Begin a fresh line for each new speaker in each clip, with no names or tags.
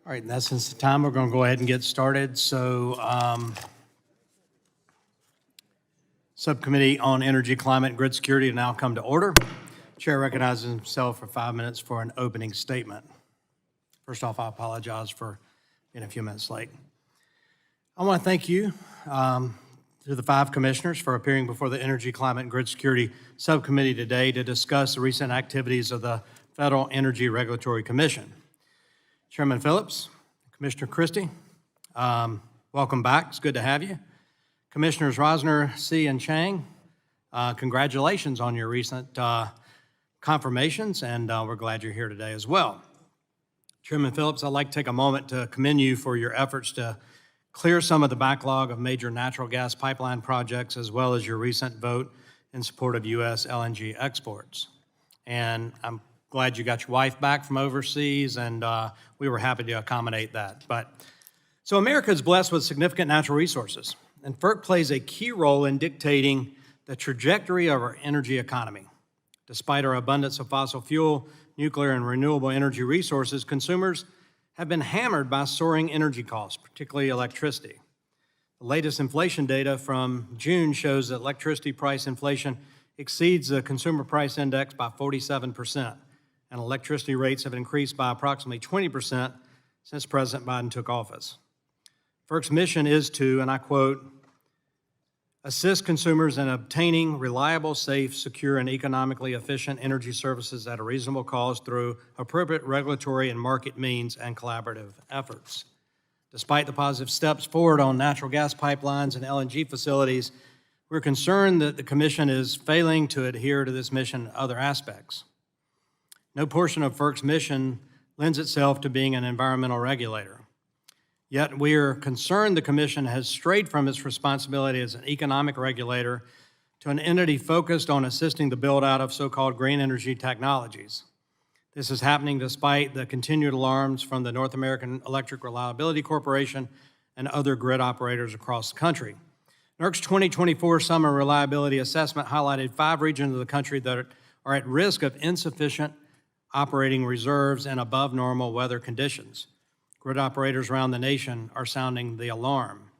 All right, in essence of time, we're going to go ahead and get started. So, Subcommittee on Energy, Climate, and Grid Security will now come to order. Chair recognizes himself for 5 minutes for an opening statement. First off, I apologize for being a few minutes late. I want to thank you to the 5 commissioners for appearing before the Energy, Climate, and Grid Security Subcommittee today to discuss the recent activities of the Federal Energy Regulatory Commission. Chairman Phillips, Commissioner Christie, welcome back. It's good to have you. Commissioners Rosner, C., and Chang, congratulations on your recent confirmations, and we're glad you're here today as well. Chairman Phillips, I'd like to take a moment to commend you for your efforts to clear some of the backlog of major natural gas pipeline projects, as well as your recent vote in support of U.S. LNG exports. And I'm glad you got your wife back from overseas, and we were happy to accommodate that. So America is blessed with significant natural resources, and FERC plays a key role in dictating the trajectory of our energy economy. Despite our abundance of fossil fuel, nuclear, and renewable energy resources, consumers have been hammered by soaring energy costs, particularly electricity. The latest inflation data from June shows that electricity price inflation exceeds the consumer price index by 47%. And electricity rates have increased by approximately 20% since President Biden took office. FERC's mission is to, and I quote, assist consumers in obtaining reliable, safe, secure, and economically efficient energy services at a reasonable cost through appropriate regulatory and market means and collaborative efforts. Despite the positive steps forward on natural gas pipelines and LNG facilities, we're concerned that the Commission is failing to adhere to this mission in other aspects. No portion of FERC's mission lends itself to being an environmental regulator. Yet we are concerned the Commission has strayed from its responsibility as an economic regulator to an entity focused on assisting the build-out of so-called green energy technologies. This is happening despite the continued alarms from the North American Electric Reliability Corporation and other grid operators across the country. NERC's 2024 Summer Reliability Assessment highlighted 5 regions of the country that are at risk of insufficient operating reserves and above normal weather conditions. Grid operators around the nation are sounding the alarm.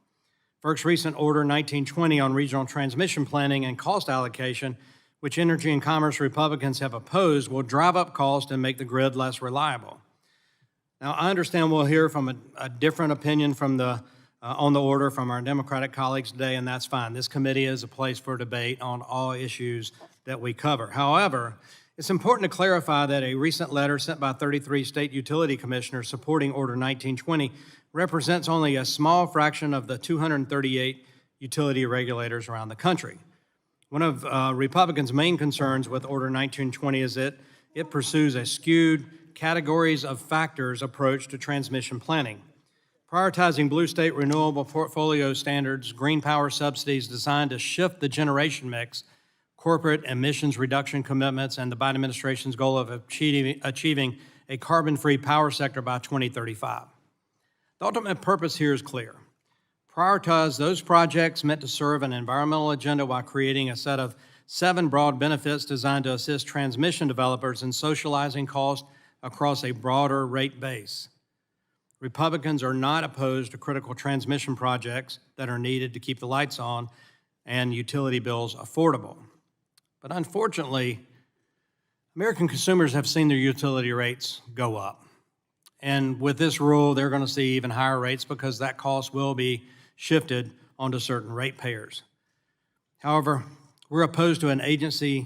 FERC's recent Order 1920 on regional transmission planning and cost allocation, which Energy and Commerce Republicans have opposed, will drive up cost and make the grid less reliable. Now, I understand we'll hear from a different opinion from on the order from our Democratic colleagues today, and that's fine. This committee is a place for debate on all issues that we cover. However, it's important to clarify that a recent letter sent by 33 state utility commissioners supporting Order 1920 represents only a small fraction of the 238 utility regulators around the country. One of Republicans' main concerns with Order 1920 is that it pursues a skewed categories of factors approach to transmission planning, prioritizing blue state renewable portfolio standards, green power subsidies designed to shift the generation mix, corporate emissions reduction commitments, and the Biden administration's goal of achieving a carbon-free power sector by 2035. The ultimate purpose here is clear. Prioritize those projects meant to serve an environmental agenda while creating a set of 7 broad benefits designed to assist transmission developers in socializing costs across a broader rate base. Republicans are not opposed to critical transmission projects that are needed to keep the lights on and utility bills affordable. But unfortunately, American consumers have seen their utility rates go up. And with this rule, they're going to see even higher rates because that cost will be shifted onto certain ratepayers. However, we're opposed to agency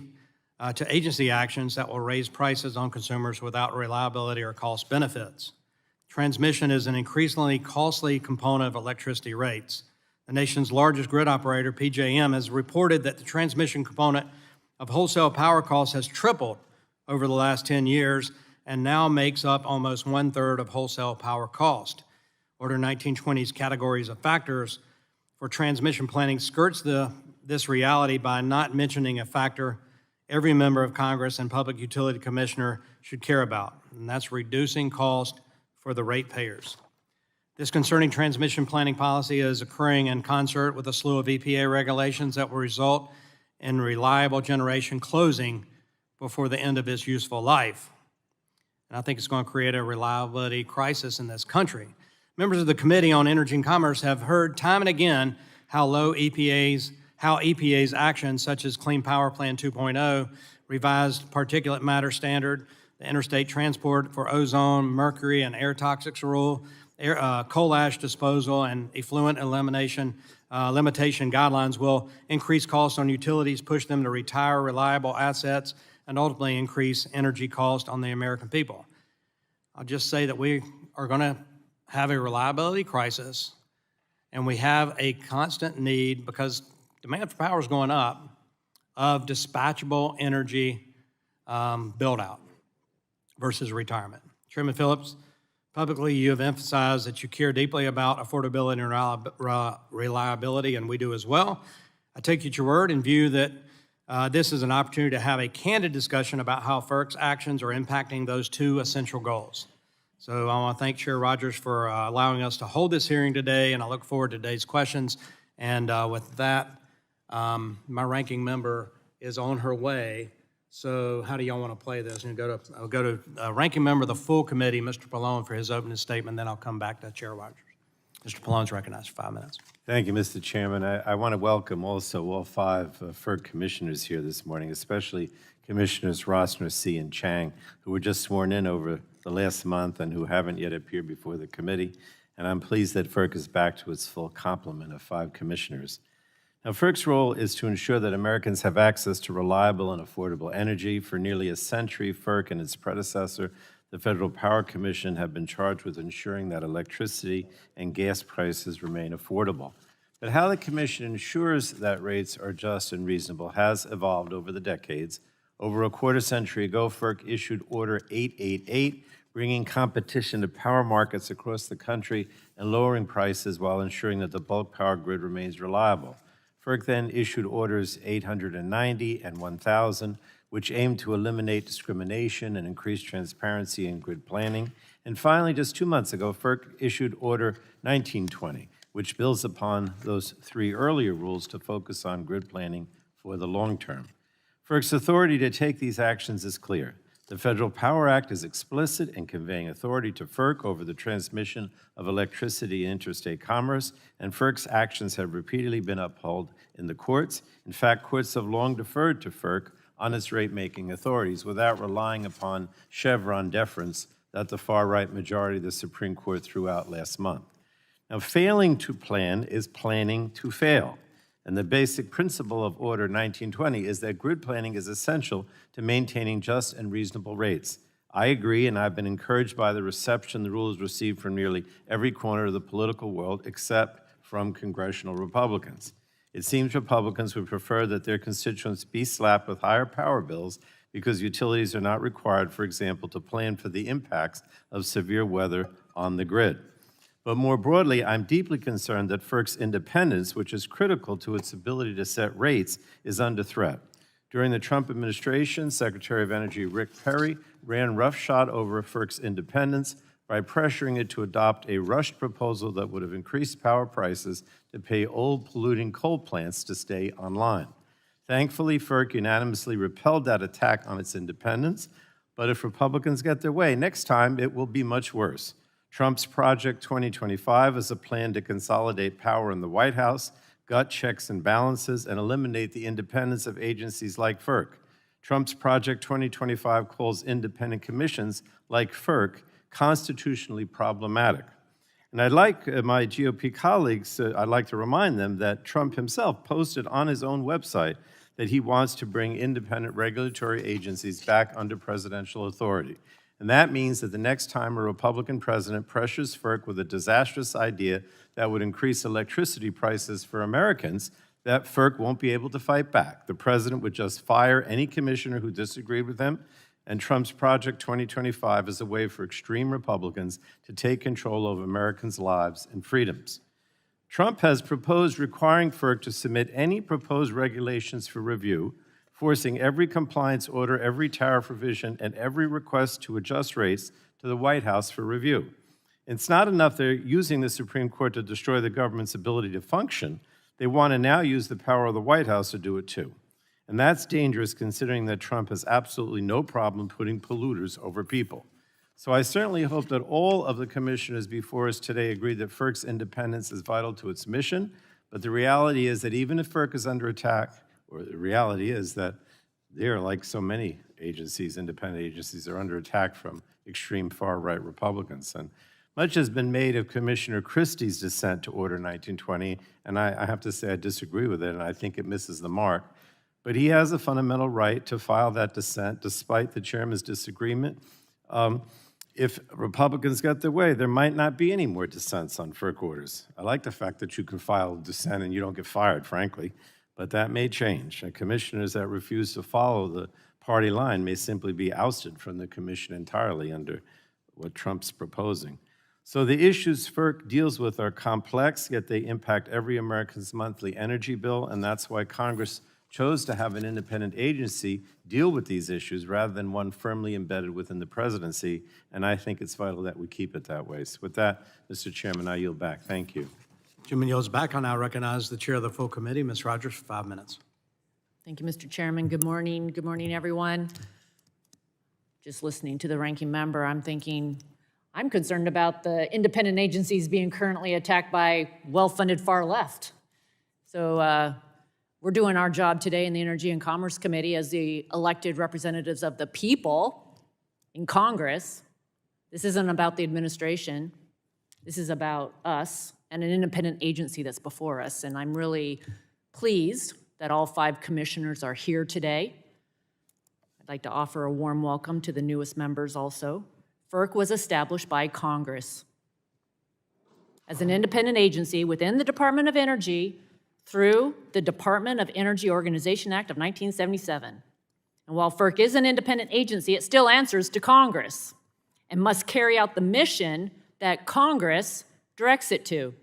actions that will raise prices on consumers without reliability or cost benefits. Transmission is an increasingly costly component of electricity rates. The nation's largest grid operator, PJM, has reported that the transmission component of wholesale power costs has tripled over the last 10 years and now makes up almost 1/3 of wholesale power cost. Order 1920's categories of factors for transmission planning skirts this reality by not mentioning a factor every member of Congress and Public Utility Commissioner should care about, and that's reducing cost for the ratepayers. This concerning transmission planning policy is occurring in concert with a slew of EPA regulations that will result in reliable generation closing before the end of its useful life. and I think it's going to create a reliability crisis in this country. Members of the Committee on Energy and Commerce have heard time and again how EPA's actions, such as Clean Power Plan 2.0, revised particulate matter standard, the interstate transport for ozone, mercury, and air toxics rule, coal ash disposal, and effluent elimination limitation guidelines will increase costs on utilities, push them to retire reliable assets, and ultimately increase energy cost on the American people. I'll just say that we are going to have a reliability crisis, and we have a constant need, because demand for power is going up, of dispatchable energy build-out versus retirement. Chairman Phillips, publicly you have emphasized that you care deeply about affordability and reliability, and we do as well. I take you at your word and view that this is an opportunity to have a candid discussion about how FERC's actions are impacting those two essential goals. So I want to thank Chair Rogers for allowing us to hold this hearing today, and I look forward to today's questions. And with that, my ranking member is on her way. So how do y'all want to play this? And I'll go to ranking member of the full committee, Mr. Pallone, for his opening statement, then I'll come back to Chair Rogers. Mr. Pallone's recognized for 5 minutes.
Thank you, Mr. Chairman. I want to welcome also all 5 FERC commissioners here this morning, especially Commissioners Rossner, C., and Chang, who were just sworn in over the last month and who haven't yet appeared before the committee. And I'm pleased that FERC is back to its full complement of 5 commissioners. Now, FERC's role is to ensure that Americans have access to reliable and affordable energy. For nearly a century, FERC and its predecessor, the Federal Power Commission, have been charged with ensuring that electricity and gas prices remain affordable. But how the Commission ensures that rates are just and reasonable has evolved over the decades. Over a quarter century ago, FERC issued Order 888, bringing competition to power markets across the country and lowering prices while ensuring that the bulk power grid remains reliable. FERC then issued Orders 890 and 1000, which aimed to eliminate discrimination and increase transparency in grid planning. And finally, just 2 months ago, FERC issued Order 1920, which builds upon those 3 earlier rules to focus on grid planning for the long term. FERC's authority to take these actions is clear. The Federal Power Act is explicit in conveying authority to FERC over the transmission of electricity in interstate commerce, and FERC's actions have repeatedly been upheld in the courts. In fact, courts have long deferred to FERC on its rate-making authorities without relying upon Chevron deference that the far-right majority of the Supreme Court threw out last month. Now, failing to plan is planning to fail. And the basic principle of Order 1920 is that grid planning is essential to maintaining just and reasonable rates. I agree, and I've been encouraged by the reception the rule has received from nearly every corner of the political world, except from congressional Republicans. It seems Republicans would prefer that their constituents be slapped with higher power bills because utilities are not required, for example, to plan for the impacts of severe weather on the grid. But more broadly, I'm deeply concerned that FERC's independence, which is critical to its ability to set rates, is under threat. During the Trump administration, Secretary of Energy Rick Perry ran roughshod over FERC's independence by pressuring it to adopt a rushed proposal that would have increased power prices to pay old polluting coal plants to stay online. Thankfully, FERC unanimously repelled that attack on its independence, but if Republicans get their way, next time it will be much worse. Trump's Project 2025 is a plan to consolidate power in the White House, gut checks and balances, and eliminate the independence of agencies like FERC. Trump's Project 2025 calls independent commissions like FERC constitutionally problematic. And I'd like my GOP colleagues, I'd like to remind them that Trump himself posted on his own website that he wants to bring independent regulatory agencies back under presidential authority. And that means that the next time a Republican president pressures FERC with a disastrous idea that would increase electricity prices for Americans, that FERC won't be able to fight back. The president would just fire any commissioner who disagreed with him, and Trump's Project 2025 is a way for extreme Republicans to take control of Americans' lives and freedoms. Trump has proposed requiring FERC to submit any proposed regulations for review, forcing every compliance order, every tariff revision, and every request to adjust rates to the White House for review. It's not enough they're using the Supreme Court to destroy the government's ability to function. They want to now use the power of the White House to do it too. And that's dangerous considering that Trump has absolutely no problem putting polluters over people. So I certainly hope that all of the commissioners before us today agree that FERC's independence is vital to its mission, but the reality is that even if FERC is under attack, or the reality is that they're, like so many agencies, independent agencies, are under attack from extreme far-right Republicans. And much has been made of Commissioner Christie's dissent to Order 1920, and I have to say I disagree with it, and I think it misses the mark. But he has a fundamental right to file that dissent despite the chairman's disagreement. If Republicans got their way, there might not be any more dissents on FERC orders. I like the fact that you can file dissent and you don't get fired, frankly, but that may change. And commissioners that refuse to follow the party line may simply be ousted from the commission entirely under what Trump's proposing. So the issues FERC deals with are complex, yet they impact every American's monthly energy bill, and that's why Congress chose to have an independent agency deal with these issues rather than one firmly embedded within the presidency, and I think it's vital that we keep it that way. So with that, Mr. Chairman, I yield back. Thank you.
Chairman yields back. I now recognize the chair of the full committee, Ms. Rogers, for 5 minutes.
Thank you, Mr. Chairman. Good morning. Good morning, everyone. Just listening to the ranking member, I'm thinking, I'm concerned about the independent agencies being currently attacked by well-funded far left. So we're doing our job today in the Energy and Commerce Committee as the elected representatives of the people in Congress. This isn't about the administration. This is about us and an independent agency that's before us. And I'm really pleased that all 5 commissioners are here today. I'd like to offer a warm welcome to the newest members also. FERC was established by Congress as an independent agency within the Department of Energy through the Department of Energy Organization Act of 1977. And while FERC is an independent agency, it still answers to Congress and must carry out the mission that Congress directs it to.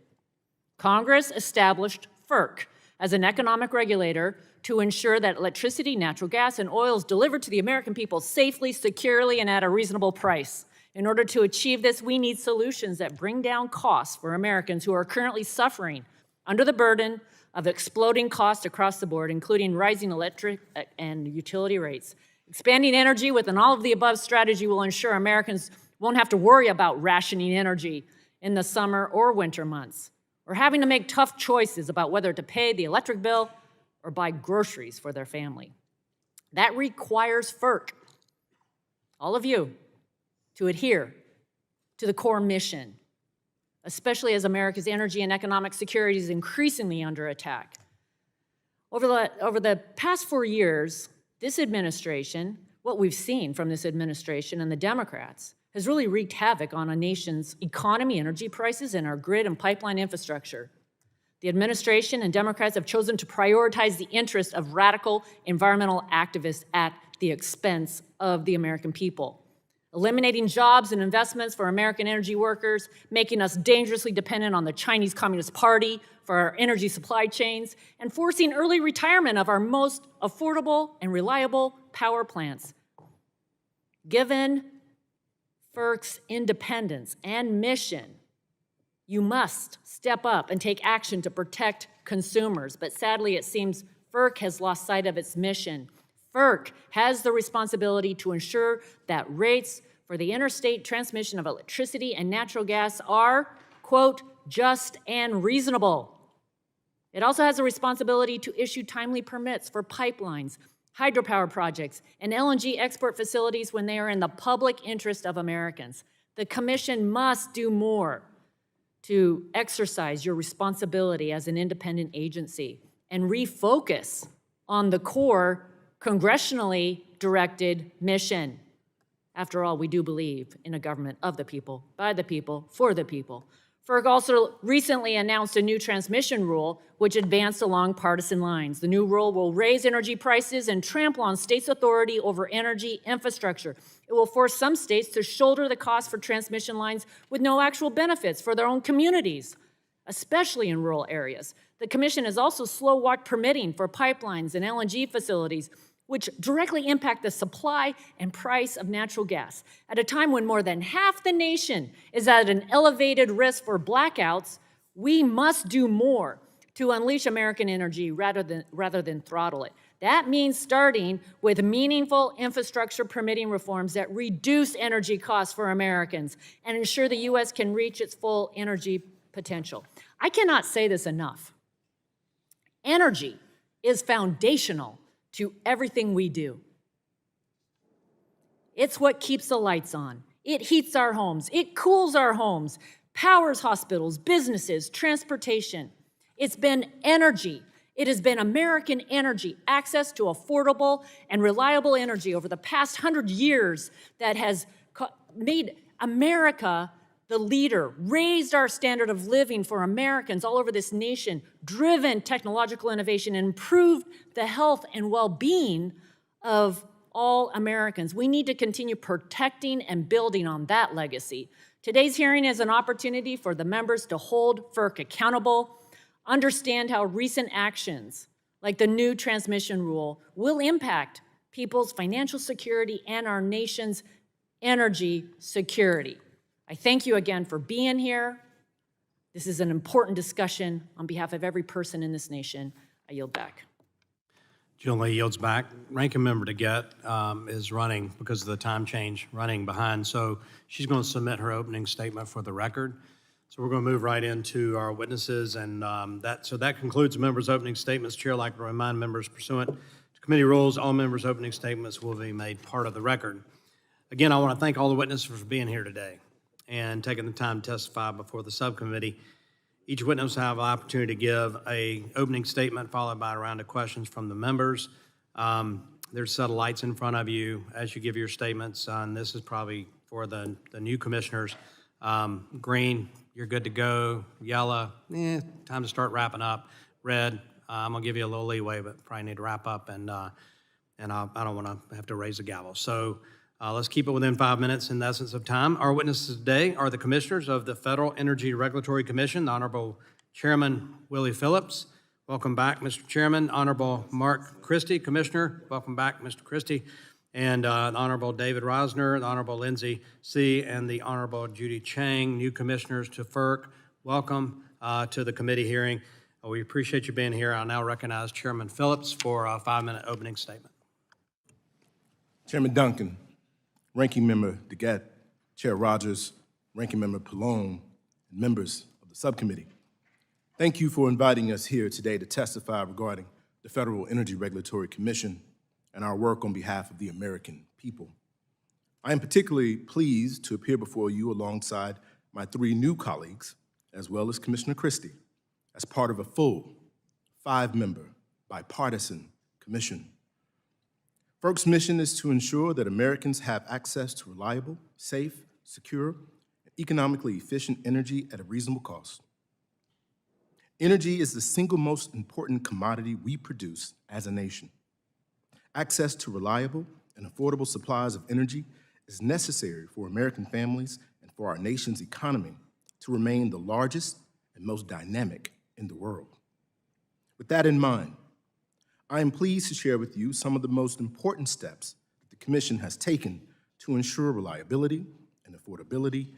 Congress established FERC as an economic regulator to ensure that electricity, natural gas, and oil is delivered to the American people safely, securely, and at a reasonable price. In order to achieve this, we need solutions that bring down costs for Americans who are currently suffering under the burden of exploding costs across the board, including rising electric and utility rates. Expanding energy with an all-of-the-above strategy will ensure Americans won't have to worry about rationing energy in the summer or winter months, or having to make tough choices about whether to pay the electric bill or buy groceries for their family. That requires FERC, all of you, to adhere to the core mission, especially as America's energy and economic security is increasingly under attack. Over the past 4 years, this administration, what we've seen from this administration and the Democrats, has really wreaked havoc on a nation's economy, energy prices, and our grid and pipeline infrastructure. The administration and Democrats have chosen to prioritize the interests of radical environmental activists at the expense of the American people, eliminating jobs and investments for American energy workers, making us dangerously dependent on the Chinese Communist Party for our energy supply chains, and forcing early retirement of our most affordable and reliable power plants. Given FERC's independence and mission, you must step up and take action to protect consumers. But sadly, it seems FERC has lost sight of its mission. FERC has the responsibility to ensure that rates for the interstate transmission of electricity and natural gas are, quote, just and reasonable. It also has a responsibility to issue timely permits for pipelines, hydropower projects, and LNG export facilities when they are in the public interest of Americans. The Commission must do more to exercise your responsibility as an independent agency and refocus on the core congressionally directed mission. After all, we do believe in a government of the people, by the people, for the people. FERC also recently announced a new transmission rule which advanced along partisan lines. The new rule will raise energy prices and trample on states' authority over energy infrastructure. It will force some states to shoulder the cost for transmission lines with no actual benefits for their own communities, especially in rural areas. The Commission has also slow-walked permitting for pipelines and LNG facilities, which directly impact the supply and price of natural gas. At a time when more than half the nation is at an elevated risk for blackouts, we must do more to unleash American energy rather than throttle it. That means starting with meaningful infrastructure permitting reforms that reduce energy costs for Americans and ensure the U.S. can reach its full energy potential. I cannot say this enough. Energy is foundational to everything we do. It's what keeps the lights on. It heats our homes. It cools our homes, powers hospitals, businesses, transportation. It's been energy. It has been American energy, access to affordable and reliable energy over the past 100 years that has made America the leader, raised our standard of living for Americans all over this nation, driven technological innovation, and improved the health and well-being of all Americans. We need to continue protecting and building on that legacy. Today's hearing is an opportunity for the members to hold FERC accountable, understand how recent actions, like the new transmission rule, will impact people's financial security and our nation's energy security. I thank you again for being here. This is an important discussion on behalf of every person in this nation. I yield back.
Julie yields back. Ranking member DeGette is running, because of the time change, running behind. So she's going to submit her opening statement for the record. So we're going to move right into our witnesses, and that concludes the members' opening statements. Chair, I'd like to remind members, pursuant to committee rules, all members' opening statements will be made part of the record. Again, I want to thank all the witnesses for being here today and taking the time to testify before the subcommittee. Each witness will have an opportunity to give an opening statement followed by a round of questions from the members. There's a set of lights in front of you as you give your statements, and this is probably for the new commissioners. Green, you're good to go. Yellow, time to start wrapping up. Red, I'm gonna give you a little leeway, but probably need to wrap up, and I don't wanna have to raise the gavel. So let's keep it within 5 minutes in the essence of time. Our witnesses today are the commissioners of the Federal Energy Regulatory Commission, the Honorable Chairman Willie Phillips. Welcome back, Mr. Chairman. Honorable Mark Christie, Commissioner. Welcome back, Mr. Christie. And the Honorable David Rosner, the Honorable Lindsay C., and the Honorable Judy Chang, new commissioners to FERC. Welcome to the committee hearing. We appreciate you being here. I'll now recognize Chairman Phillips for a 5-minute opening statement.
Chairman Duncan, Ranking Member DeGette, Chair Rogers, Ranking Member Pallone, and members of the subcommittee. Thank you for inviting us here today to testify regarding the Federal Energy Regulatory Commission and our work on behalf of the American people. I am particularly pleased to appear before you alongside my 3 new colleagues, as well as Commissioner Christie, as part of a full 5-member bipartisan commission. FERC's mission is to ensure that Americans have access to reliable, safe, secure, and economically efficient energy at a reasonable cost. Energy is the single most important commodity we produce as a nation. Access to reliable and affordable supplies of energy is necessary for American families and for our nation's economy to remain the largest and most dynamic in the world. With that in mind, I am pleased to share with you some of the most important steps that the Commission has taken to ensure reliability and affordability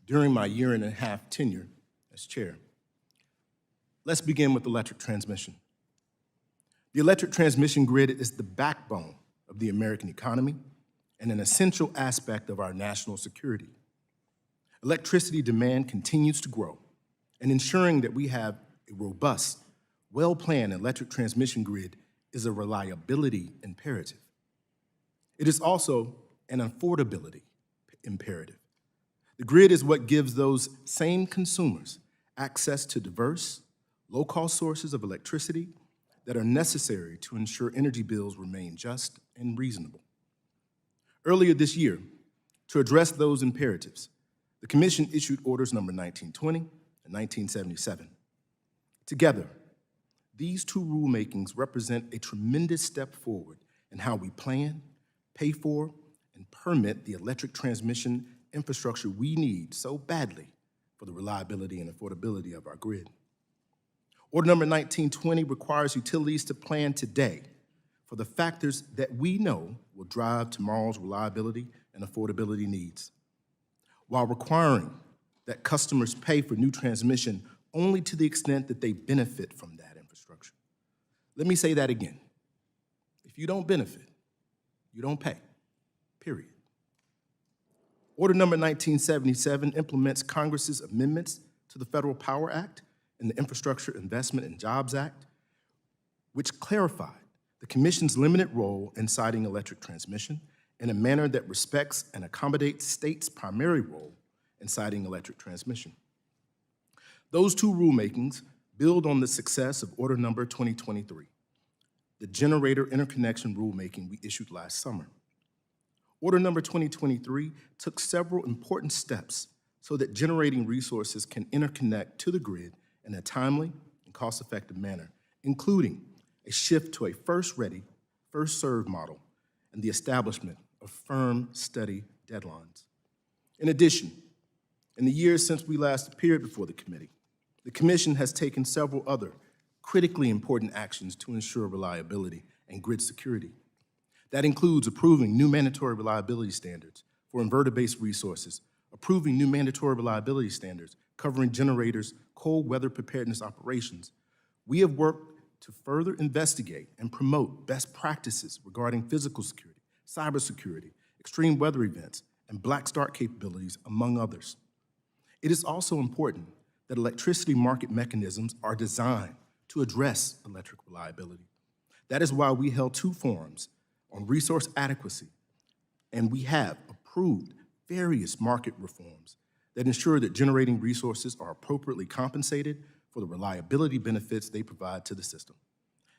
during my 1.5-year tenure as chair. Let's begin with electric transmission. The electric transmission grid is the backbone of the American economy and an essential aspect of our national security. Electricity demand continues to grow, and ensuring that we have a robust, well-planned electric transmission grid is a reliability imperative. It is also an affordability imperative. The grid is what gives those same consumers access to diverse, low-cost sources of electricity that are necessary to ensure energy bills remain just and reasonable. Earlier this year, to address those imperatives, the Commission issued orders number 1920 and 1977. Together, these 2 rulemakings represent a tremendous step forward in how we plan, pay for, and permit the electric transmission infrastructure we need so badly for the reliability and affordability of our grid. Order number 1920 requires utilities to plan today for the factors that we know will drive tomorrow's reliability and affordability needs, while requiring that customers pay for new transmission only to the extent that they benefit from that infrastructure. Let me say that again. If you don't benefit, you don't pay, period. Order number 1977 implements Congress's amendments to the Federal Power Act and the Infrastructure Investment and Jobs Act, which clarified the Commission's limited role in siting electric transmission in a manner that respects and accommodates states' primary role in siting electric transmission. Those two rulemakings build on the success of Order number 2023, the generator interconnection rulemaking we issued last summer. Order number 2023 took several important steps so that generating resources can interconnect to the grid in a timely and cost-effective manner, including a shift to a first-ready, first-served model and the establishment of firm, steady deadlines. In addition, in the years since we last appeared before the committee, the Commission has taken several other critically important actions to ensure reliability and grid security. That includes approving new mandatory reliability standards for inverter-based resources, approving new mandatory reliability standards covering generators' cold weather preparedness operations. We have worked to further investigate and promote best practices regarding physical security, cybersecurity, extreme weather events, and black start capabilities, among others. It is also important that electricity market mechanisms are designed to address electric reliability. That is why we held two forums on resource adequacy, and we have approved various market reforms that ensure that generating resources are appropriately compensated for the reliability benefits they provide to the system.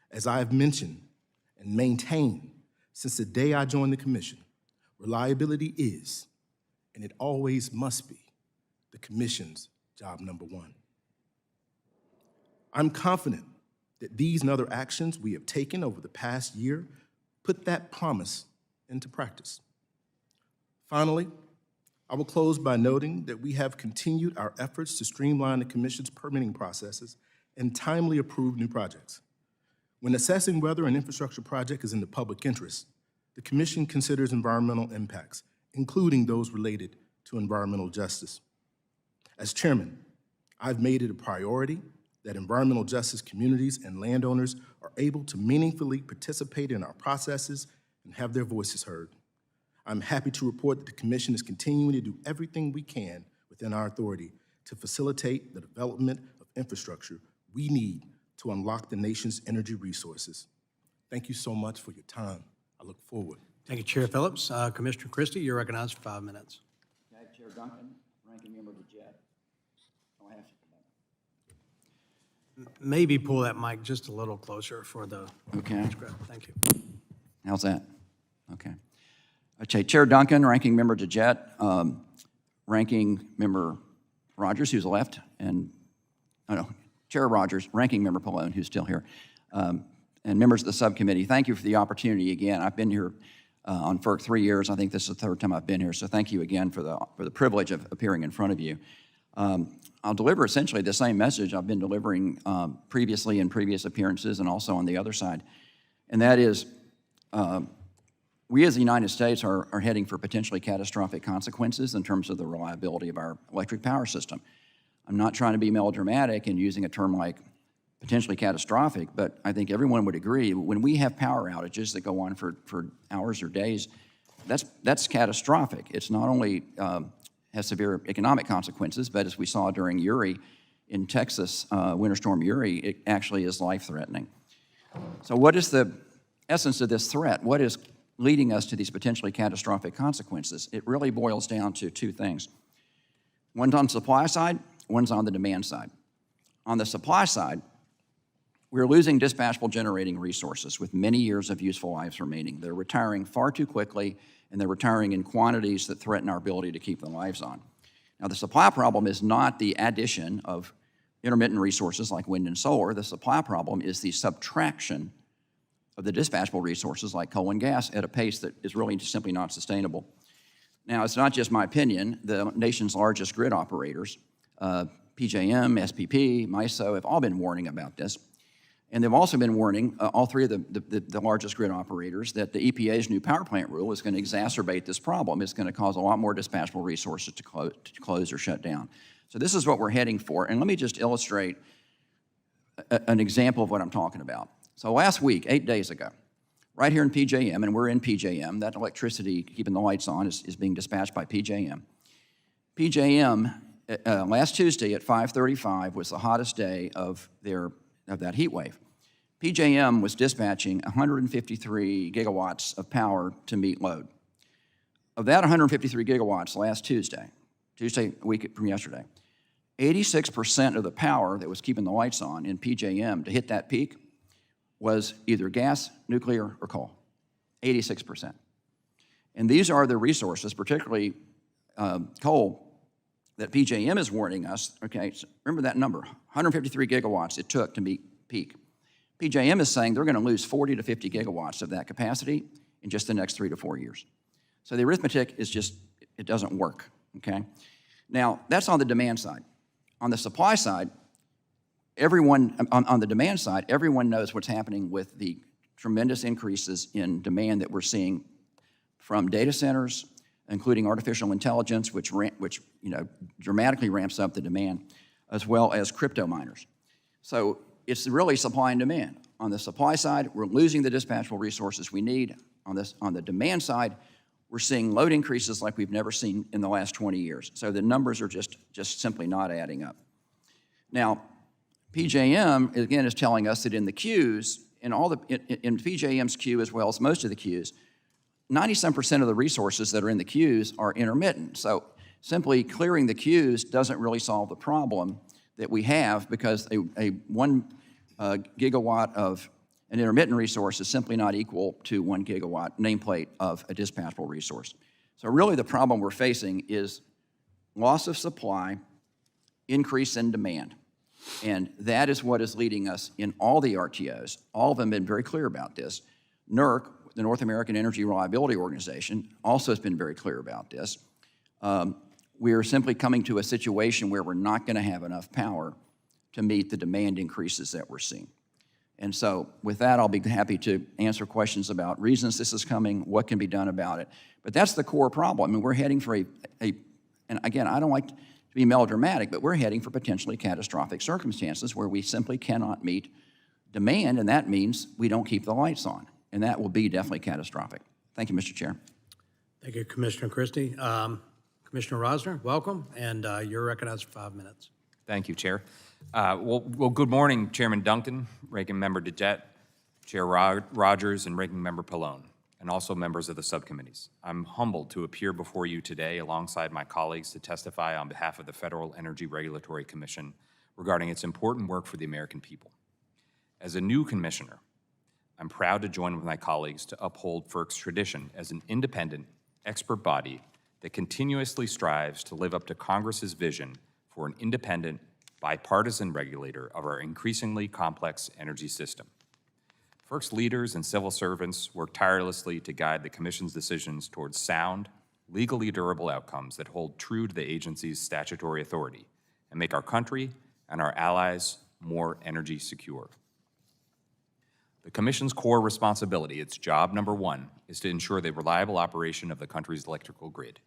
As I have mentioned and maintained since the day I joined the Commission, reliability is, and it always must be, the Commission's job number one. I'm confident that these and other actions we have taken over the past year put that promise into practice. Finally, I will close by noting that we have continued our efforts to streamline the Commission's permitting processes and timely approve new projects. When assessing whether an infrastructure project is in the public interest, the Commission considers environmental impacts, including those related to environmental justice. As chairman, I've made it a priority that environmental justice communities and landowners are able to meaningfully participate in our processes and have their voices heard. I'm happy to report that the Commission is continuing to do everything we can within our authority to facilitate the development of infrastructure we need to unlock the nation's energy resources. Thank you so much for your time. I look forward.
Thank you, Chair Phillips. Commissioner Christie, you're recognized for 5 minutes.
Chair Duncan, Ranking Member DeJet. I'll ask you.
Maybe pull that mic just a little closer for the
Okay.
script. Thank you.
How's that? Okay. Okay, Chair Duncan, Ranking Member DeJet, Ranking Member Rogers, who's left, and, Chair Rogers, Ranking Member Pallone, who's still here, and members of the subcommittee, thank you for the opportunity again. I've been here on FERC 3 years. I think this is the third time I've been here, so thank you again for the privilege of appearing in front of you. I'll deliver essentially the same message I've been delivering previously in previous appearances and also on the other side, and that is, we as the United States are heading for potentially catastrophic consequences in terms of the reliability of our electric power system. I'm not trying to be melodramatic and using a term like potentially catastrophic, but I think everyone would agree when we have power outages that go on for hours or days, that's catastrophic. It's not only has severe economic consequences, but as we saw during Uri in Texas, Winter Storm Uri, it actually is life-threatening. So what is the essence of this threat? What is leading us to these potentially catastrophic consequences? It really boils down to two things. One's on the supply side, one's on the demand side. On the supply side, we're losing dispatchable generating resources with many years of useful lives remaining. They're retiring far too quickly, and they're retiring in quantities that threaten our ability to keep the lives on. Now, the supply problem is not the addition of intermittent resources like wind and solar. The supply problem is the subtraction of the dispatchable resources like coal and gas at a pace that is really simply not sustainable. Now, it's not just my opinion. The nation's largest grid operators, PJM, SPP, MISO, have all been warning about this. And they've also been warning, all three of the largest grid operators, that the EPA's new power plant rule is going to exacerbate this problem. It's going to cause a lot more dispatchable resources to close or shut down. So this is what we're heading for. And let me just illustrate an example of what I'm talking about. So last week, 8 days ago, right here in PJM, and we're in PJM. That electricity keeping the lights on is being dispatched by PJM. PJM, last Tuesday at 5:35 was the hottest day of that heat wave. PJM was dispatching 153 gigawatts of power to meet load. Of that 153 gigawatts last Tuesday, a week from yesterday, 86% of the power that was keeping the lights on in PJM to hit that peak was either gas, nuclear, or coal. 86%. And these are the resources, particularly coal, that PJM is warning us, okay, so remember that number, 153 gigawatts it took to meet peak. PJM is saying they're going to lose 40 to 50 gigawatts of that capacity in just the next 3 to 4 years. So the arithmetic is just, it doesn't work, okay? Now, that's on the demand side. On the supply side, everyone, on the demand side, everyone knows what's happening with the tremendous increases in demand that we're seeing from data centers, including artificial intelligence, which dramatically ramps up the demand, as well as crypto miners. So it's really supply and demand. On the supply side, we're losing the dispatchable resources we need. On the demand side, we're seeing load increases like we've never seen in the last 20 years. So the numbers are just simply not adding up. Now, PJM, again, is telling us that in the queues, in PJM's queue as well as most of the queues, 97% of the resources that are in the queues are intermittent. So simply clearing the queues doesn't really solve the problem that we have, because a 1 gigawatt of an intermittent resource is simply not equal to 1 gigawatt nameplate of a dispatchable resource. So really the problem we're facing is loss of supply, increase in demand. And that is what is leading us in all the RTOs. All of them have been very clear about this. NERC, the North American Energy Reliability Organization, also has been very clear about this. We are simply coming to a situation where we're not going to have enough power to meet the demand increases that we're seeing. And so with that, I'll be happy to answer questions about reasons this is coming, what can be done about it. But that's the core problem. I mean, we're heading for and again, I don't like to be melodramatic, but we're heading for potentially catastrophic circumstances where we simply cannot meet demand, and that means we don't keep the lights on. And that will be definitely catastrophic. Thank you, Mr. Chair.
Thank you, Commissioner Christie. Commissioner Rosner, welcome, and you're recognized for 5 minutes.
Thank you, Chair. Well, good morning, Chairman Duncan, Ranking Member DeJette, Chair Rogers, and Ranking Member Pallone, and also members of the subcommittees. I'm humbled to appear before you today alongside my colleagues to testify on behalf of the Federal Energy Regulatory Commission regarding its important work for the American people. As a new commissioner, I'm proud to join with my colleagues to uphold FERC's tradition as an independent, expert body that continuously strives to live up to Congress's vision for an independent, bipartisan regulator of our increasingly complex energy system. FERC's leaders and civil servants work tirelessly to guide the Commission's decisions towards sound, legally durable outcomes that hold true to the agency's statutory authority and make our country and our allies more energy secure. The Commission's core responsibility, its job number one, is to ensure the reliable operation of the country's electrical grid.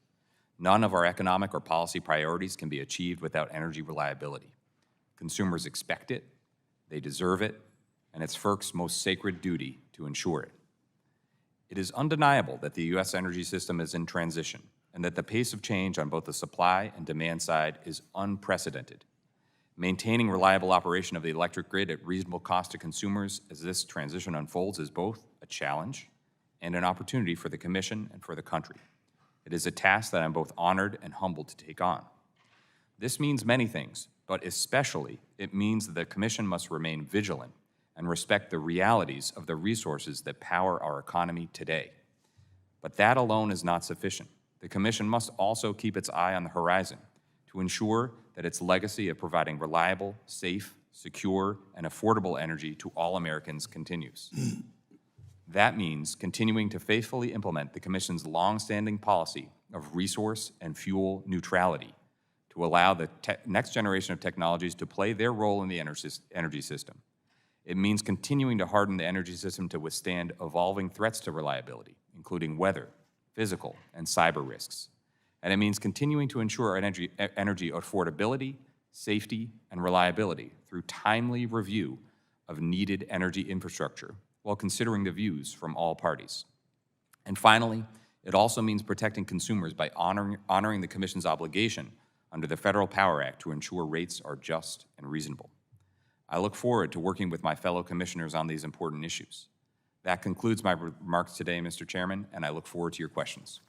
None of our economic or policy priorities can be achieved without energy reliability. Consumers expect it, they deserve it, and it's FERC's most sacred duty to ensure it. It is undeniable that the U.S. energy system is in transition and that the pace of change on both the supply and demand side is unprecedented. Maintaining reliable operation of the electric grid at reasonable cost to consumers as this transition unfolds is both a challenge and an opportunity for the Commission and for the country. It is a task that I'm both honored and humbled to take on. This means many things, but especially it means that the Commission must remain vigilant and respect the realities of the resources that power our economy today. But that alone is not sufficient. The Commission must also keep its eye on the horizon to ensure that its legacy of providing reliable, safe, secure, and affordable energy to all Americans continues. That means continuing to faithfully implement the Commission's longstanding policy of resource and fuel neutrality to allow the next generation of technologies to play their role in the energy system. It means continuing to harden the energy system to withstand evolving threats to reliability, including weather, physical, and cyber risks. And it means continuing to ensure energy affordability, safety, and reliability through timely review of needed energy infrastructure while considering the views from all parties. And finally, it also means protecting consumers by honoring the Commission's obligation under the Federal Power Act to ensure rates are just and reasonable. I look forward to working with my fellow commissioners on these important issues. That concludes my remarks today, Mr. Chairman, and I look forward to your questions.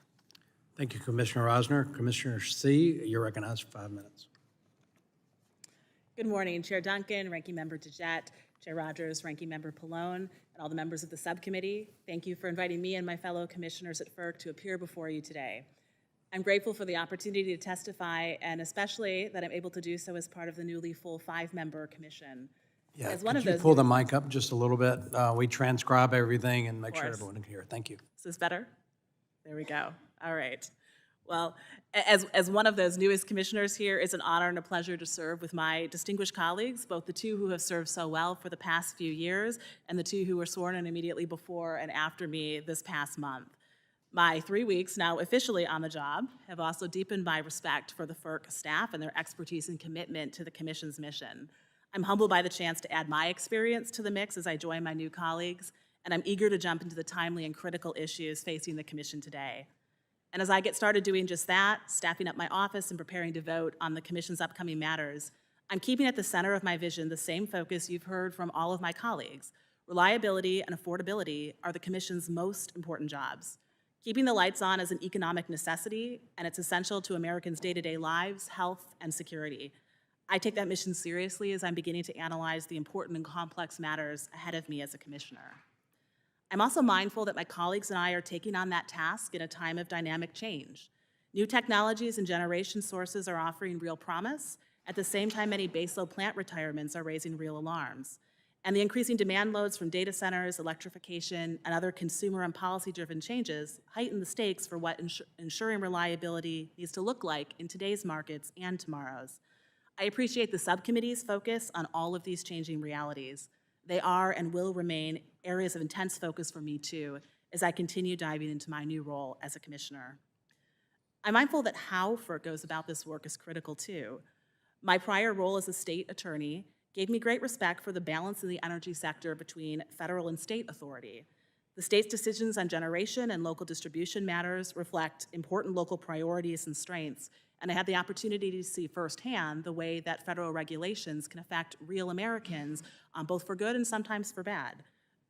Thank you, Commissioner Rosner. Commissioner C., you're recognized for 5 minutes.
Good morning, Chair Duncan, Ranking Member DeJette, Chair Rogers, Ranking Member Pallone, and all the members of the subcommittee. Thank you for inviting me and my fellow commissioners at FERC to appear before you today. I'm grateful for the opportunity to testify, and especially that I'm able to do so as part of the newly full 5-member commission.
Yeah,
As one
could
of
you
those
pull the mic up just a little bit? We transcribe everything and make sure
course.
everyone can hear. Thank you.
Is this better? There we go. All right. Well, as one of those newest commissioners here, it's an honor and a pleasure to serve with my distinguished colleagues, both the two who have served so well for the past few years and the two who were sworn in immediately before and after me this past month. My 3 weeks now officially on the job have also deepened my respect for the FERC staff and their expertise and commitment to the Commission's mission. I'm humbled by the chance to add my experience to the mix as I join my new colleagues, and I'm eager to jump into the timely and critical issues facing the Commission today. And as I get started doing just that, staffing up my office and preparing to vote on the Commission's upcoming matters, I'm keeping at the center of my vision the same focus you've heard from all of my colleagues. Reliability and affordability are the Commission's most important jobs. Keeping the lights on is an economic necessity, and it's essential to Americans' day-to-day lives, health, and security. I take that mission seriously as I'm beginning to analyze the important and complex matters ahead of me as a commissioner. I'm also mindful that my colleagues and I are taking on that task in a time of dynamic change. New technologies and generation sources are offering real promise. At the same time, many baseload plant retirements are raising real alarms. And the increasing demand loads from data centers, electrification, and other consumer and policy-driven changes heighten the stakes for what ensuring reliability needs to look like in today's markets and tomorrow's. I appreciate the subcommittee's focus on all of these changing realities. They are and will remain areas of intense focus for me too, as I continue diving into my new role as a commissioner. I'm mindful that how FERC goes about this work is critical too. My prior role as a state attorney gave me great respect for the balance in the energy sector between federal and state authority. The state's decisions on generation and local distribution matters reflect important local priorities and strengths, and I had the opportunity to see firsthand the way that federal regulations can affect real Americans, both for good and sometimes for bad.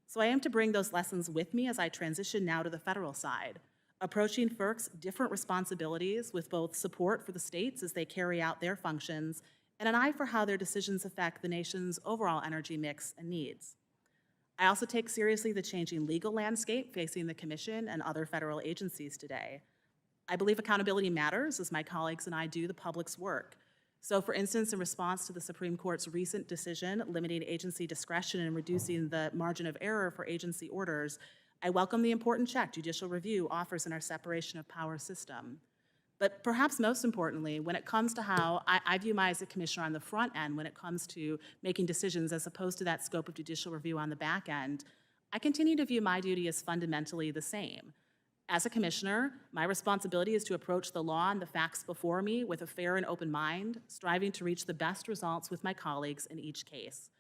So I am to bring those lessons with me as I transition now to the federal side, approaching FERC's different responsibilities with both support for the states as they carry out their functions and an eye for how their decisions affect the nation's overall energy mix and needs. I also take seriously the changing legal landscape facing the Commission and other federal agencies today. I believe accountability matters as my colleagues and I do the public's work. So for instance, in response to the Supreme Court's recent decision limiting agency discretion and reducing the margin of error for agency orders, I welcome the important check judicial review offers in our separation of power system. But perhaps most importantly, when it comes to how I view my as a commissioner on the front end, when it comes to making decisions as opposed to that scope of judicial review on the back end, I continue to view my duty as fundamentally the same. As a commissioner, my responsibility is to approach the law and the facts before me with a fair and open mind, striving to reach the best results with my colleagues in each case.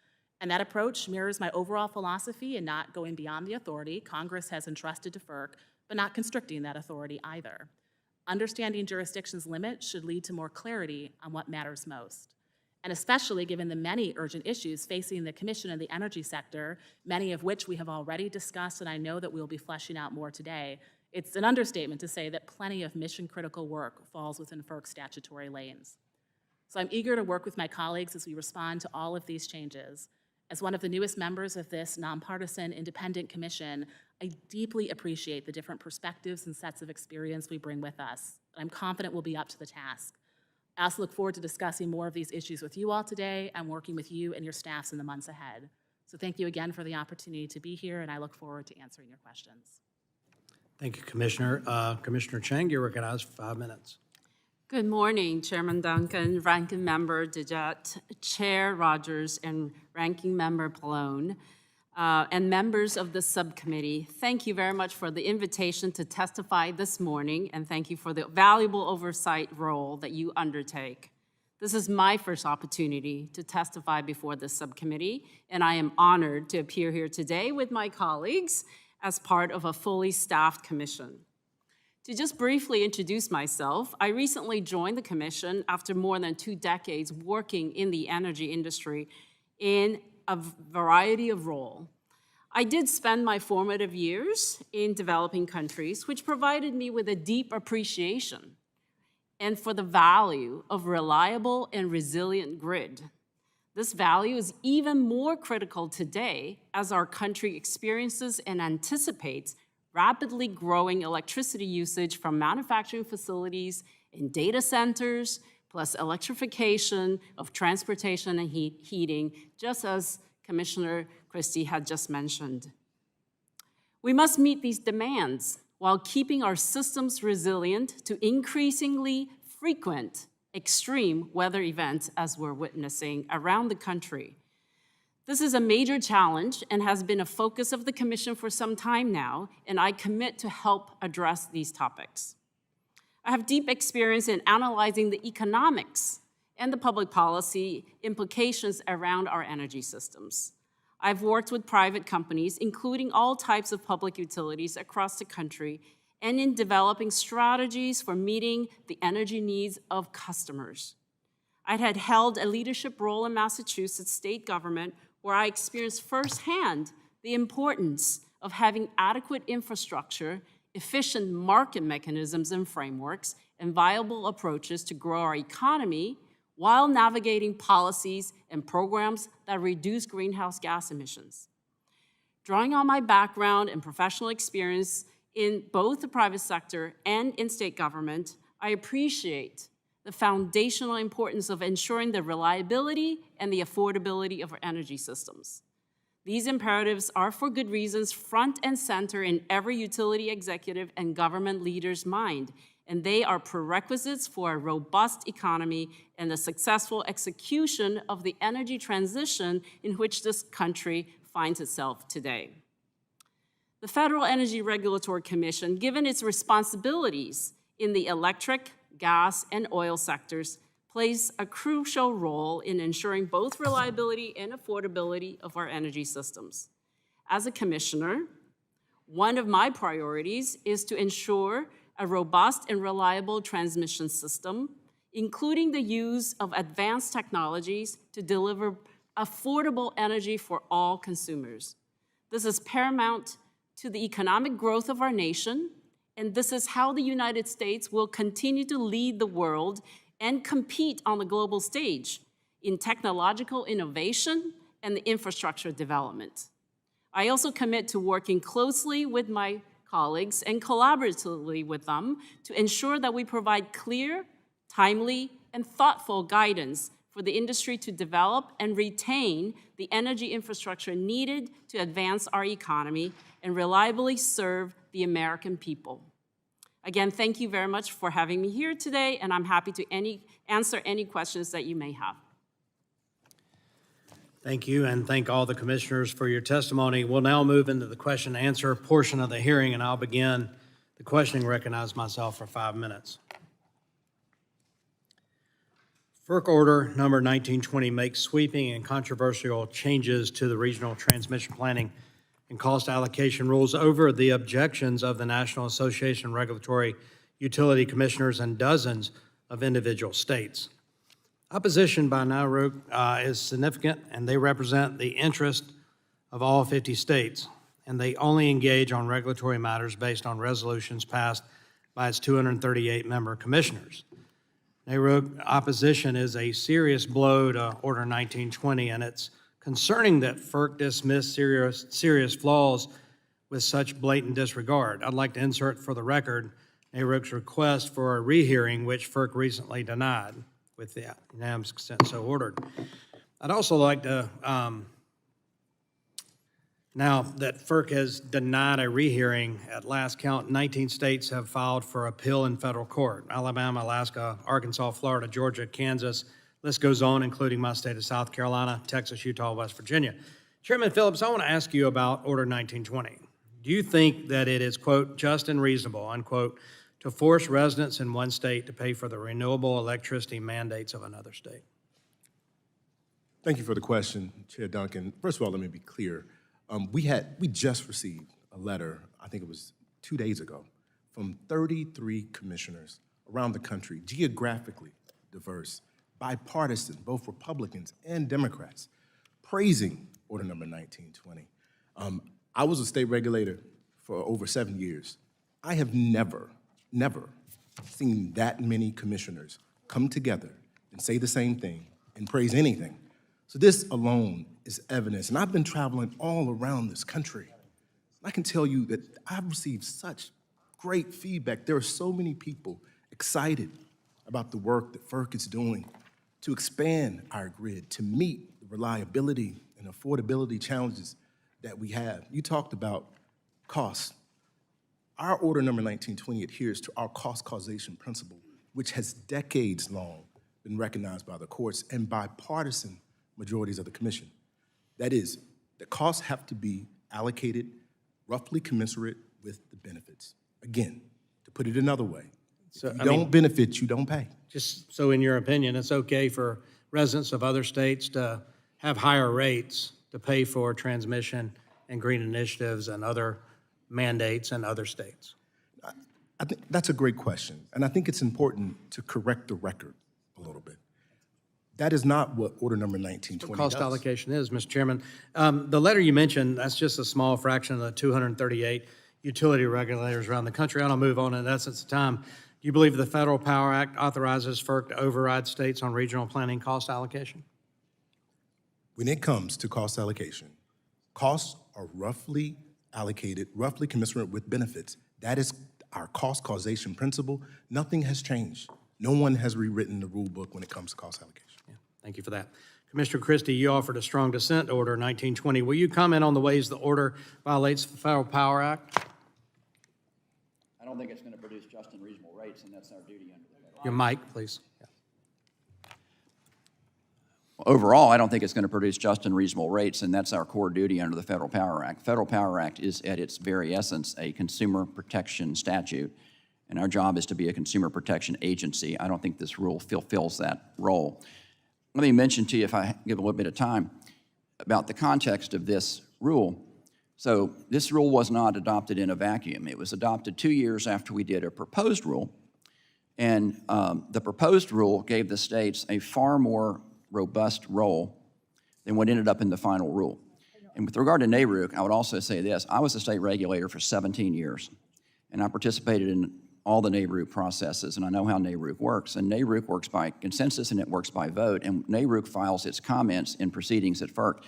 And that approach mirrors my overall philosophy in not going beyond the authority Congress has entrusted to FERC, but not constricting that authority either. Understanding jurisdiction's limits should lead to more clarity on what matters most. And especially given the many urgent issues facing the Commission and the energy sector, many of which we have already discussed and I know that we'll be fleshing out more today, it's an understatement to say that plenty of mission-critical work falls within FERC's statutory lanes. So I'm eager to work with my colleagues as we respond to all of these changes. As one of the newest members of this nonpartisan independent commission, I deeply appreciate the different perspectives and sets of experience we bring with us. I'm confident we'll be up to the task. I also look forward to discussing more of these issues with you all today and working with you and your staffs in the months ahead. So thank you again for the opportunity to be here, and I look forward to answering your questions.
Thank you, Commissioner. Commissioner Chang, you're recognized for 5 minutes.
Good morning, Chairman Duncan, Ranking Member DeJette, Chair Rogers, and Ranking Member Pallone, and members of the subcommittee. Thank you very much for the invitation to testify this morning, and thank you for the valuable oversight role that you undertake. This is my first opportunity to testify before this subcommittee, and I am honored to appear here today with my colleagues as part of a fully staffed commission. To just briefly introduce myself, I recently joined the commission after more than 2 decades working in the energy industry in a variety of roles. I did spend my formative years in developing countries, which provided me with a deep appreciation and for the value of reliable and resilient grid. This value is even more critical today as our country experiences and anticipates rapidly growing electricity usage from manufacturing facilities and data centers, plus electrification of transportation and heating, just as Commissioner Christie had just mentioned. We must meet these demands while keeping our systems resilient to increasingly frequent extreme weather events as we're witnessing around the country. This is a major challenge and has been a focus of the Commission for some time now, and I commit to help address these topics. I have deep experience in analyzing the economics and the public policy implications around our energy systems. I've worked with private companies, including all types of public utilities across the country, and in developing strategies for meeting the energy needs of customers. I had held a leadership role in Massachusetts state government where I experienced firsthand the importance of having adequate infrastructure, efficient market mechanisms and frameworks, and viable approaches to grow our economy while navigating policies and programs that reduce greenhouse gas emissions. Drawing on my background and professional experience in both the private sector and in state government, I appreciate the foundational importance of ensuring the reliability and the affordability of our energy systems. These imperatives are, for good reasons, front and center in every utility executive and government leader's mind, and they are prerequisites for a robust economy and the successful execution of the energy transition in which this country finds itself today. The Federal Energy Regulatory Commission, given its responsibilities in the electric, gas, and oil sectors, plays a crucial role in ensuring both reliability and affordability of our energy systems. As a commissioner, one of my priorities is to ensure a robust and reliable transmission system, including the use of advanced technologies to deliver affordable energy for all consumers. This is paramount to the economic growth of our nation, and this is how the United States will continue to lead the world and compete on the global stage in technological innovation and the infrastructure development. I also commit to working closely with my colleagues and collaboratively with them to ensure that we provide clear, timely, and thoughtful guidance for the industry to develop and retain the energy infrastructure needed to advance our economy and reliably serve the American people. Again, thank you very much for having me here today, and I'm happy to answer any questions that you may have.
Thank you, and thank all the commissioners for your testimony. We'll now move into the question and answer portion of the hearing, and I'll begin the questioning. Recognize myself for 5 minutes. FERC Order Number 1920 makes sweeping and controversial changes to the regional transmission planning and cost allocation rules over the objections of the National Association of Regulatory Utility Commissioners and dozens of individual states. Opposition by NARUC is significant, and they represent the interest of all 50 states, and they only engage on regulatory matters based on resolutions passed by its 238-member commissioners. NARUC opposition is a serious blow to Order 1920, and it's concerning that FERC dismissed serious flaws with such blatant disregard. I'd like to insert for the record NARUC's request for a rehearing, which FERC recently denied with the unanimous consent so ordered. I'd also like to, now that FERC has denied a rehearing, at last count, 19 states have filed for appeal in federal court. Alabama, Alaska, Arkansas, Florida, Georgia, Kansas. List goes on, including my state of South Carolina, Texas, Utah, West Virginia. Chairman Phillips, I want to ask you about Order 1920. Do you think that it is, quote, just and reasonable, unquote, to to force residents in one state to pay for the renewable electricity mandates of another state?
Thank you for the question, Chair Duncan. First of all, let me be clear. We just received a letter, I think it was 2 days ago, from 33 commissioners around the country, geographically diverse, bipartisan, both Republicans and Democrats, praising Order Number 1920. I was a state regulator for over 7 years. I have never seen that many commissioners come together and say the same thing and praise anything. So this alone is evidence, and I've been traveling all around this country. I can tell you that I've received such great feedback. There are so many people excited about the work that FERC is doing to expand our grid, to meet the reliability and affordability challenges that we have. You talked about costs. Our Order Number 1920 adheres to our cost causation principle, which has decades long been recognized by the courts and bipartisan majorities of the commission. That is, the costs have to be allocated roughly commensurate with the benefits. Again, to put it another way, if you don't benefit, you don't pay.
Just so in your opinion, it's okay for residents of other states to have higher rates to pay for transmission and green initiatives and other mandates in other states?
I think that's a great question, and I think it's important to correct the record a little bit. That is not what Order Number 1920 does.
Cost allocation is, Mr. Chairman. The letter you mentioned, that's just a small fraction of the 238 utility regulators around the country. I don't move on in essence of time. Do you believe the Federal Power Act authorizes FERC to override states on regional planning cost allocation?
When it comes to cost allocation, costs are roughly allocated, roughly commensurate with benefits. That is our cost causation principle. Nothing has changed. No one has rewritten the rule book when it comes to cost allocation.
Yeah, thank you for that. Commissioner Christie, you offered a strong dissent to Order 1920. Will you comment on the ways the order violates the Federal Power Act?
I don't think it's going to produce just and reasonable rates, and that's our duty under the federal.
Your mic, please. Yeah.
Overall, I don't think it's going to produce just and reasonable rates, and that's our core duty under the Federal Power Act. Federal Power Act is, at its very essence, a consumer protection statute, and our job is to be a consumer protection agency. I don't think this rule fulfills that role. Let me mention to you, if I give a little bit of time, about the context of this rule. So this rule was not adopted in a vacuum. It was adopted 2 years after we did a proposed rule, and the proposed rule gave the states a far more robust role than what ended up in the final rule. And with regard to NARUC, I would also say this. I was a state regulator for 17 years, and I participated in all the NARUC processes, and I know how NARUC works. And NARUC works by consensus, and it works by vote. And NARUC files its comments in proceedings at FERC.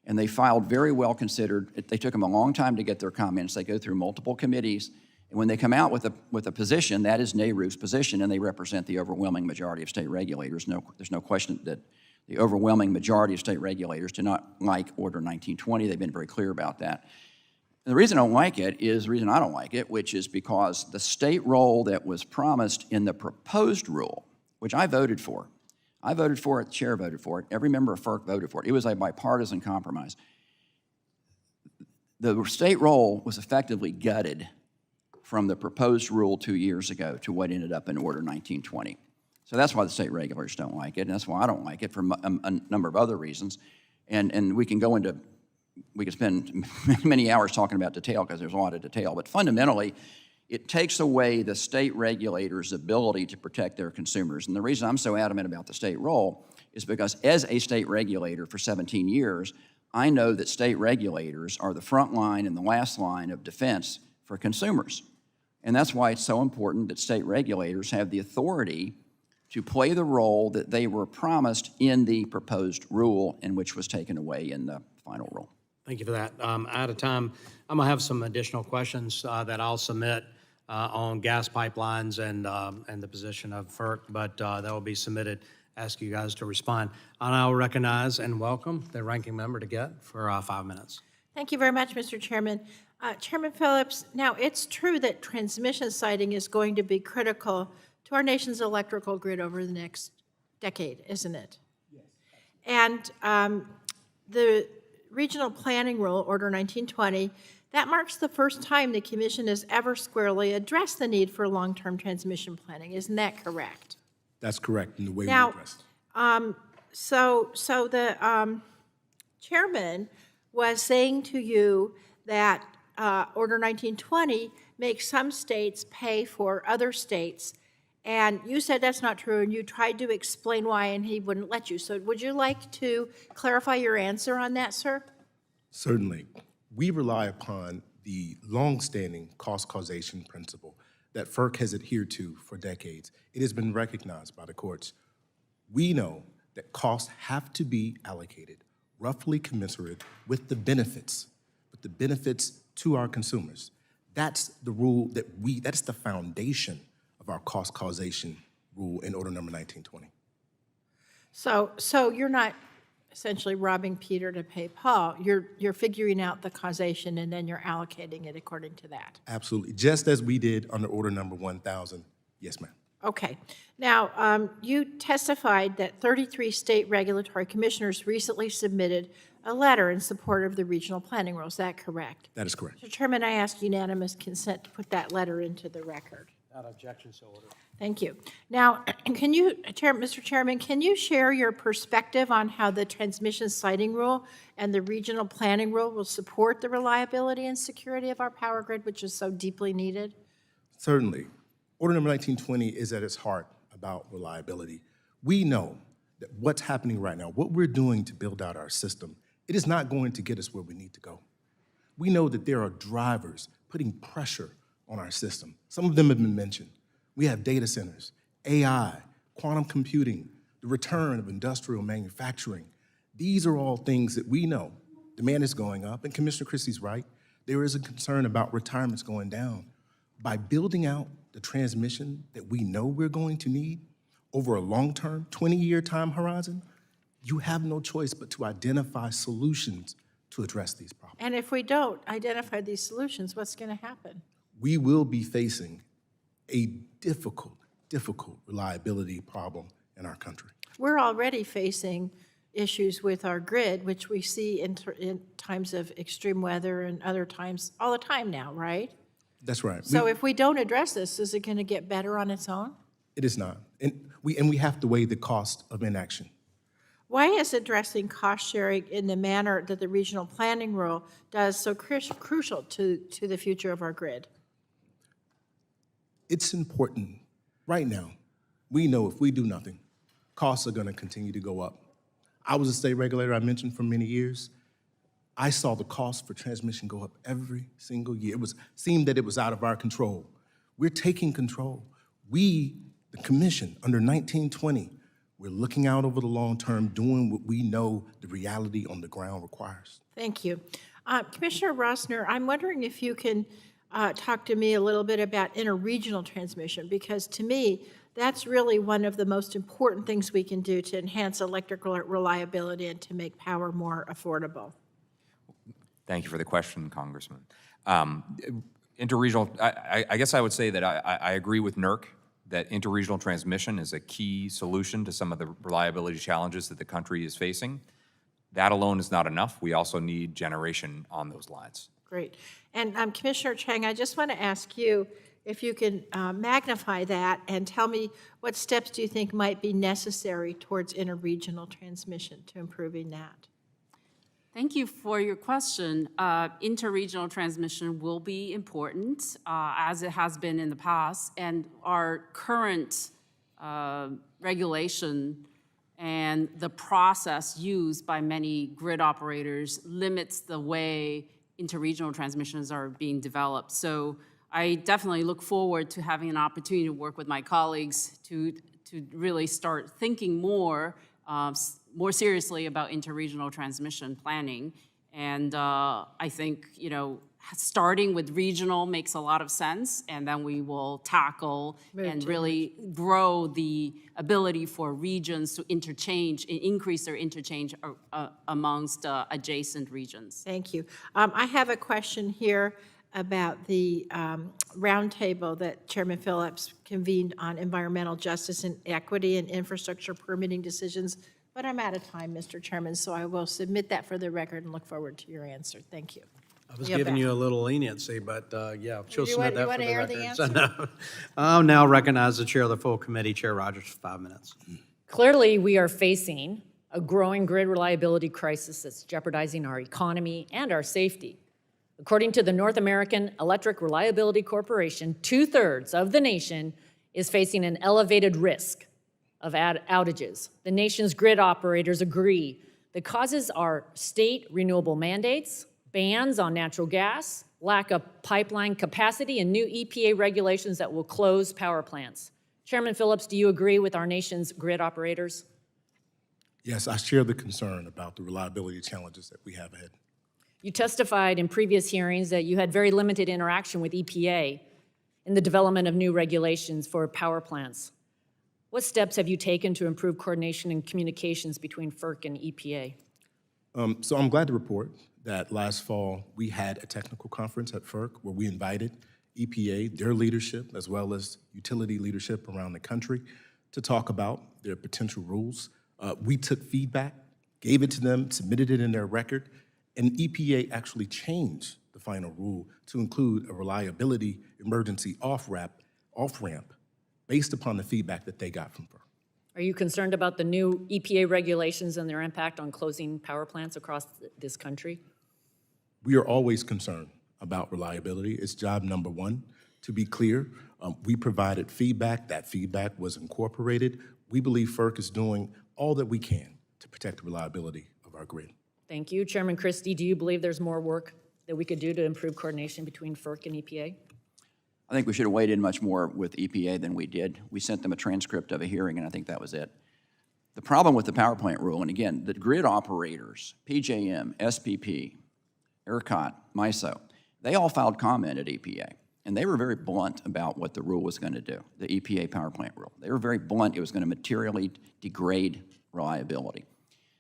And they filed very well considered. They took them a long time to get their comments. They go through multiple committees. And when they come out with a position, that is NARUC's position, and they represent the overwhelming majority of state regulators. There's no question that the overwhelming majority of state regulators do not like Order 1920. They've been very clear about that. And the reason I don't like it is the reason I don't like it, which is because the state role that was promised in the proposed rule, which I voted for it, the chair voted for it, every member of FERC voted for it. It was a bipartisan compromise. The state role was effectively gutted from the proposed rule 2 years ago to what ended up in Order 1920. So that's why the state regulators don't like it, and that's why I don't like it for a number of other reasons. And we could spend many hours talking about detail because there's a lot of detail, but fundamentally, it takes away the state regulators' ability to protect their consumers. And the reason I'm so adamant about the state role is because as a state regulator for 17 years, I know that state regulators are the front line and the last line of defense for consumers. And that's why it's so important that state regulators have the authority to play the role that they were promised in the proposed rule and which was taken away in the final rule.
Thank you for that. Out of time, I'm going to have some additional questions that I'll submit on gas pipelines and the position of FERC, but that will be submitted. Ask you guys to respond. And I'll recognize and welcome the ranking member to get for 5 minutes.
Thank you very much, Mr. Chairman. Chairman Phillips, now it's true that transmission siting is going to be critical to our nation's electrical grid over the next decade, isn't it? Yes. And the Regional Planning Rule, Order 1920, That marks the first time the commission has ever squarely addressed the need for long-term transmission planning. Isn't that correct?
That's correct in the way we
Now,
address it.
So the chairman was saying to you that Order 1920 makes some states pay for other states, and you said that's not true, and you tried to explain why, and he wouldn't let you. So would you like to clarify your answer on that, sir?
Certainly. We rely upon the longstanding cost causation principle that FERC has adhered to for decades. It has been recognized by the courts. We know that costs have to be allocated roughly commensurate with the benefits to our consumers. That's the rule that's the foundation of our cost causation rule in Order Number 1920.
So you're not essentially robbing Peter to pay Paul. You're figuring out the causation, and then you're allocating it according to that.
Absolutely, just as we did under Order Number 1000. Yes, ma'am.
Okay. Now, you testified that 33 state regulatory commissioners recently submitted a letter in support of the regional planning rule. Is that correct?
That is correct.
Mr. Chairman, I ask unanimous consent to put that letter into the record.
Without objection, so ordered.
Thank you. Now, can you, Mr. Chairman, can you share your perspective on how the transmission siting rule and the regional planning rule will support the reliability and security of our power grid, which is so deeply needed?
Certainly. Order Number 1920 is at its heart about reliability. We know that what's happening right now, what we're doing to build out our system, it is not going to get us where we need to go. We know that there are drivers putting pressure on our system. Some of them have been mentioned. We have data centers, AI, quantum computing, the return of industrial manufacturing. These are all things that we know. Demand is going up, and Commissioner Christie's right. There is a concern about retirements going down. By building out the transmission that we know we're going to need over a long-term, 20-year time horizon, you have no choice but to identify solutions to address these problems.
And if we don't identify these solutions, what's going to happen?
We will be facing a difficult reliability problem in our country.
We're already facing issues with our grid, which we see in times of extreme weather and other times, all the time now, right?
That's right.
So if we don't address this, is it going to get better on its own?
It is not. And we have to weigh the cost of inaction.
Why is addressing cost sharing in the manner that the regional planning rule does so crucial to the future of our grid?
It's important. Right now, we know if we do nothing, costs are going to continue to go up. I was a state regulator, I mentioned, for many years. I saw the cost for transmission go up every single year. It seemed that it was out of our control. We're taking control. We, the commission, under 1920, we're looking out over the long term, doing what we know the reality on the ground requires.
Thank you. Commissioner Rossner, I'm wondering if you can talk to me a little bit about interregional transmission, because to me, that's really one of the most important things we can do to enhance electrical reliability and to make power more affordable.
Thank you for the question, Congressman. Interregional, I guess I would say that I agree with NERC that interregional transmission is a key solution to some of the reliability challenges that the country is facing. That alone is not enough. We also need generation on those lines.
Great. And Commissioner Chang, I just want to ask you if you can magnify that and tell me what steps do you think might be necessary towards interregional transmission to improving that?
Thank you for your question. Interregional transmission will be important, as it has been in the past, and our current regulation and the process used by many grid operators limits the way interregional transmissions are being developed. So I definitely look forward to having an opportunity to work with my colleagues to really start thinking more seriously about interregional transmission planning. And I think, starting with regional makes a lot of sense, and then we will tackle and really grow the ability for regions to interchange, increase their interchange amongst adjacent regions.
Thank you. I have a question here about the roundtable that Chairman Phillips convened on environmental justice and equity and infrastructure permitting decisions, but I'm out of time, Mr. Chairman, so I will submit that for the record and look forward to your answer. Thank you.
I was
Yeah,
giving
back.
you a little leniency, but yeah, she'll
You
submit
want- you
that for
wanna
the
hear the
record. So, no. I'll now recognize the chair of the full committee, Chair Rogers, for 5 minutes.
Clearly, we are facing a growing grid reliability crisis that's jeopardizing our economy and our safety. According to the North American Electric Reliability Corporation, 2/3 of the nation is facing an elevated risk of outages. The nation's grid operators agree the causes are state renewable mandates, bans on natural gas, lack of pipeline capacity, and new EPA regulations that will close power plants. Chairman Phillips, do you agree with our nation's grid operators?
Yes, I share the concern about the reliability challenges that we have ahead.
You testified in previous hearings that you had very limited interaction with EPA in the development of new regulations for power plants. What steps have you taken to improve coordination and communications between FERC and EPA?
So I'm glad to report that last fall, we had a technical conference at FERC where we invited EPA, their leadership, as well as utility leadership around the country to talk about their potential rules. We took feedback, gave it to them, submitted it in their record, and EPA actually changed the final rule to include a reliability emergency off-ramp based upon the feedback that they got from FERC.
Are you concerned about the new EPA regulations and their impact on closing power plants across this country?
We are always concerned about reliability. It's job number one. To be clear, we provided feedback. That feedback was incorporated. We believe FERC is doing all that we can to protect the reliability of our grid.
Thank you. Chairman Christie, do you believe there's more work that we could do to improve coordination between FERC and EPA?
I think we should have weighed in much more with EPA than we did. We sent them a transcript of a hearing, and I think that was it. The problem with the power plant rule, and again, the grid operators, PJM, SPP, ERCOT, MISO, they all filed comment at EPA, and they were very blunt about what the rule was going to do, the EPA power plant rule. They were very blunt. It was going to materially degrade reliability.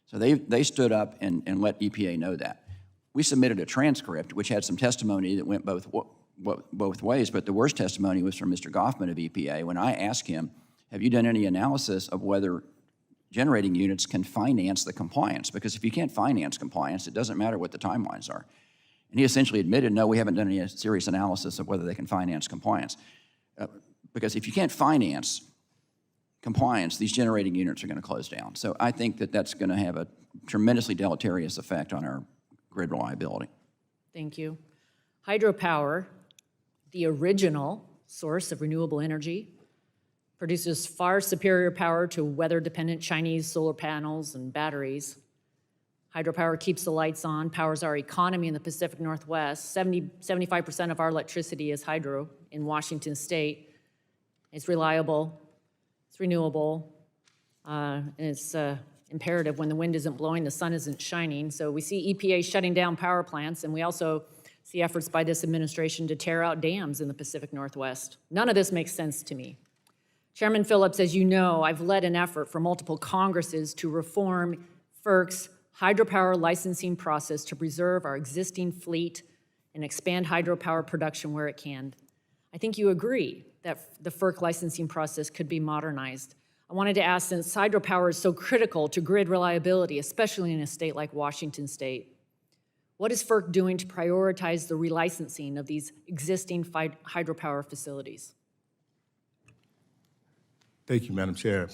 So they stood up and let EPA know that. We submitted a transcript, which had some testimony that went both ways, but the worst testimony was from Mr. Goffman of EPA when I asked him, have you done any analysis of whether generating units can finance the compliance? Because if you can't finance compliance, it doesn't matter what the timelines are. And he essentially admitted, no, we haven't done any serious analysis of whether they can finance compliance. Because if you can't finance compliance, these generating units are going to close down. So I think that that's going to have a tremendously deleterious effect on our grid reliability.
Thank you. Hydropower, the original source of renewable energy, produces far superior power to weather-dependent Chinese solar panels and batteries. Hydropower keeps the lights on, powers our economy in the Pacific Northwest. 75% of our electricity is hydro in Washington State. It's reliable, it's renewable, and it's imperative when the wind isn't blowing, the sun isn't shining. So we see EPA shutting down power plants, and we also see efforts by this administration to tear out dams in the Pacific Northwest. None of this makes sense to me. Chairman Phillips, as you know, I've led an effort for multiple Congresses to reform FERC's hydropower licensing process to preserve our existing fleet and expand hydropower production where it can. I think you agree that the FERC licensing process could be modernized. I wanted to ask, since hydropower is so critical to grid reliability, especially in a state like Washington State, what is FERC doing to prioritize the relicensing of these existing hydropower facilities?
Thank you, Madam Chair.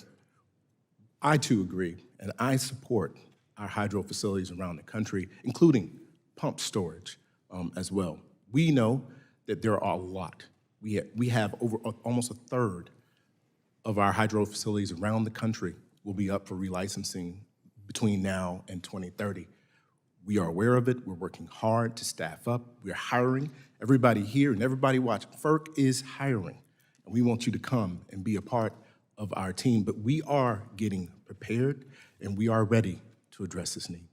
I too agree, and I support our hydro facilities around the country, including pump storage as well. We know that there are a lot. We have over almost a third of our hydro facilities around the country will be up for relicensing between now and 2030. We are aware of it. We're working hard to staff up. We're hiring. Everybody here and everybody watching, FERC is hiring, and we want you to come and be a part of our team. But we are getting prepared, and we are ready to address this need.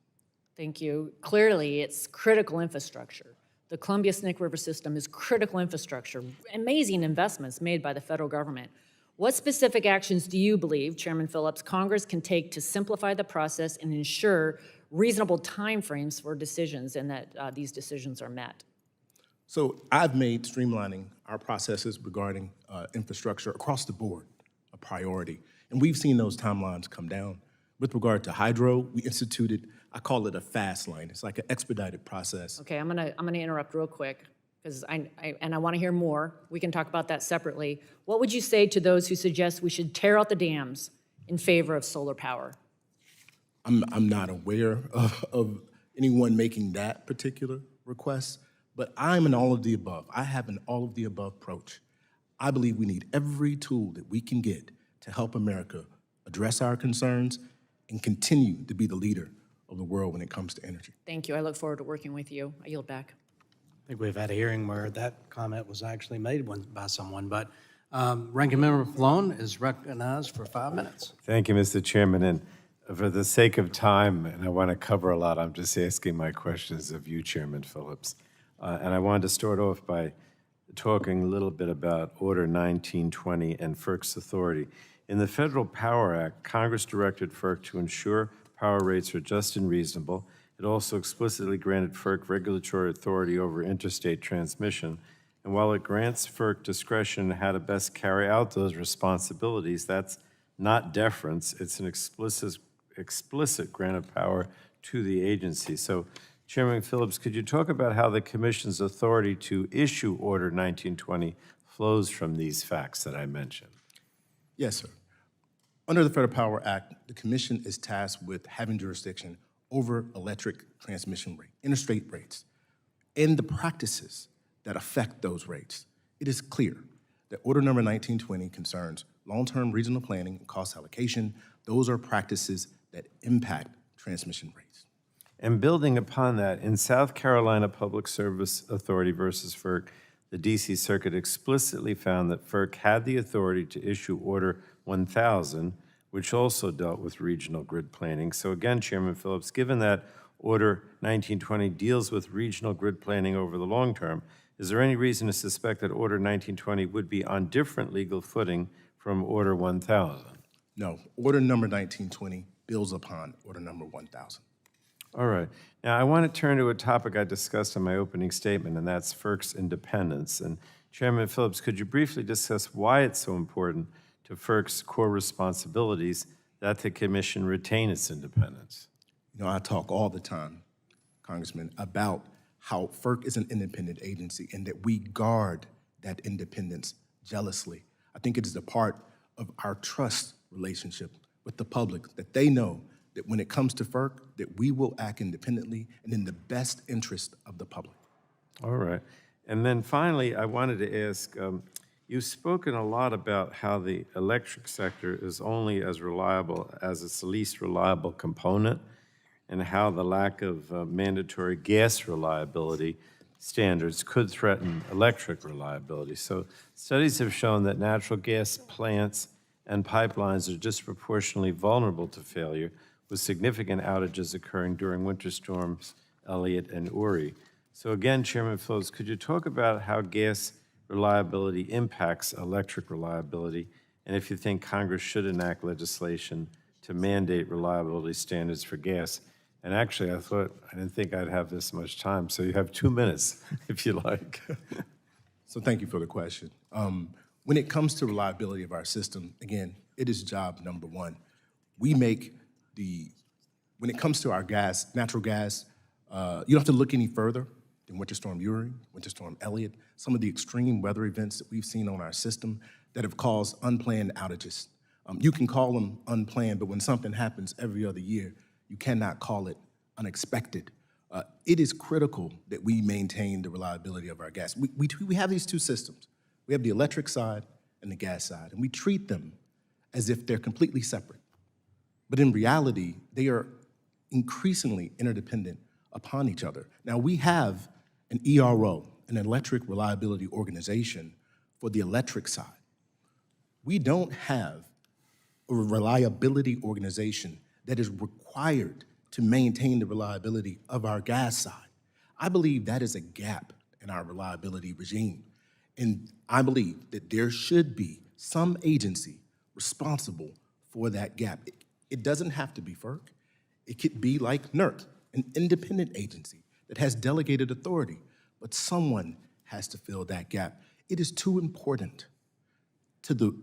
Thank you. Clearly, it's critical infrastructure. The Columbia-Snake River system is critical infrastructure, amazing investments made by the federal government. What specific actions do you believe, Chairman Phillips, Congress can take to simplify the process and ensure reasonable timeframes for decisions and that these decisions are met?
So I've made streamlining our processes regarding infrastructure across the board a priority, and we've seen those timelines come down. With regard to hydro, we instituted I call it a fast lane. It's like an expedited process.
Okay, I'm gonna interrupt real quick, because I want to hear more. We can talk about that separately. What would you say to those who suggest we should tear out the dams in favor of solar power?
I'm not aware of anyone making that particular request, but I'm an all of the above. I have an all of the above approach. I believe we need every tool that we can get to help America address our concerns and continue to be the leader of the world when it comes to energy.
Thank you. I look forward to working with you. I yield back.
I think we've had a hearing where that comment was actually made by someone, but Ranking Member Pallone is recognized for 5 minutes.
Thank you, Mr. Chairman, and for the sake of time, and I want to cover a lot, I'm just asking my questions of you, Chairman Phillips. And I wanted to start off by talking a little bit about Order 1920 and FERC's authority. In the Federal Power Act, Congress directed FERC to ensure power rates are just and reasonable. It also explicitly granted FERC regulatory authority over interstate transmission. And while it grants FERC discretion in how to best carry out those responsibilities, that's not deference. It's an explicit grant of power to the agency. So, Chairman Phillips, could you talk about how the Commission's authority to issue Order 1920 flows from these facts that I mentioned?
Yes, sir. Under the Federal Power Act, the Commission is tasked with having jurisdiction over electric transmission rate, interstate rates, and the practices that affect those rates. It is clear that Order number 1920 concerns long-term regional planning and cost allocation. Those are practices that impact transmission rates.
And building upon that, in South Carolina Public Service Authority versus FERC, the D.C. Circuit explicitly found that FERC had the authority to issue Order 1000, which also dealt with regional grid planning. So again, Chairman Phillips, given that Order 1920 deals with regional grid planning over the long term, is there any reason to suspect that Order 1920 would be on different legal footing from Order 1000?
No, Order number 1920 builds upon Order number 1000.
All right. Now, I want to turn to a topic I discussed in my opening statement, and that's FERC's independence. And Chairman Phillips, could you briefly discuss why it's so important to FERC's core responsibilities that the Commission retain its independence?
You know, I talk all the time, Congressman, about how FERC is an independent agency and that we guard that independence jealously. I think it is a part of our trust relationship with the public, that they know that when it comes to FERC, that we will act independently and in the best interest of the public.
All right. And then finally, I wanted to ask, you've spoken a lot about how the electric sector is only as reliable as its least reliable component, and how the lack of mandatory gas reliability standards could threaten electric reliability. So studies have shown that natural gas plants and pipelines are disproportionately vulnerable to failure, with significant outages occurring during winter storms Elliott and Uri. So again, Chairman Phillips, could you talk about how gas reliability impacts electric reliability, and if you think Congress should enact legislation to mandate reliability standards for gas? And actually, I didn't think I'd have this much time, so you have 2 minutes, if you like.
So thank you for the question. When it comes to reliability of our system, again, it is job number one. We make when it comes to our gas, natural gas, you don't have to look any further than Winter Storm Uri, Winter Storm Elliott, some of the extreme weather events that we've seen on our system that have caused unplanned outages. You can call them unplanned, but when something happens every other year, you cannot call it unexpected. It is critical that we maintain the reliability of our gas. We have these two systems. We have the electric side and the gas side, and we treat them as if they're completely separate. But in reality, they are increasingly interdependent upon each other. Now, we have an ERO, an Electric Reliability Organization, for the electric side. We don't have a reliability organization that is required to maintain the reliability of our gas side. I believe that is a gap in our reliability regime. And I believe that there should be some agency responsible for that gap. It doesn't have to be FERC. It could be like NERC, an independent agency that has delegated authority, but someone has to fill that gap. It is too important to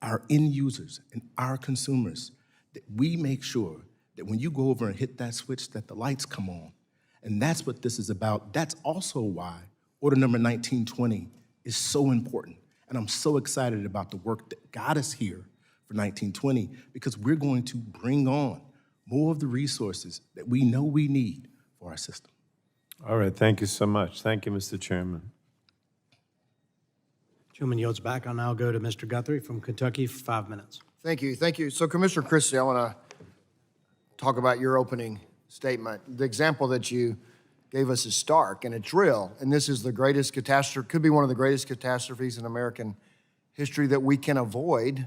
our end users and our consumers that we make sure that when you go over and hit that switch, that the lights come on. And that's what this is about. That's also why Order Number 1920 is so important. And I'm so excited about the work that got us here for 1920, because we're going to bring on more of the resources that we know we need for our system.
All right, thank you so much. Thank you, Mr. Chairman.
Chairman yields back. I'll now go to Mr. Guthrie from Kentucky for 5 minutes.
Thank you, thank you. So Commissioner Christie, I want to talk about your opening statement. The example that you gave us is stark, and it's real, and this is the greatest catastrophe, could be one of the greatest catastrophes in American history that we can avoid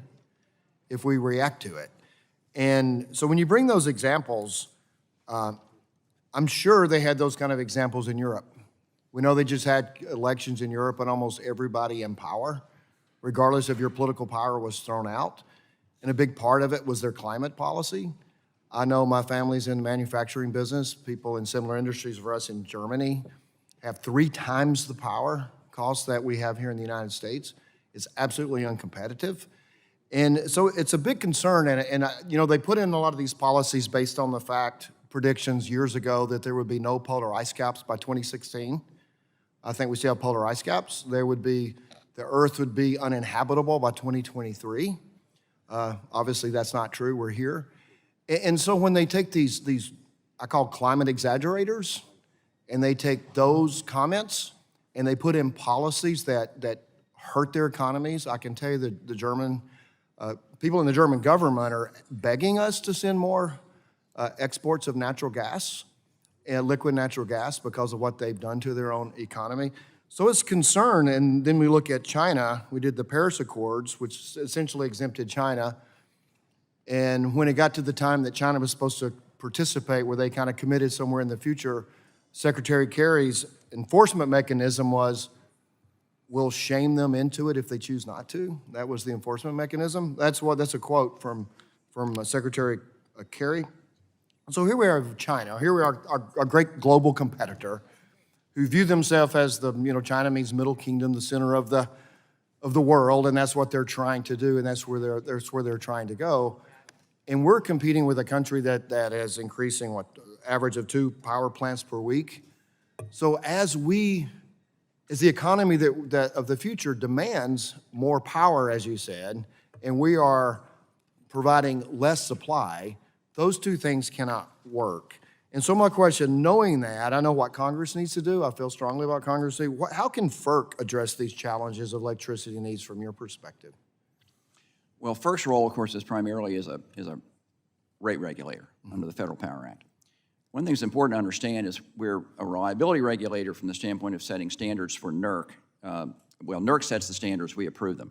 if we react to it. And so when you bring those examples, I'm sure they had those kind of examples in Europe. We know they just had elections in Europe and almost everybody in power, regardless of your political power, was thrown out. And a big part of it was their climate policy. I know my family's in the manufacturing business. People in similar industries for us in Germany have 3 times the power cost that we have here in the United States. It's absolutely uncompetitive. And so it's a big concern. And you know, they put in a lot of these policies based on the fact, predictions years ago, that there would be no polar ice caps by 2016. I think we still have polar ice caps. The Earth would be uninhabitable by 2023. Obviously, that's not true. We're here. And so when they take these I call climate exaggerators, and they take those comments and they put in policies that hurt their economies, I can tell you that the German people in the German government are begging us to send more exports of natural gas and liquid natural gas because of what they've done to their own economy. So it's concern, and then we look at China. We did the Paris Accords, which essentially exempted China. And when it got to the time that China was supposed to participate, where they kind of committed somewhere in the future, Secretary Kerry's enforcement mechanism was, we'll shame them into it if they choose not to. That was the enforcement mechanism. That's a quote from Secretary Kerry. So here we are with China. Here we are, our great global competitor, who view themselves as China means Middle Kingdom, the center of the world, and that's what they're trying to do, and that's where they're trying to go. And we're competing with a country that is increasing, average of 2 power plants per week. So as the economy of the future demands more power, as you said, and we are providing less supply, those 2 things cannot work. And so my question, knowing that, I know what Congress needs to do. I feel strongly about Congress. How can FERC address these challenges of electricity needs from your perspective?
Well, FERC's role, of course, is primarily as a rate regulator under the Federal Power Act. One thing that's important to understand is we're a reliability regulator from the standpoint of setting standards for NERC. NERC sets the standards, we approve them.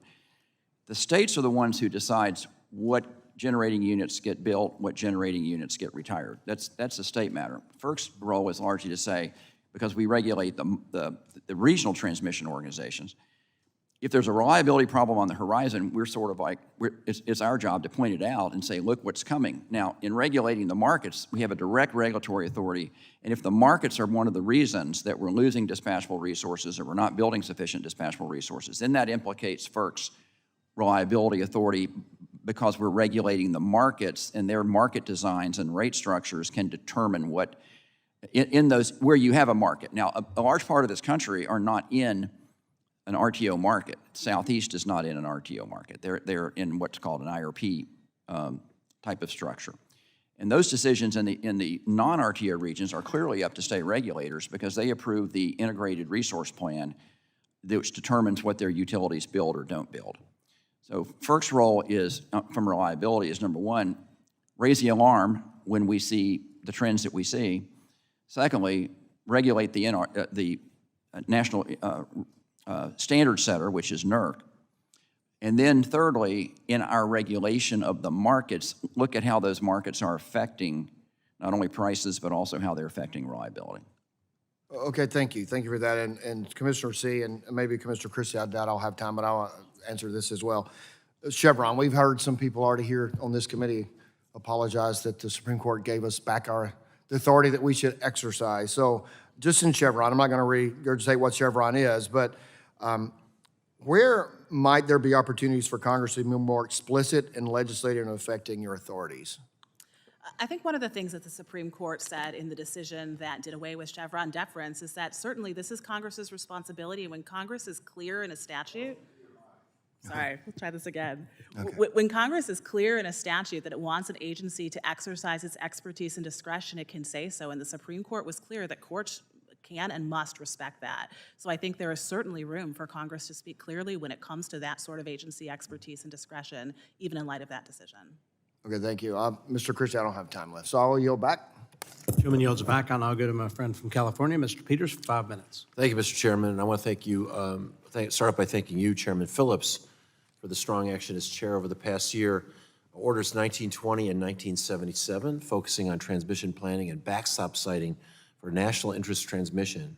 The states are the ones who decides what generating units get built, what generating units get retired. That's a state matter. FERC's role is largely to say, because we regulate the regional transmission organizations, if there's a reliability problem on the horizon, we're sort of like, it's our job to point it out and say, look what's coming. Now, in regulating the markets, we have a direct regulatory authority, and if the markets are one of the reasons that we're losing dispatchable resources or we're not building sufficient dispatchable resources, then that implicates FERC's reliability authority, because we're regulating the markets, and their market designs and rate structures can determine what, in those, where you have a market. Now, a large part of this country are not in an RTO market. Southeast is not in an RTO market. They're in what's called an IRP type of structure. And those decisions in the non-RTO regions are clearly up to state regulators, because they approve the integrated resource plan, which determines what their utilities build or don't build. So FERC's role is, from reliability, is number one, raise the alarm when we see the trends that we see. Secondly, regulate the national standard setter, which is NERC. And then thirdly, in our regulation of the markets, look at how those markets are affecting not only prices, but also how they're affecting reliability.
Okay, thank you. Thank you for that. And Commissioner C, and maybe Commissioner Christie, I doubt I'll have time, but I'll answer this as well. Chevron, we've heard some people already here on this committee apologize that the Supreme Court gave us back the authority that we should exercise. So just in Chevron, I'm not going to regurgitate what Chevron is, but where might there be opportunities for Congress to be more explicit in legislating and affecting your authorities?
I think one of the things that the Supreme Court said in the decision that did away with Chevron deference is that certainly this is Congress's responsibility. When Congress is clear in a statute, sorry, let's try this again. When Congress is clear in a statute that it wants an agency to exercise its expertise and discretion, it can say so. And the Supreme Court was clear that courts can and must respect that. So I think there is certainly room for Congress to speak clearly when it comes to that sort of agency expertise and discretion, even in light of that decision.
Okay, thank you. Mr. Christie, I don't have time left, so I'll yield back.
Chairman yields back. I'll now go to my friend from California, Mr. Peters, for 5 minutes.
Thank you, Mr. Chairman, and I want to thank you, start off by thanking you, Chairman Phillips, for the strong action as chair over the past year. Orders 1920 and 1977, focusing on transmission planning and backstop siting for national interest transmission,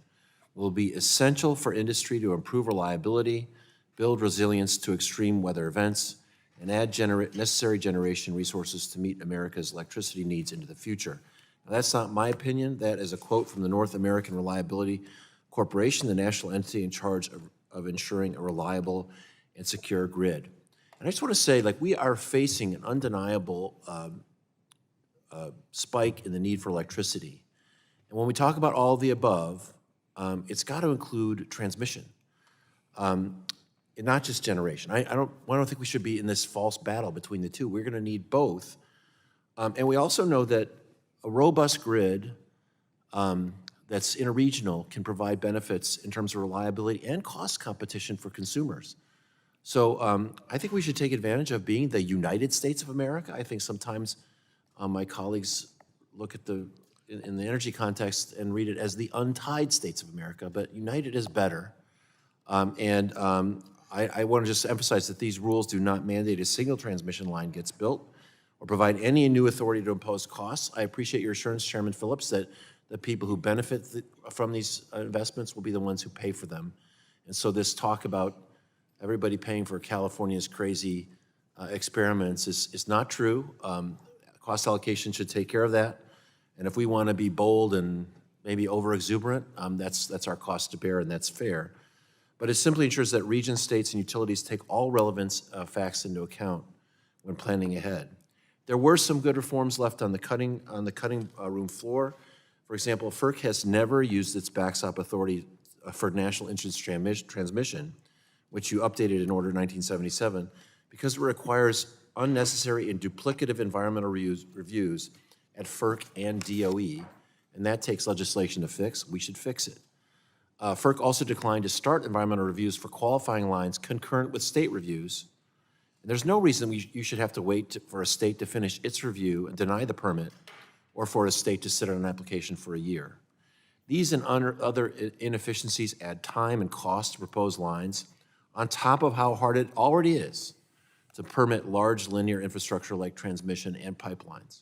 will be essential for industry to improve reliability, build resilience to extreme weather events, and add necessary generation resources to meet America's electricity needs into the future. Now, that's not my opinion. That is a quote from the North American Reliability Corporation, the national entity in charge of ensuring a reliable and secure grid. And I just want to say, like, we are facing an undeniable spike in the need for electricity. And when we talk about all of the above, it's got to include transmission, and not just generation. I don't think we should be in this false battle between the two. We're going to need both. And we also know that a robust grid that's interregional can provide benefits in terms of reliability and cost competition for consumers. So I think we should take advantage of being the United States of America. I think sometimes my colleagues look at in the energy context and read it as the untied states of America, but united is better. I want to just emphasize that these rules do not mandate a single transmission line gets built or provide any new authority to impose costs. I appreciate your assurance, Chairman Phillips, that the people who benefit from these investments will be the ones who pay for them. And so this talk about everybody paying for California's crazy experiments is not true. Cost allocation should take care of that. And if we want to be bold and maybe over-exuberant, that's our cost to bear, and that's fair. But it simply ensures that regions, states, and utilities take all relevant facts into account when planning ahead. There were some good reforms left on the cutting room floor. For example, FERC has never used its backstop authority for national interest transmission, which you updated in Order 1977, because it requires unnecessary and duplicative environmental reviews at FERC and DOE, and that takes legislation to fix. We should fix it. FERC also declined to start environmental reviews for qualifying lines concurrent with state reviews. And there's no reason you should have to wait for a state to finish its review and deny the permit, or for a state to sit on an application for a year. These and other inefficiencies add time and cost to proposed lines, on top of how hard it already is to permit large linear infrastructure like transmission and pipelines.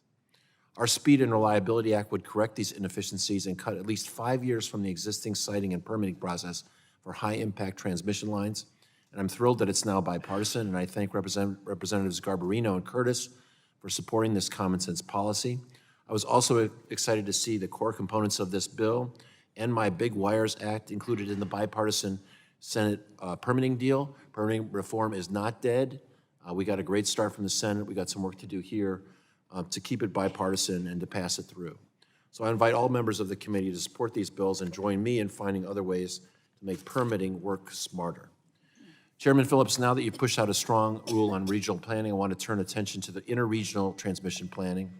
Our Speed and Reliability Act would correct these inefficiencies and cut at least 5 years from the existing siting and permitting process for high-impact transmission lines. And I'm thrilled that it's now bipartisan, and I thank Representatives Garbarino and Curtis for supporting this common-sense policy. I was also excited to see the core components of this bill and my Big Wires Act included in the bipartisan Senate permitting deal. Permitting reform is not dead. We got a great start from the Senate. We got some work to do here to keep it bipartisan and to pass it through. So I invite all members of the committee to support these bills and join me in finding other ways to make permitting work smarter. Chairman Phillips, now that you've pushed out a strong rule on regional planning, I want to turn attention to the interregional transmission planning.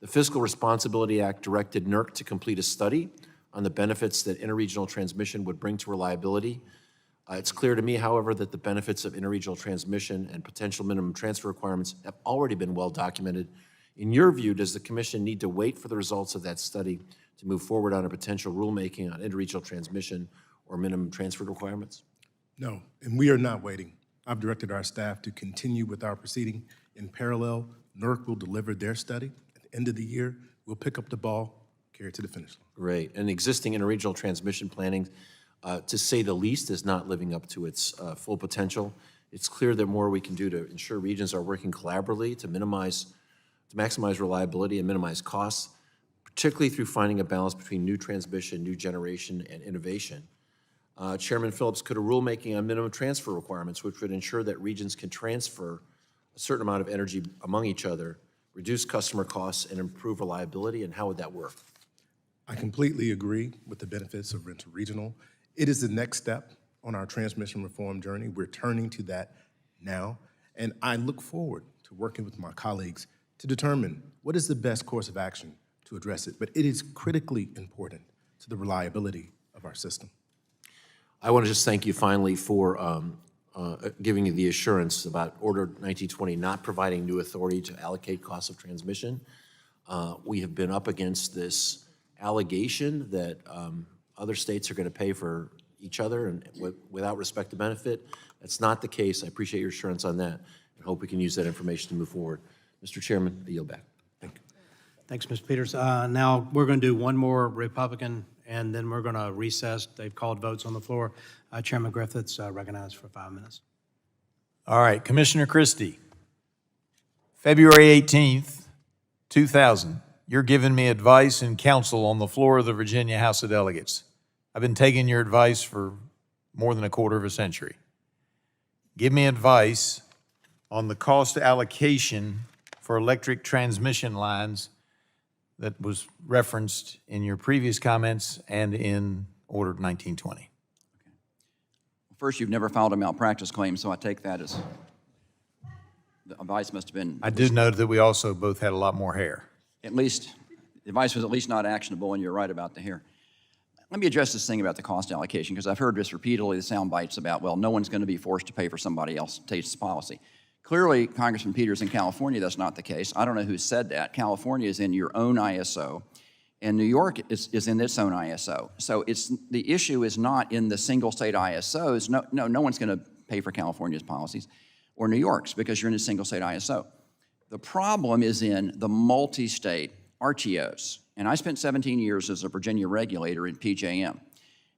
The Fiscal Responsibility Act directed NERC to complete a study on the benefits that interregional transmission would bring to reliability. It's clear to me, however, that the benefits of interregional transmission and potential minimum transfer requirements have already been well documented. In your view, does the Commission need to wait for the results of that study to move forward on a potential rulemaking on interregional transmission or minimum transfer requirements?
No, and we are not waiting. I've directed our staff to continue with our proceeding. In parallel, NERC will deliver their study. At the end of the year, we'll pick up the ball, carry it to the finish line.
Great. And existing interregional transmission planning, to say the least, is not living up to its full potential. It's clear that more we can do to ensure regions are working collaboratively to maximize reliability and minimize costs, particularly through finding a balance between new transmission, new generation, and innovation. Chairman Phillips, could a rulemaking on minimum transfer requirements, which would ensure that regions can transfer a certain amount of energy among each other reduce customer costs, and improve reliability, and how would that work?
I completely agree with the benefits of rental regional. It is the next step on our transmission reform journey. We're turning to that now, and I look forward to working with my colleagues to determine what is the best course of action to address it. But it is critically important to the reliability of our system.
I want to just thank you finally for giving you the assurance about Order 1920 not providing new authority to allocate costs of transmission. We have been up against this allegation that other states are going to pay for each other and without respect to benefit. That's not the case. I appreciate your assurance on that and hope we can use that information to move forward. Mr. Chairman, I yield back. Thank you.
Thanks, Mr. Peters. Now, we're going to do one more Republican, and then we're going to recess. They've called votes on the floor. Chairman Griffiths recognized for 5 minutes.
All right, Commissioner Christie, February 18th, 2000, you're giving me advice and counsel on the floor of the Virginia House of Delegates. I've been taking your advice for more than a quarter of a century. Give me advice on the cost allocation for electric transmission lines that was referenced in your previous comments and in Order 1920.
First, you've never filed a malpractice claim, so I take that as the advice must have been.
I do note that we also both had a lot more hair.
At least, the advice was at least not actionable, and you're right about the hair. Let me address this thing about the cost allocation, because I've heard this repeatedly, the sound bites about, well, no one's going to be forced to pay for somebody else's policy. Clearly, Congressman Peters, in California, that's not the case. I don't know who said that. California is in your own ISO, and New York is in its own ISO. So the issue is not in the single state ISOs. No one's going to pay for California's policies or New York's because you're in a single state ISO. The problem is in the multi-state RTOs. And I spent 17 years as a Virginia regulator in PJM,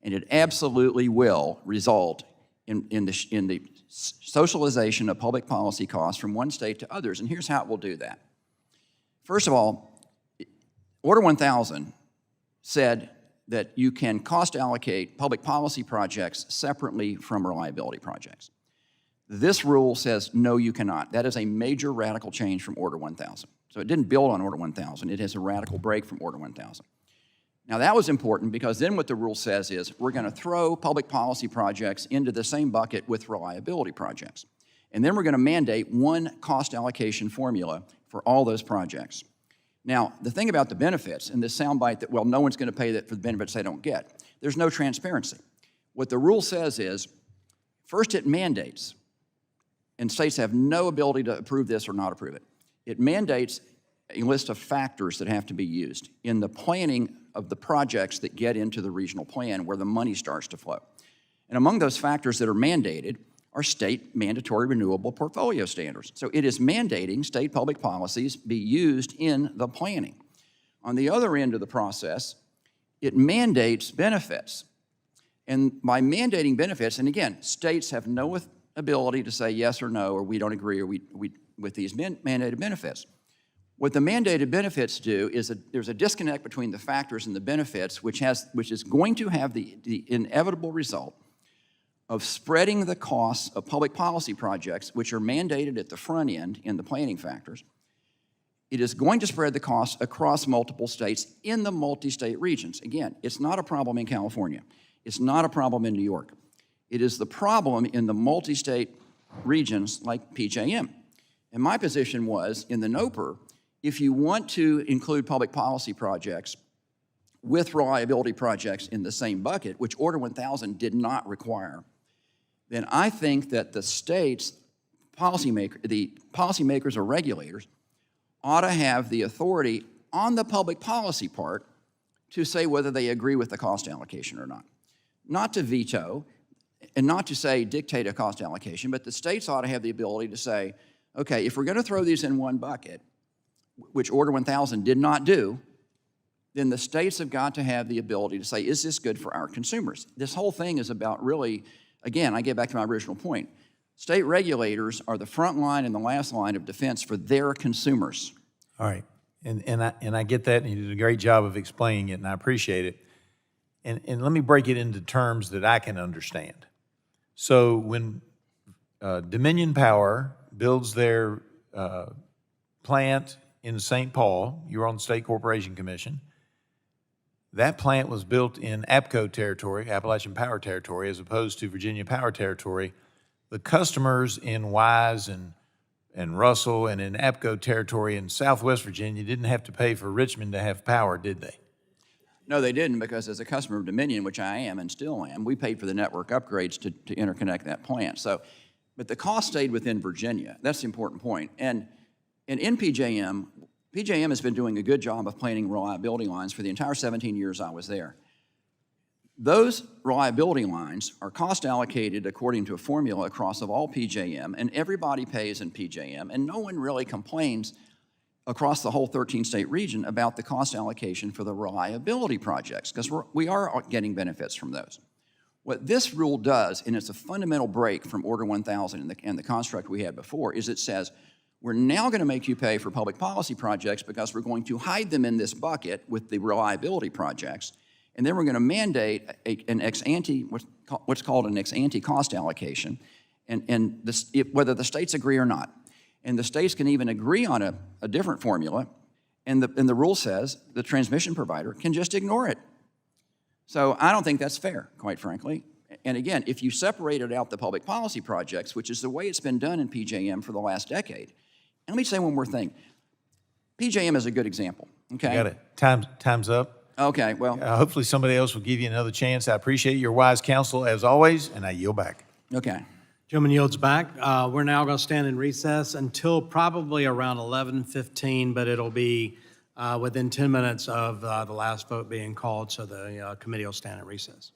and it absolutely will result in the socialization of public policy costs from one state to others. And here's how it will do that. First of all, Order 1000 said that you can cost allocate public policy projects separately from reliability projects. This rule says, no, you cannot. That is a major radical change from Order 1000. So it didn't build on Order 1000. It has a radical break from Order 1000. Now, that was important because then what the rule says is we're going to throw public policy projects into the same bucket with reliability projects. And then we're going to mandate one cost allocation formula for all those projects. Now, the thing about the benefits and this soundbite that, well, no one's going to pay that for the benefits they don't get, there's no transparency. What the rule says is, first it mandates, and states have no ability to approve this or not approve it. It mandates a list of factors that have to be used in the planning of the projects that get into the regional plan where the money starts to flow. And among those factors that are mandated are state mandatory renewable portfolio standards. So it is mandating state public policies be used in the planning. On the other end of the process, it mandates benefits. And by mandating benefits, and again, states have no ability to say yes or no, or we don't agree, or we with these mandated benefits. What the mandated benefits do is there's a disconnect between the factors and the benefits, which is going to have the inevitable result of spreading the costs of public policy projects, which are mandated at the front end in the planning factors. It is going to spread the costs across multiple states in the multi-state regions. Again, it's not a problem in California. It's not a problem in New York. It is the problem in the multi-state regions like PJM. And my position was, in the NOPR, if you want to include public policy projects with reliability projects in the same bucket, which Order 1000 did not require, then I think that the states, the policymakers or regulators, ought to have the authority on the public policy part to say whether they agree with the cost allocation or not. Not to veto, and not to say dictate a cost allocation, but the states ought to have the ability to say, okay, if we're going to throw these in one bucket, which Order 1000 did not do, then the states have got to have the ability to say, is this good for our consumers? This whole thing is about really, again, I get back to my original point. State regulators are the front line and the last line of defense for their consumers.
All right, and I get that, and you did a great job of explaining it, and I appreciate it. And let me break it into terms that I can understand. So when Dominion Power builds their plant in St. Paul. You were on the State Corporation Commission. That plant was built in APCO territory, Appalachian Power territory, as opposed to Virginia Power territory. The customers in Wise and Russell and in APCO territory in Southwest Virginia didn't have to pay for Richmond to have power, did they?
No, they didn't, because as a customer of Dominion, which I am and still am, we paid for the network upgrades to interconnect that plant. So, but the cost stayed within Virginia. That's the important point. And in PJM has been doing a good job of planning reliability lines for the entire 17 years I was there. Those reliability lines are cost allocated according to a formula across of all PJM, and everybody pays in PJM, and no one really complains across the whole 13-state region about the cost allocation for the reliability projects, because we are getting benefits from those. What this rule does, and it's a fundamental break from Order 1000 and the construct we had before, is it says, we're now going to make you pay for public policy projects because we're going to hide them in this bucket with the reliability projects, and then we're going to mandate an ex-ante, what's called an ex-ante cost allocation, and whether the states agree or not. And the states can even agree on a different formula, and the rule says the transmission provider can just ignore it. So I don't think that's fair, quite frankly. And again, if you separated out the public policy projects, which is the way it's been done in PJM for the last decade, and let me say one more thing. PJM is a good example, okay?
Got it. Time's up.
Okay, well.
Hopefully somebody else will give you another chance. I appreciate your wise counsel as always, and I yield back.
Okay.
Gentleman yields back. We're now going to stand in recess until probably around 11:15, but it'll be within 10 minutes of the last vote being called, so the committee will stand in recess.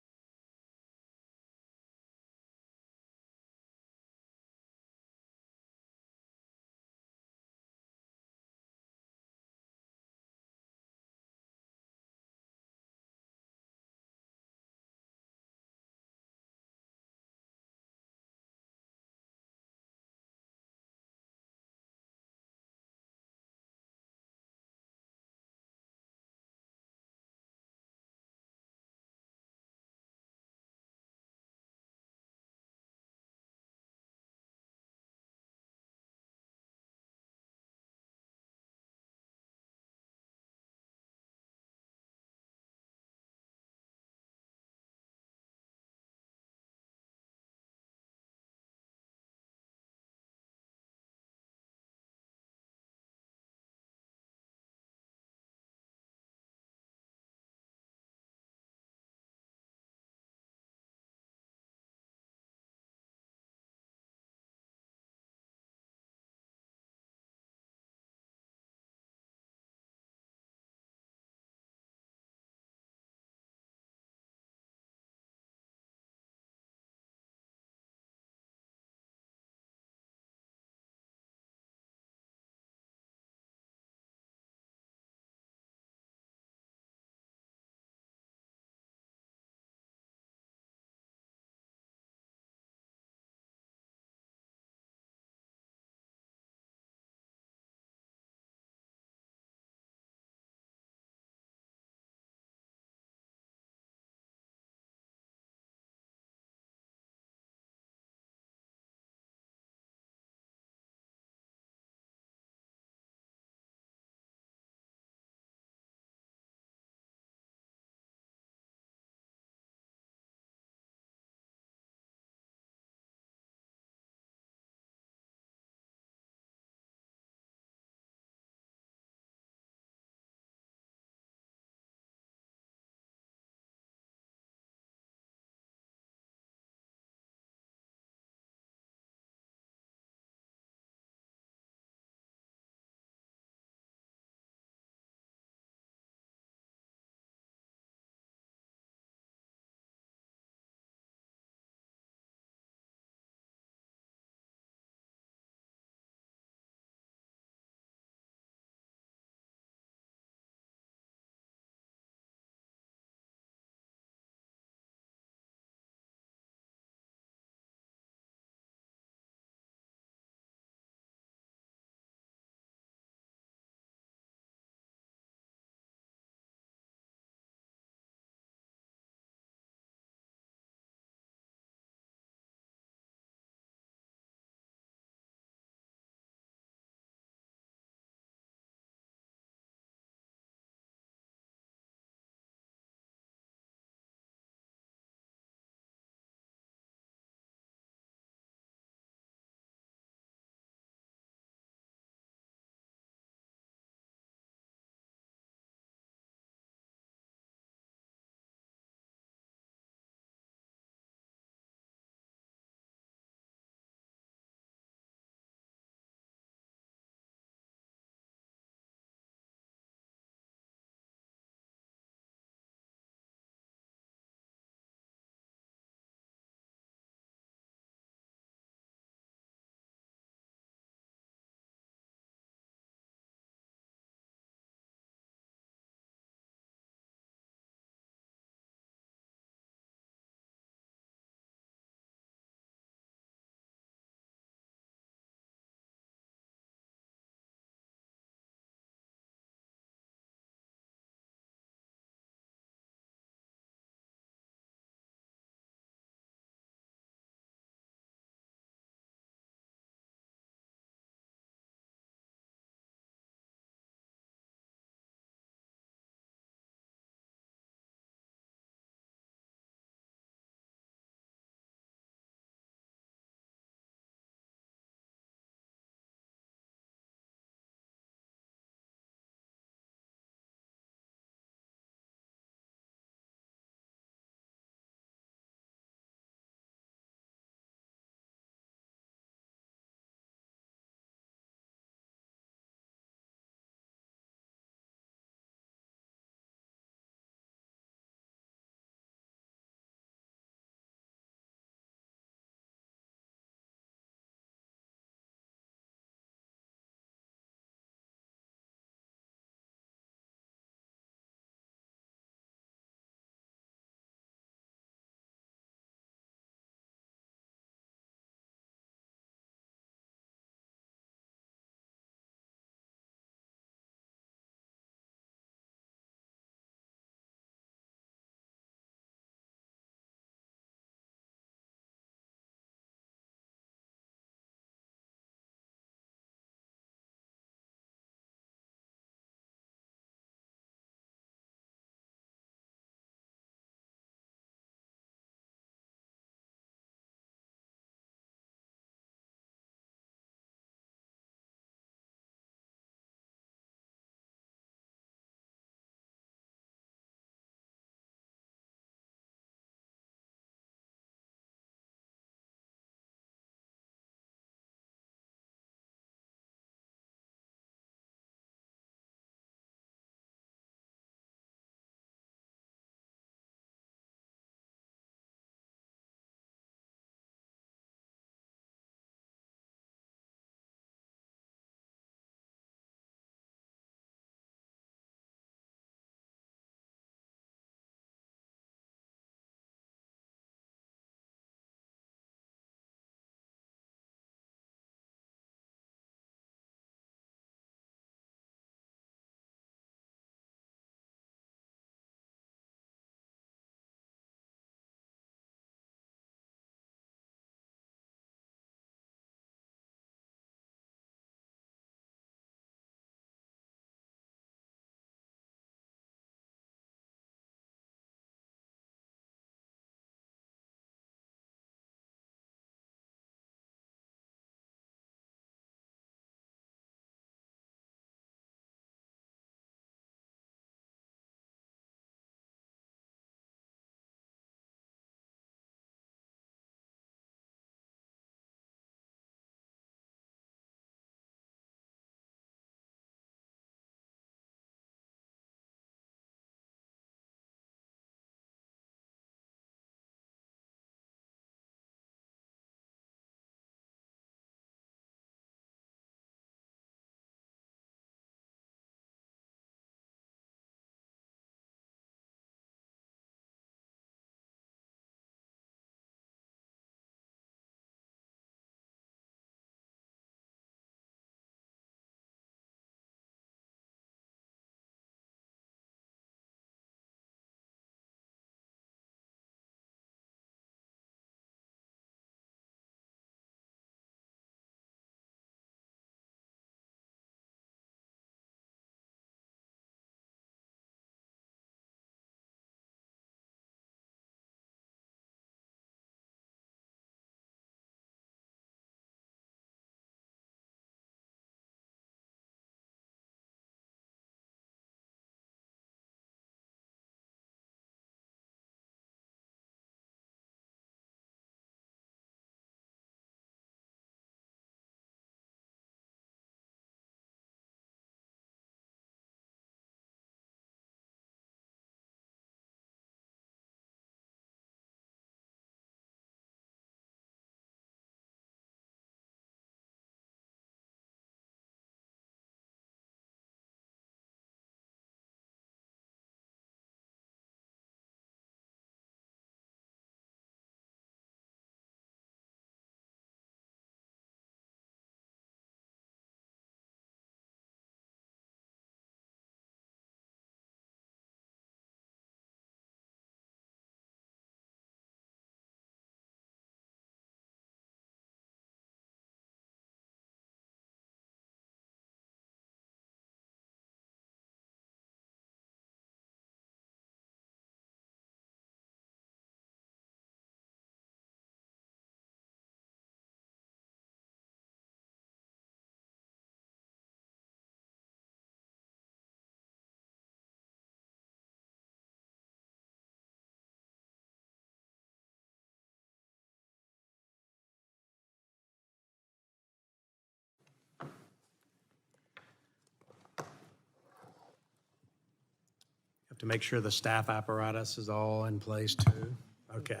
to make sure the staff apparatus is all in place too? Okay.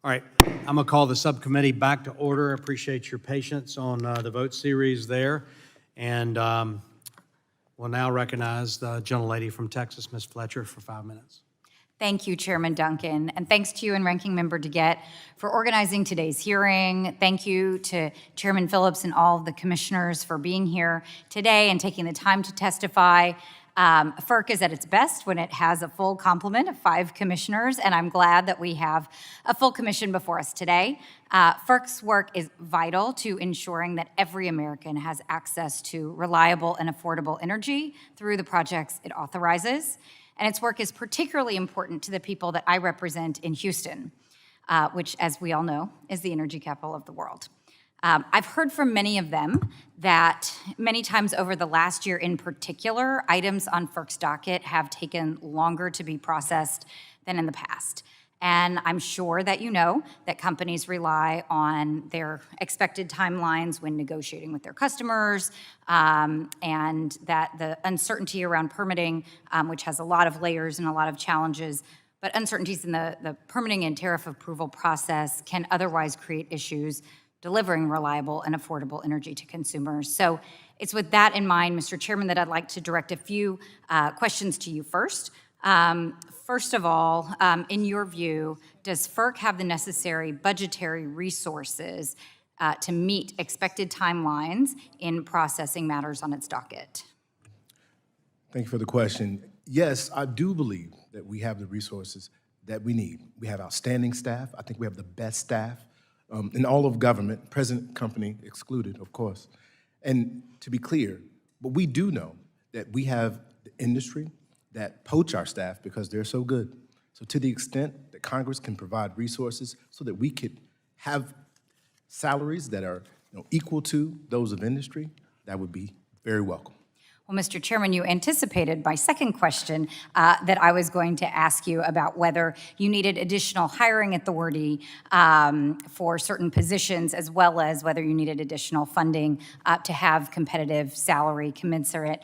All right, I'm gonna call the subcommittee back to order. I appreciate your patience on the vote series there. And we'll now recognize the gentlelady from Texas, Ms. Fletcher, for 5 minutes.
Thank you, Chairman Duncan, and thanks to you and Ranking Member DeGette for organizing today's hearing. Thank you to Chairman Phillips and all of the commissioners for being here today and taking the time to testify. FERC is at its best when it has a full complement of 5 commissioners, and I'm glad that we have a full commission before us today. FERC's work is vital to ensuring that every American has access to reliable and affordable energy through the projects it authorizes. And its work is particularly important to the people that I represent in Houston, which, as we all know, is the energy capital of the world. I've heard from many of them that many times over the last year in particular, items on FERC's docket have taken longer to be processed than in the past. And I'm sure that you know that companies rely on their expected timelines when negotiating with their customers, and that the uncertainty around permitting, which has a lot of layers and a lot of challenges, but uncertainties in the permitting and tariff approval process can otherwise create issues delivering reliable and affordable energy to consumers. So it's with that in mind, Mr. Chairman, that I'd like to direct a few questions to you first. First of all, in your view, does FERC have the necessary budgetary resources to meet expected timelines in processing matters on its docket?
Thank you for the question. Yes, I do believe that we have the resources that we need. We have outstanding staff. I think we have the best staff in all of government, present company excluded, of course. And to be clear, but we do know that we have the industry that poach our staff because they're so good. So to the extent that Congress can provide resources so that we could have salaries that are equal to those of industry, that would be very welcome.
Well, Mr. Chairman, you anticipated my second question that I was going to ask you about whether you needed additional hiring authority for certain positions, as well as whether you needed additional funding to have competitive salary commensurate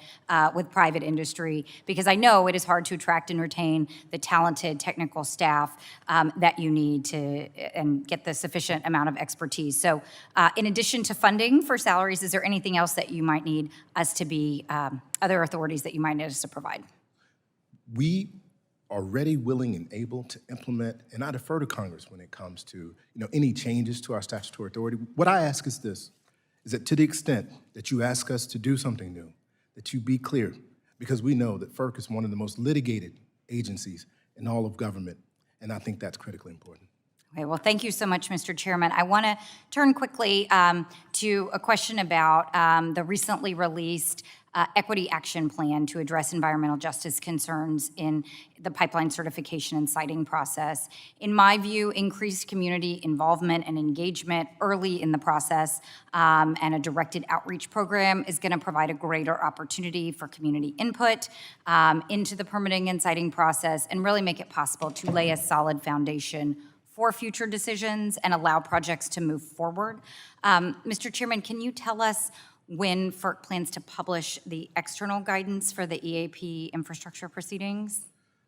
with private industry, because I know it is hard to attract and retain the talented technical staff that you need to and get the sufficient amount of expertise. So in addition to funding for salaries, is there anything else that you might need us to be other authorities that you might need us to provide?
We are ready, willing, and able to implement, and I defer to Congress when it comes to any changes to our statutory authority. What I ask is this, is that to the extent that you ask us to do something new, that you be clear, because we know that FERC is one of the most litigated agencies in all of government, and I think that's critically important.
Okay, well, thank you so much, Mr. Chairman. I want to turn quickly to a question about the recently released Equity Action Plan to address environmental justice concerns in the pipeline certification and siting process. In my view, increased community involvement and engagement early in the process and a directed outreach program is going to provide a greater opportunity for community input into the permitting and siting process and really make it possible to lay a solid foundation for future decisions and allow projects to move forward. Mr. Chairman, can you tell us when FERC plans to publish the external guidance for the EAP infrastructure proceedings?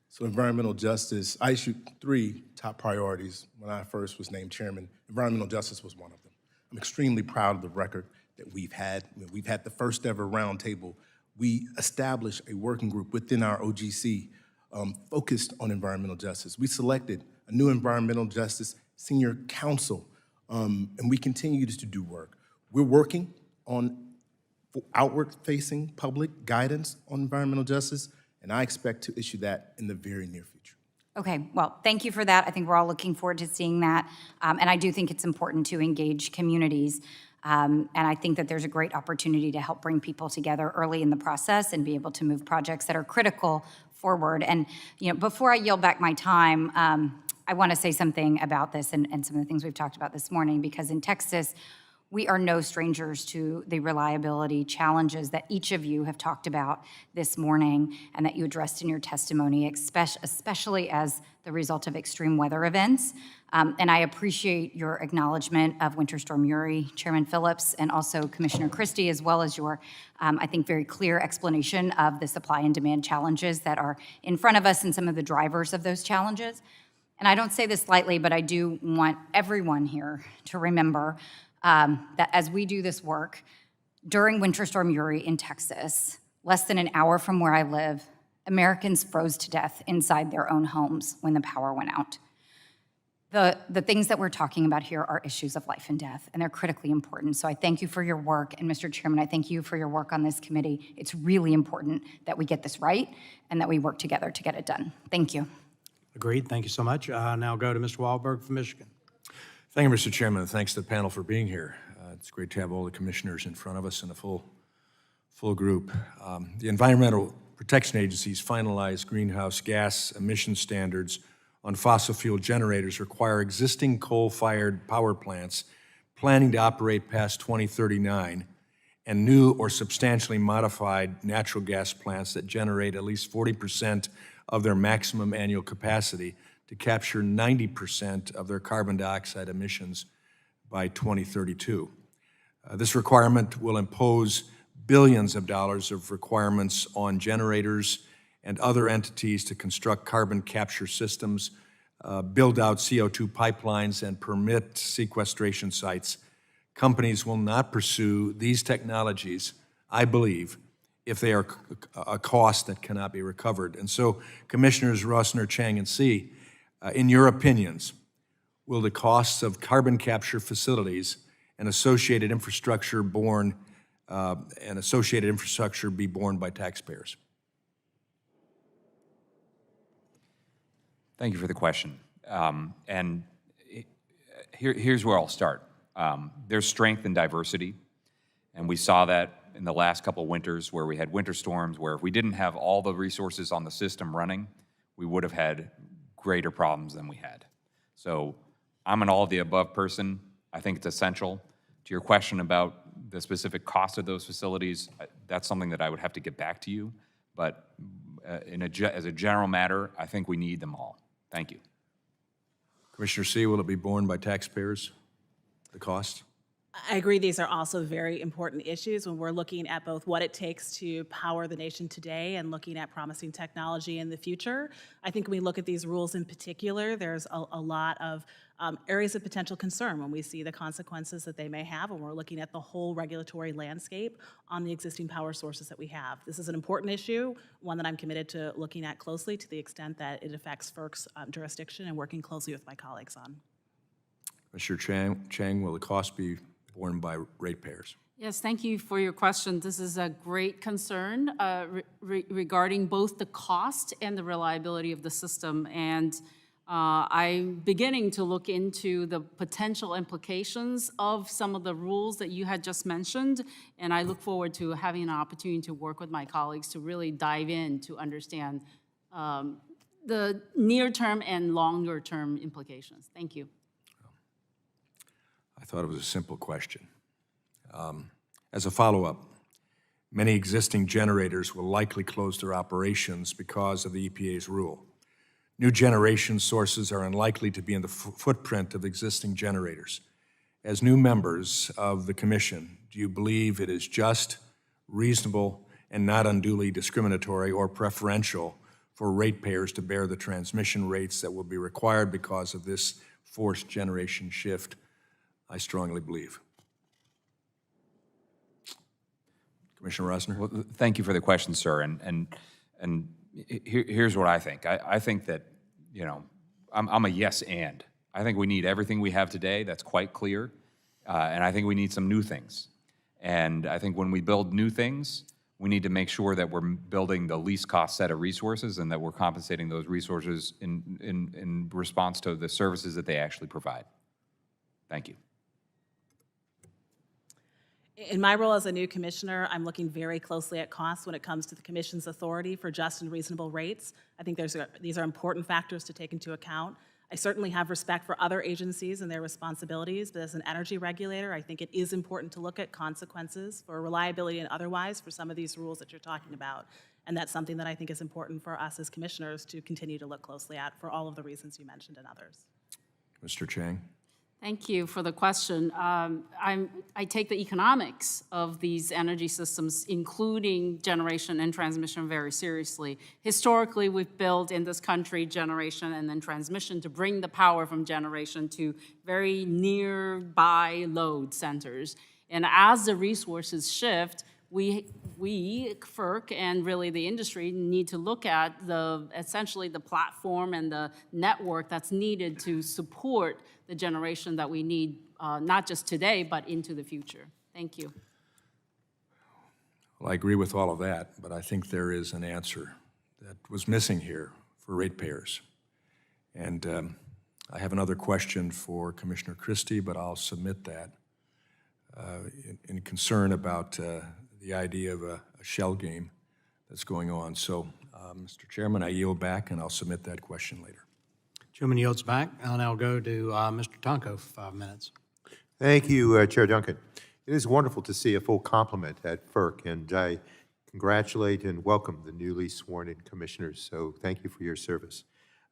So environmental justice, I issued 3 top priorities when I first was named chairman. Environmental justice was one of them. I'm extremely proud of the record that we've had. We've had the first ever roundtable. We established a working group within our OGC focused on environmental justice. We selected a new environmental justice senior counsel, and we continue to do work. We're working on outward-facing public guidance on environmental justice, and I expect to issue that in the very near future.
Okay, well, thank you for that. I think we're all looking forward to seeing that, and I do think it's important to engage communities, and I think that there's a great opportunity to help bring people together early in the process and be able to move projects that are critical forward. And before I yield back my time, I want to say something about this and some of the things we've talked about this morning, because in Texas, We are no strangers to the reliability challenges that each of you have talked about this morning and that you addressed in your testimony, especially as the result of extreme weather events. And I appreciate your acknowledgement of Winter Storm Uri, Chairman Phillips, and also Commissioner Christie, as well as your, I think, very clear explanation of the supply and demand challenges that are in front of us and some of the drivers of those challenges. And I don't say this lightly, but I do want everyone here to remember that as we do this work, during Winter Storm Uri in Texas, less than an hour from where I live, Americans froze to death inside their own homes when the power went out. The things that we're talking about here are issues of life and death, and they're critically important. So I thank you for your work, and Mr. Chairman, I thank you for your work on this committee. It's really important that we get this right and that we work together to get it done. Thank you.
Agreed. Thank you so much. Now go to Mr. Wahlberg from Michigan.
Thank you, Mr. Chairman, and thanks to the panel for being here. It's great to have all the commissioners in front of us and a full group. The Environmental Protection Agency's finalized greenhouse gas emission standards on fossil fuel generators require existing coal-fired power plants planning to operate past 2039 and new or substantially modified natural gas plants that generate at least 40% of their maximum annual capacity to capture 90% of their carbon dioxide emissions by 2032. This requirement will impose billions of dollars of requirements on generators and other entities to construct carbon capture systems, build out CO2 pipelines, and permit sequestration sites. Companies will not pursue these technologies, I believe, if they are a cost that cannot be recovered. And so, Commissioners Rossner, Chang, and See, in your opinions, will the costs of carbon capture facilities and associated infrastructure be borne by taxpayers?
Thank you for the question. Here's where I'll start. There's strength in diversity, and we saw that in the last couple of winters where we had winter storms where if we didn't have all the resources on the system running, we would have had greater problems than we had. So I'm an all-of-the-above person. I think it's essential. To your question about the specific cost of those facilities, that's something that I would have to get back to you. But as a general matter, I think we need them all. Thank you.
Commissioner See, will it be borne by taxpayers, the cost?
I agree these are also very important issues when we're looking at both what it takes to power the nation today and looking at promising technology in the future. I think when we look at these rules in particular, there's a lot of areas of potential concern when we see the consequences that they may have when we're looking at the whole regulatory landscape on the existing power sources that we have. This is an important issue, one that I'm committed to looking at closely to the extent that it affects FERC's jurisdiction and working closely with my colleagues on.
Commissioner Chang, will the cost be borne by ratepayers?
Yes, thank you for your question. This is a great concern regarding both the cost and the reliability of the system. And I'm beginning to look into the potential implications of some of the rules that you had just mentioned. And I look forward to having an opportunity to work with my colleagues to really dive in to understand the near-term and longer-term implications. Thank you.
I thought it was a simple question. As a follow-up, many existing generators will likely close their operations because of the EPA's rule. New generation sources are unlikely to be in the footprint of existing generators. As new members of the Commission, do you believe it is just, reasonable, and not unduly discriminatory or preferential for ratepayers to bear the transmission rates that will be required because of this forced generation shift? I strongly believe. Commissioner Rossner?
Well, thank you for the question, sir. And here's what I think. I think that, you know, I'm a yes and. I think we need everything we have today. That's quite clear. And I think we need some new things. And I think when we build new things, we need to make sure that we're building the least cost set of resources and that we're compensating those resources in response to the services that they actually provide. Thank you.
In my role as a new commissioner, I'm looking very closely at costs when it comes to the Commission's authority for just and reasonable rates. I think these are important factors to take into account. I certainly have respect for other agencies and their responsibilities, but as an energy regulator, I think it is important to look at consequences for reliability and otherwise for some of these rules that you're talking about. And that's something that I think is important for us as commissioners to continue to look closely at for all of the reasons you mentioned and others.
Mr. Chang?
Thank you for the question. I take the economics of these energy systems, including generation and transmission, very seriously. Historically, we've built in this country generation and then transmission to bring the power from generation to very nearby load centers. And as the resources shift, we, FERC, and really the industry need to look at essentially the platform and the network that's needed to support the generation that we need, not just today, but into the future. Thank you.
Well, I agree with all of that, but I think there is an answer that was missing here for ratepayers. And I have another question for Commissioner Christie, but I'll submit that in concern about the idea of a shell game that's going on. So, Mr. Chairman, I yield back, and I'll submit that question later.
Chairman yields back. I'll now go to Mr. Tonko for 5 minutes.
Thank you, Chair Duncan. It is wonderful to see a full complement at FERC, and I congratulate and welcome the newly sworn-in commissioners, so thank you for your service.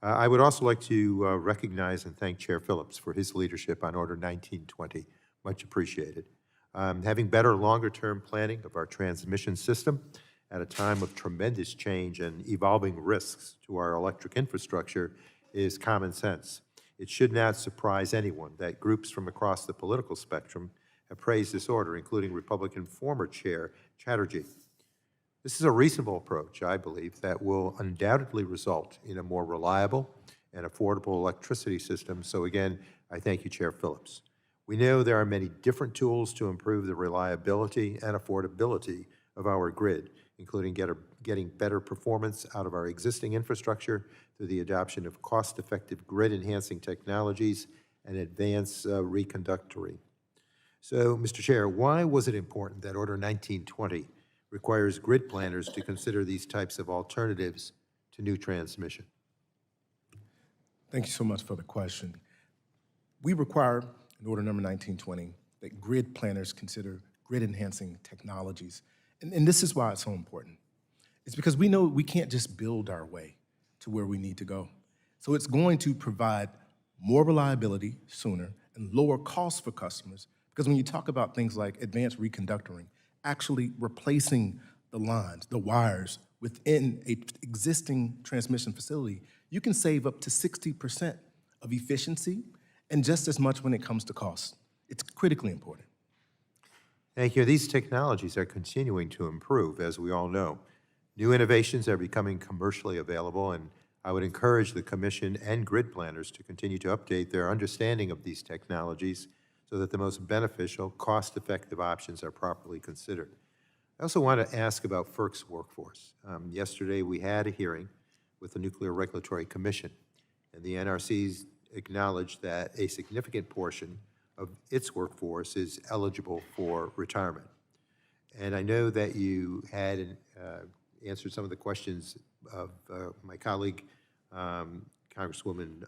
I would also like to recognize and thank Chair Phillips for his leadership on Order 1920. Much appreciated. Having better longer-term planning of our transmission system at a time of tremendous change and evolving risks to our electric infrastructure is common sense. It should not surprise anyone that groups from across the political spectrum have praised this order, including Republican former Chair Chatterjee. This is a reasonable approach, I believe, that will undoubtedly result in a more reliable and affordable electricity system. So again, I thank you, Chair Phillips. We know there are many different tools to improve the reliability and affordability of our grid, including getting better performance out of our existing infrastructure through the adoption of cost-effective grid-enhancing technologies and advanced reconductory. So, Mr. Chair, why was it important that Order 1920 requires grid planners to consider these types of alternatives to new transmission?
Thank you so much for the question. We require, in Order number 1920, that grid planners consider grid-enhancing technologies. And this is why it's so important. It's because we know we can't just build our way to where we need to go. So it's going to provide more reliability sooner and lower costs for customers, because when you talk about things like advanced reconductoring, actually replacing the lines, the wires within an existing transmission facility, you can save up to 60% of efficiency and just as much when it comes to cost. It's critically important.
Thank you. These technologies are continuing to improve, as we all know. New innovations are becoming commercially available, and I would encourage the Commission and grid planners to continue to update their understanding of these technologies so that the most beneficial, cost-effective options are properly considered. I also want to ask about FERC's workforce. Yesterday, we had a hearing with the Nuclear Regulatory Commission, and the NRC's acknowledged that a significant portion of its workforce is eligible for retirement. And I know that you had answered some of the questions of my colleague, Congresswoman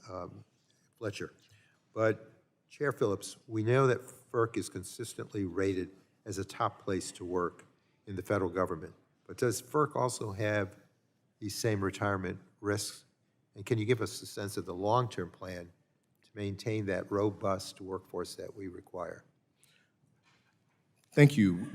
Fletcher. But Chair Phillips, we know that FERC is consistently rated as a top place to work in the federal government. But does FERC also have these same retirement risks? And can you give us a sense of the long-term plan to maintain that robust workforce that we require?
Thank you.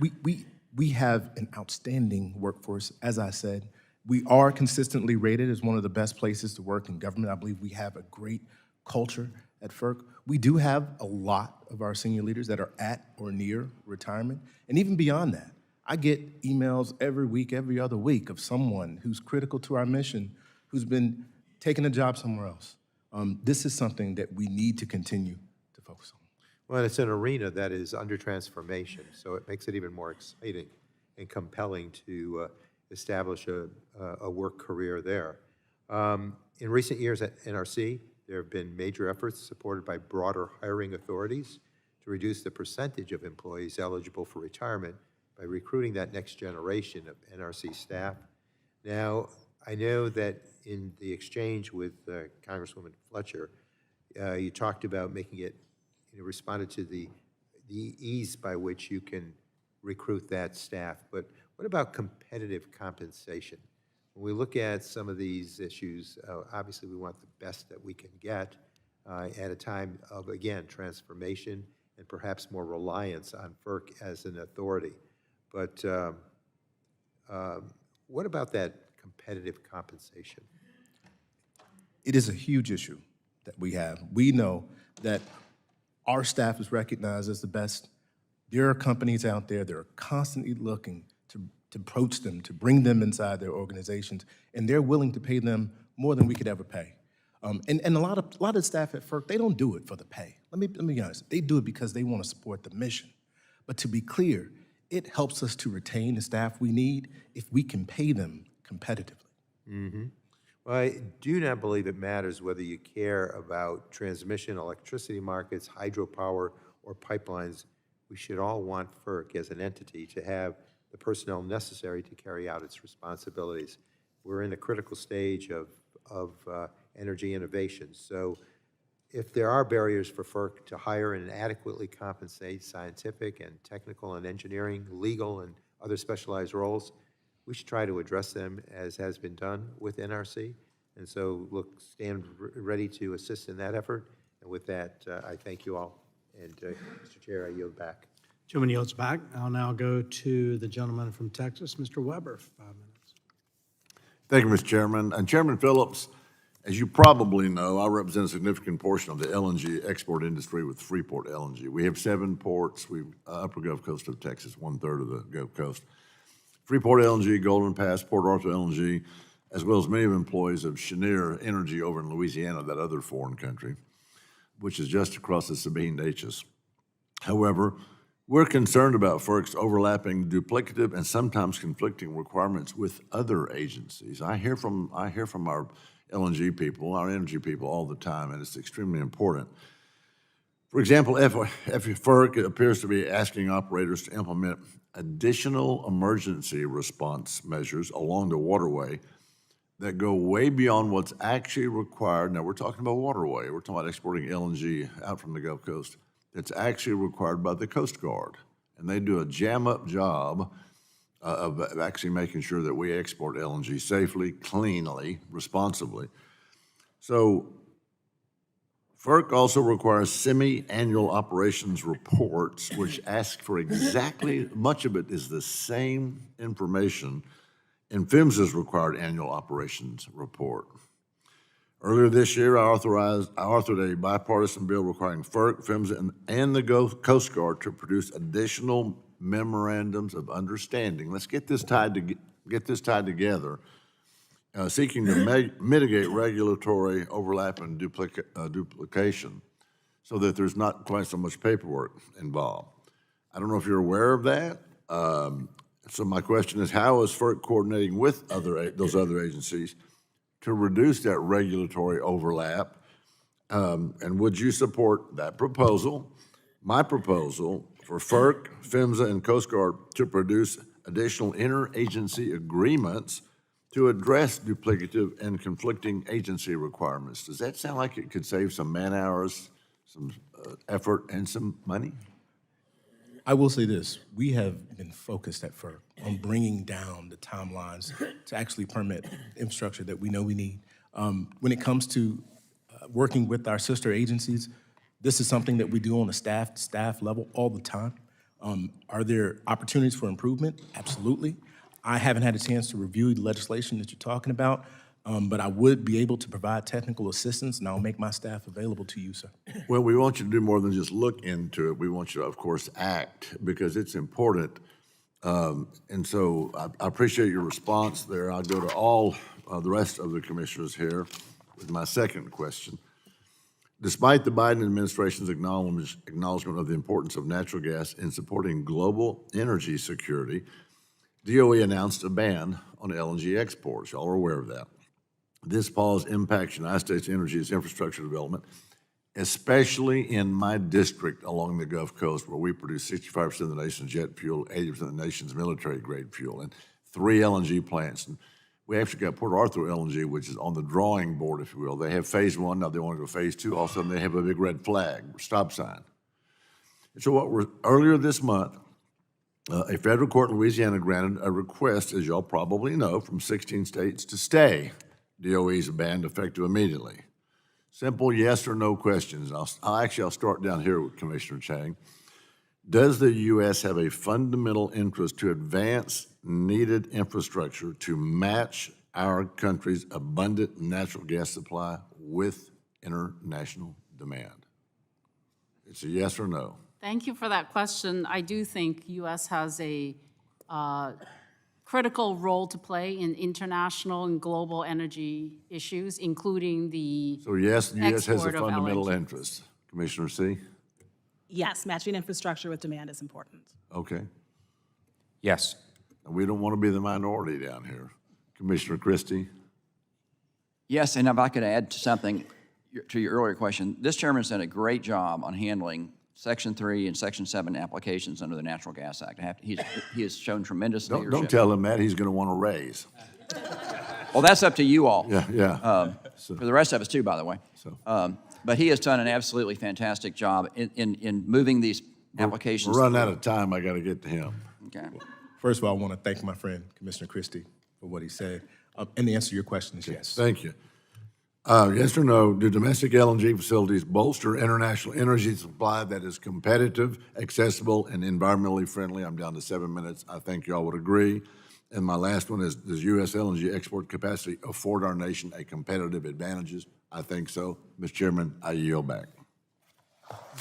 We have an outstanding workforce. As I said, we are consistently rated as one of the best places to work in government. I believe we have a great culture at FERC. We do have a lot of our senior leaders that are at or near retirement. And even beyond that, I get emails every week, every other week of someone who's critical to our mission, who's been taking a job somewhere else. This is something that we need to continue to focus on.
Well, it's an arena that is under transformation, so it makes it even more exciting and compelling to establish a work career there. In recent years at NRC, there have been major efforts supported by broader hiring authorities to reduce the percentage of employees eligible for retirement by recruiting that next generation of NRC staff. Now, I know that in the exchange with Congresswoman Fletcher, You talked about making it, responded to the ease by which you can recruit that staff. But what about competitive compensation? When we look at some of these issues, obviously we want the best that we can get at a time of, again, transformation and perhaps more reliance on FERC as an authority. But what about that competitive compensation?
It is a huge issue that we have. We know that our staff is recognized as the best. There are companies out there that are constantly looking to approach them, to bring them inside their organizations, and they're willing to pay them more than we could ever pay. And a lot of staff at FERC, they don't do it for the pay. Let me be honest. They do it because they want to support the mission. But to be clear, it helps us to retain the staff we need if we can pay them competitively.
Mm-hmm. Well, I do not believe it matters whether you care about transmission, electricity markets, hydropower, or pipelines. We should all want FERC as an entity to have the personnel necessary to carry out its responsibilities. We're in a critical stage of energy innovation. So if there are barriers for FERC to hire and adequately compensate scientific and technical and engineering, legal and other specialized roles, we should try to address them as has been done with NRC. And so stand ready to assist in that effort. And with that, I thank you all. And Mr. Chair, I yield back.
Chairman yields back. I'll now go to the gentleman from Texas, Mr. Weber, for 5 minutes.
Thank you, Mr. Chairman. And Chairman Phillips, as you probably know, I represent a significant portion of the LNG export industry with Freeport LNG. We have 7 ports, upper Gulf Coast of Texas, 1/3 of the Gulf Coast. Freeport LNG, Golden Pass, Port Arthur LNG, as well as many of the employees of Cheniere Energy over in Louisiana, that other foreign country, which is just across the Sabine Neches. However, we're concerned about FERC's overlapping, duplicative, and sometimes conflicting requirements with other agencies. I hear from our LNG people, our energy people all the time, and it's extremely important. For example, FERC appears to be asking operators to implement additional emergency response measures along the waterway that go way beyond what's actually required. Now, we're talking about waterway. We're talking about exporting LNG out from the Gulf Coast. That's actually required by the Coast Guard. And they do a jam-up job of actually making sure that we export LNG safely, cleanly, responsibly. So FERC also requires semi-annual operations reports, which ask for exactly, much of it is the same information in PHMSA's required annual operations report. Earlier this year, I authored a bipartisan bill requiring FERC, PHMSA, and the Coast Guard to produce additional memorandums of understanding. Let's get this tied together, seeking to mitigate regulatory overlap and duplication, so that there's not quite so much paperwork involved. I don't know if you're aware of that. So my question is, how is FERC coordinating with those other agencies to reduce that regulatory overlap? And would you support that proposal, my proposal, for FERC, PHMSA, and Coast Guard to produce additional interagency agreements to address duplicative and conflicting agency requirements? Does that sound like it could save some man-hours, some effort, and some money?
I will say this, we have been focused at FERC on bringing down the timelines to actually permit infrastructure that we know we need. When it comes to working with our sister agencies, this is something that we do on a staff level all the time. Are there opportunities for improvement? Absolutely. I haven't had a chance to review the legislation that you're talking about, but I would be able to provide technical assistance, and I'll make my staff available to you, sir.
Well, we want you to do more than just look into it. We want you to, of course, act, because it's important. And so I appreciate your response there. I'll go to all the rest of the commissioners here with my second question. Despite the Biden administration's acknowledgement of the importance of natural gas in supporting global energy security, DOE announced a ban on LNG exports. Y'all are aware of that. This pause impacts United States Energy's infrastructure development, especially in my district along the Gulf Coast, where we produce 65% of the nation's jet fuel, 80% of the nation's military-grade fuel, and 3 LNG plants, and We actually got Port Arthur LNG, which is on the drawing board, if you will. They have phase one, now they want to go phase two. All of a sudden, they have a big red flag, stop sign. And so earlier this month, a federal court in Louisiana granted a request, as y'all probably know, from 16 states to stay DOE's ban effective immediately. Simple yes or no questions. I'll start down here with Commissioner Chang. Does the U.S. have a fundamental interest to advance needed infrastructure to match our country's abundant natural gas supply with international demand? It's a yes or no.
Thank you for that question. I do think U.S. has a critical role to play in international and global energy issues, including the
So yes, the U.S. has a
export of
fundamental
LNG.
interest. Commissioner C?
Yes, matching infrastructure with demand is important.
Okay.
Yes.
And we don't want to be the minority down here. Commissioner Christie?
Yes, and if I could add to something to your earlier question, this chairman's done a great job on handling Section 3 and Section 7 applications under the Natural Gas Act. He has shown tremendous leadership.
Don't tell him that. He's going to want to raise.
Well, that's up to you all.
Yeah.
For the rest of us too, by the way. But he has done an absolutely fantastic job in moving these applications.
We're running out of time. I got to get to him.
Okay.
First of all, I want to thank my friend, Commissioner Christie, for what he said. And the answer to your question is yes.
Thank you. Yes or no, do domestic LNG facilities bolster international energy supply that is competitive, accessible, and environmentally friendly? I'm down to 7 minutes. I think y'all would agree. And my last one is, does U.S. LNG export capacity afford our nation a competitive advantages? I think so. Mr. Chairman, I yield back.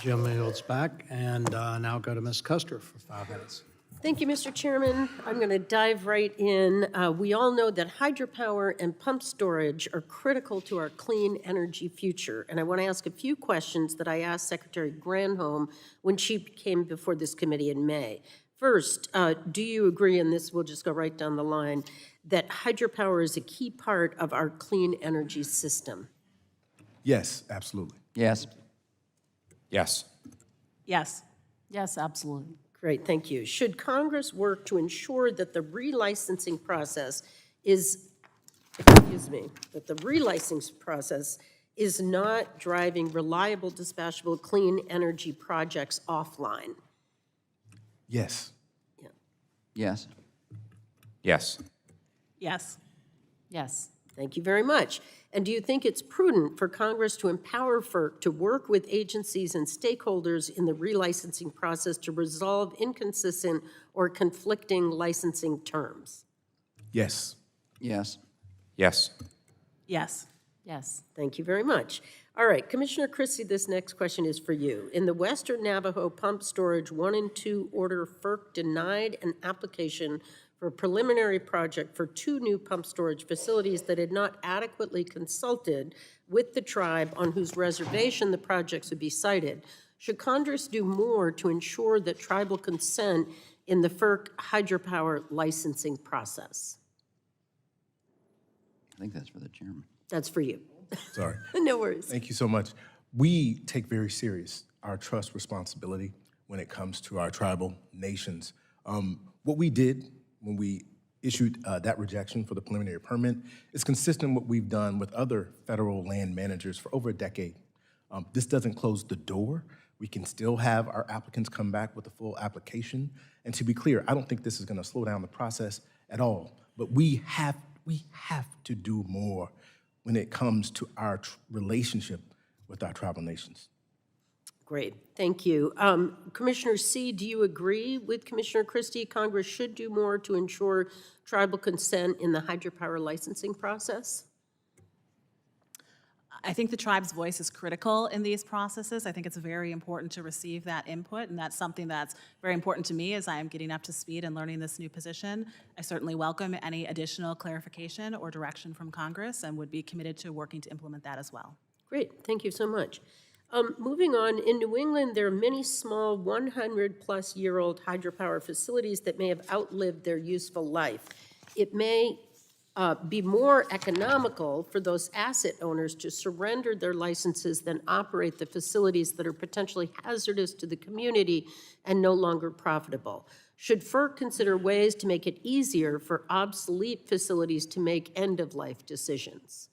Jim yields back, and now go to Ms. Custer for 5 minutes.
Thank you, Mr. Chairman. I'm going to dive right in. We all know that hydropower and pump storage are critical to our clean energy future. And I want to ask a few questions that I asked Secretary Granholm when she came before this committee in May. First, do you agree, and this will just go right down the line, that hydropower is a key part of our clean energy system?
Yes, absolutely.
Yes.
Yes.
Yes.
Yes, absolutely.
Great, thank you. Should Congress work to ensure that the relicensing process is, is not driving reliable, dispatchable, clean energy projects offline?
Yes.
Yes.
Yes.
Yes.
Yes.
Thank you very much. And do you think it's prudent for Congress to empower FERC to work with agencies and stakeholders in the relicensing process to resolve inconsistent or conflicting licensing terms?
Yes.
Yes.
Yes.
Yes.
Yes.
Thank you very much. All right, Commissioner Christie, this next question is for you. In the Western Navajo Pump Storage 1 and 2 order, FERC denied an application for a preliminary project for 2 new pump storage facilities that had not adequately consulted with the tribe on whose reservation the projects would be sited. Should Congress do more to ensure that tribal consent in the FERC hydropower licensing process?
I think that's for the chairman.
That's for you.
Sorry.
No worries.
Thank you so much. We take very serious our trust responsibility when it comes to our tribal nations. What we did when we issued that rejection for the preliminary permit is consistent with what we've done with other federal land managers for over a decade. This doesn't close the door. We can still have our applicants come back with a full application. And to be clear, I don't think this is going to slow down the process at all. But we have to do more when it comes to our relationship with our tribal nations.
Great, thank you. Commissioner C, do you agree with Commissioner Christie? Congress should do more to ensure tribal consent in the hydropower licensing process?
I think the tribe's voice is critical in these processes. I think it's very important to receive that input, and that's something that's very important to me as I am getting up to speed and learning this new position. I certainly welcome any additional clarification or direction from Congress and would be committed to working to implement that as well.
Great, thank you so much. Moving on, in New England, there are many small 100-plus-year-old hydropower facilities that may have outlived their useful life. It may be more economical for those asset owners to surrender their licenses than operate the facilities that are potentially hazardous to the community and no longer profitable? Should FERC consider ways to make it easier for obsolete facilities to make end-of-life decisions?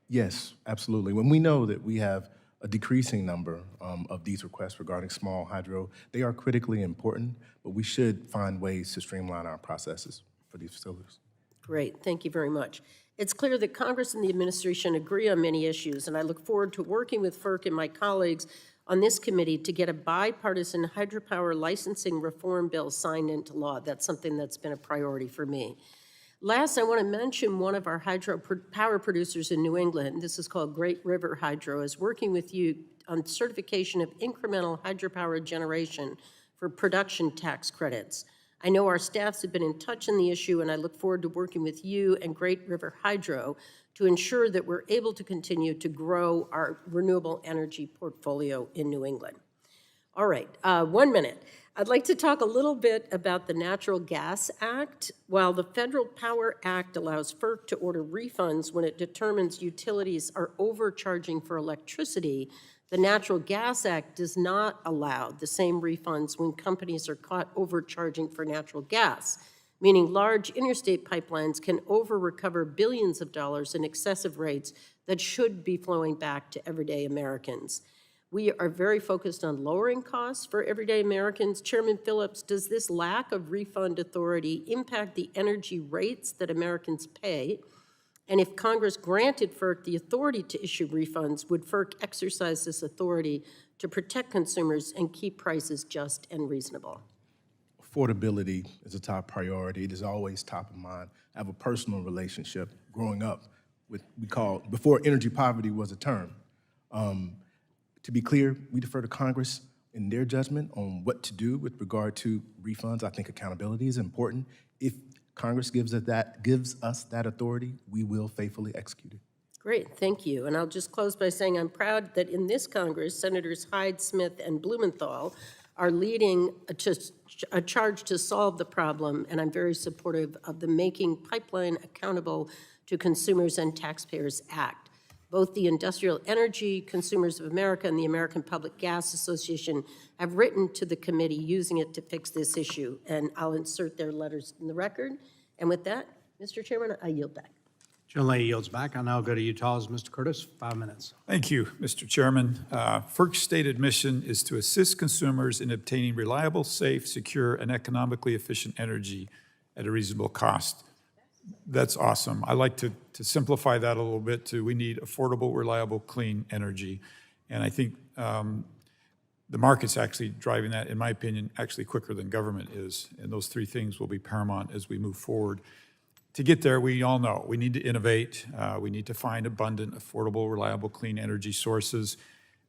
Yes, absolutely. When we know that we have a decreasing number of these requests regarding small hydro, they are critically important, but we should find ways to streamline our processes for these facilities.
Great, thank you very much. It's clear that Congress and the administration agree on many issues, and I look forward to working with FERC and my colleagues on this committee to get a bipartisan hydropower licensing reform bill signed into law. That's something that's been a priority for me. Last, I want to mention one of our hydropower producers in New England. This is called Great River Hydro, is working with you on certification of incremental hydropower generation for production tax credits. I know our staffs have been in touch on the issue, and I look forward to working with you and Great River Hydro to ensure that we're able to continue to grow our renewable energy portfolio in New England. All right, 1 minute. I'd like to talk a little bit about the Natural Gas Act. While the Federal Power Act allows FERC to order refunds when it determines utilities are overcharging for electricity, the Natural Gas Act does not allow the same refunds when companies are caught overcharging for natural gas, meaning large interstate pipelines can over-recover billions of dollars in excessive rates that should be flowing back to everyday Americans. We are very focused on lowering costs for everyday Americans. Chairman Phillips, does this lack of refund authority impact the energy rates that Americans pay? And if Congress granted FERC the authority to issue refunds, would FERC exercise this authority to protect consumers and keep prices just and reasonable?
Affordability is a top priority. It is always top of mind. I have a personal relationship growing up with, before energy poverty was a term. To be clear, we defer to Congress in their judgment on what to do with regard to refunds. I think accountability is important. If Congress gives us that authority, we will faithfully execute it.
Great, thank you. And I'll just close by saying I'm proud that in this Congress, Senators Hyde, Smith, and Blumenthal are leading a charge to solve the problem, and I'm very supportive of the Making Pipeline Accountable to Consumers and Taxpayers Act. Both the Industrial Energy Consumers of America and the American Public Gas Association have written to the committee using it to fix this issue, and I'll insert their letters in the record. And with that, Mr. Chairman, I yield back.
Gentlelady yields back. I'll now go to Utah's Mr. Curtis, 5 minutes.
Thank you, Mr. Chairman. FERC's stated mission is to assist consumers in obtaining reliable, safe, secure, and economically efficient energy at a reasonable cost. That's awesome. I like to simplify that a little bit to we need affordable, reliable, clean energy. And I think the market's actually driving that, in my opinion, actually quicker than government is. And those three things will be paramount as we move forward. To get there, we all know we need to innovate. We need to find abundant, affordable, reliable, clean energy sources.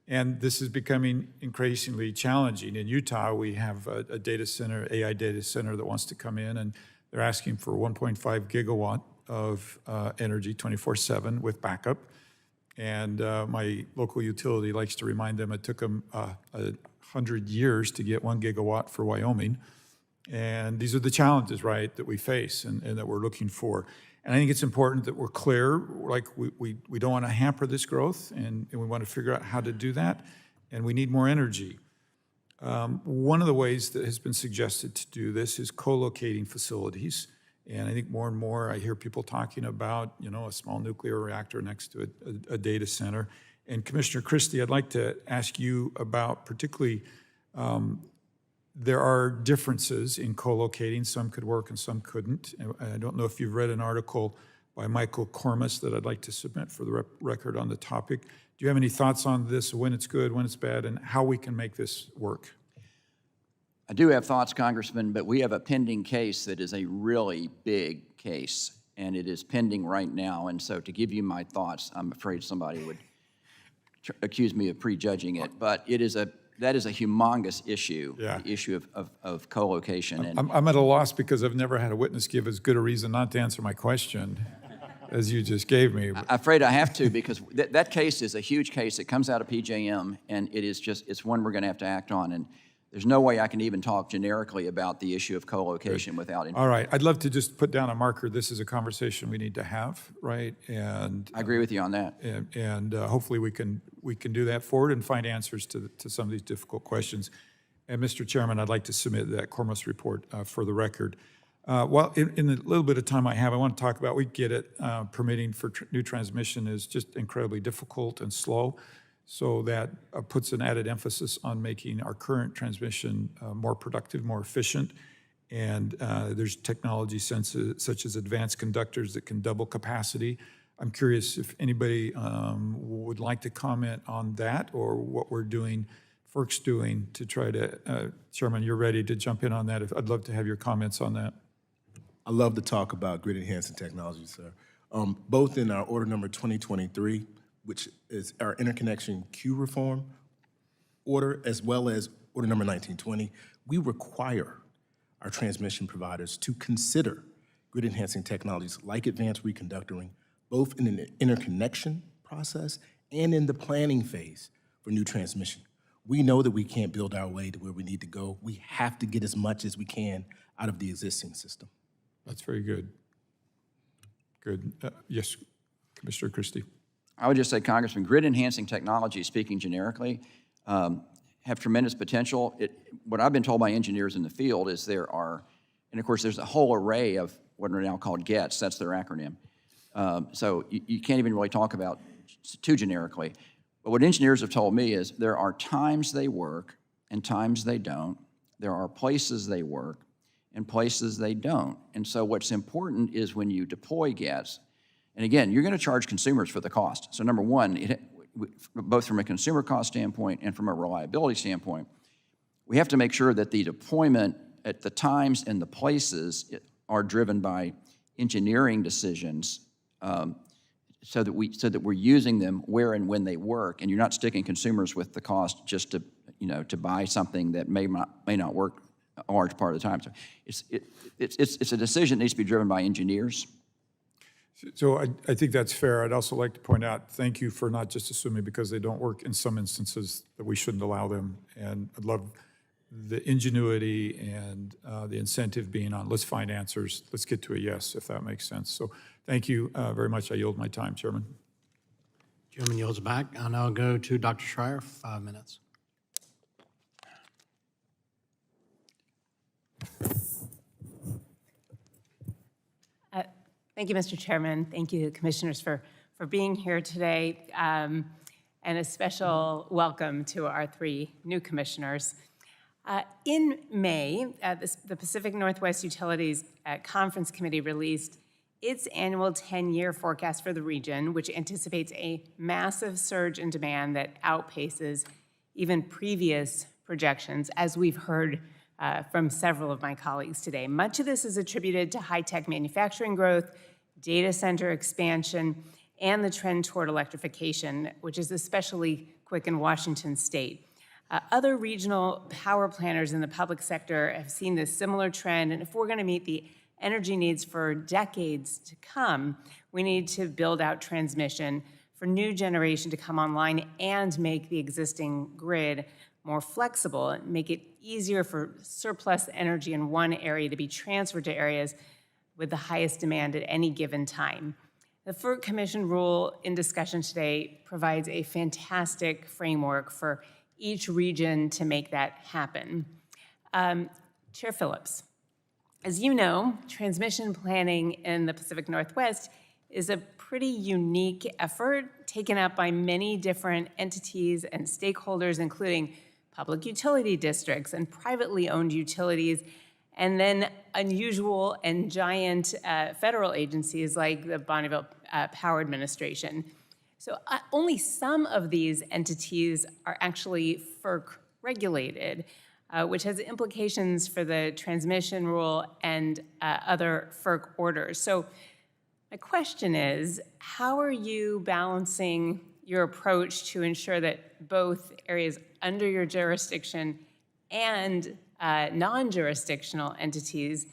And this is becoming increasingly challenging. In Utah, we have a data center, AI data center that wants to come in, and they're asking for 1.5 gigawatt of energy 24/7 with backup. And my local utility likes to remind them it took them 100 years to get 1 gigawatt for Wyoming. And these are the challenges, right, that we face and that we're looking for. And I think it's important that we're clear, like we don't want to hamper this growth, and we want to figure out how to do that, and we need more energy. One of the ways that has been suggested to do this is co-locating facilities. And I think more and more I hear people talking about, a small nuclear reactor next to a data center. And Commissioner Christie, I'd like to ask you about particularly, there are differences in co-locating. Some could work and some couldn't. And I don't know if you've read an article by Michael Cormus that I'd like to submit for the record on the topic. Do you have any thoughts on this, when it's good, when it's bad, and how we can make this work?
I do have thoughts, Congressman, but we have a pending case that is a really big case, and it is pending right now. And so to give you my thoughts, I'm afraid somebody would accuse me of prejudging it, but that is a humongous issue, the issue of co-location.
I'm at a loss because I've never had a witness give as good a reason not to answer my question as you just gave me.
I'm afraid I have to, because that case is a huge case. It comes out of PJM, and it's one we're going to have to act on. And there's no way I can even talk generically about the issue of co-location without.
All right, I'd love to just put down a marker. This is a conversation we need to have, right? And
I agree with you on that.
and hopefully we can do that forward and find answers to some of these difficult questions. And Mr. Chairman, I'd like to submit that Cormus report for the record. Well, in the little bit of time I have, I want to talk about, we get it, permitting for new transmission is just incredibly difficult and slow. So that puts an added emphasis on making our current transmission more productive, more efficient. And there's technology such as advanced conductors that can double capacity. I'm curious if anybody would like to comment on that or what we're doing, FERC's doing to try to, Chairman, you're ready to jump in on that. I'd love to have your comments on that.
I love to talk about grid enhancing technology, sir. Both in our order number 2023, which is our interconnection queue reform order, as well as order number 1920, we require our transmission providers to consider grid enhancing technologies like advanced reconductoring, both in an interconnection process and in the planning phase for new transmission. We know that we can't build our way to where we need to go. We have to get as much as we can out of the existing system.
That's very good. Good. Yes, Commissioner Christie.
I would just say, Congressman, grid enhancing technologies, speaking generically, have tremendous potential. What I've been told by engineers in the field is there are, and of course there's a whole array of what are now called GETs, that's their acronym. So you can't even really talk about too generically. But what engineers have told me is there are times they work and times they don't. There are places they work and places they don't. And so what's important is when you deploy GETs, and again, you're going to charge consumers for the cost. So number one, both from a consumer cost standpoint and from a reliability standpoint, we have to make sure that the deployment at the times and the places are driven by engineering decisions so that we're using them where and when they work, and you're not sticking consumers with the cost just to buy something that may not work a large part of the time. So it's a decision that needs to be driven by engineers.
So I think that's fair. I'd also like to point out, thank you for not just assuming because they don't work in some instances that we shouldn't allow them. And I'd love the ingenuity and the incentive being on, let's find answers. Let's get to a yes, if that makes sense. So thank you very much. I yield my time, Chairman.
Chairman yields back. I'll now go to Dr. Schreier for 5 minutes.
Thank you, Mr. Chairman. Thank you, Commissioners, for being here today. And a special welcome to our 3 new commissioners. In May, the Pacific Northwest Utilities Conference Committee released its annual 10-year forecast for the region, which anticipates a massive surge in demand that outpaces even previous projections, as we've heard from several of my colleagues today. Much of this is attributed to high-tech manufacturing growth, data center expansion, and the trend toward electrification, which is especially quick in Washington state. Other regional power planners in the public sector have seen this similar trend, and if we're going to meet the energy needs for decades to come, we need to build out transmission for new generation to come online and make the existing grid more flexible and make it easier for surplus energy in one area to be transferred to areas with the highest demand at any given time. The FERC Commission rule in discussion today provides a fantastic framework for each region to make that happen. Chair Phillips, as you know, transmission planning in the Pacific Northwest is a pretty unique effort taken up by many different entities and stakeholders, including public utility districts and privately owned utilities, and then unusual and giant federal agencies like the Bonneville Power Administration. So only some of these entities are actually FERC regulated, which has implications for the transmission rule and other FERC orders. So my question is, how are you balancing your approach to ensure that both areas under your jurisdiction and non-jurisdictional entities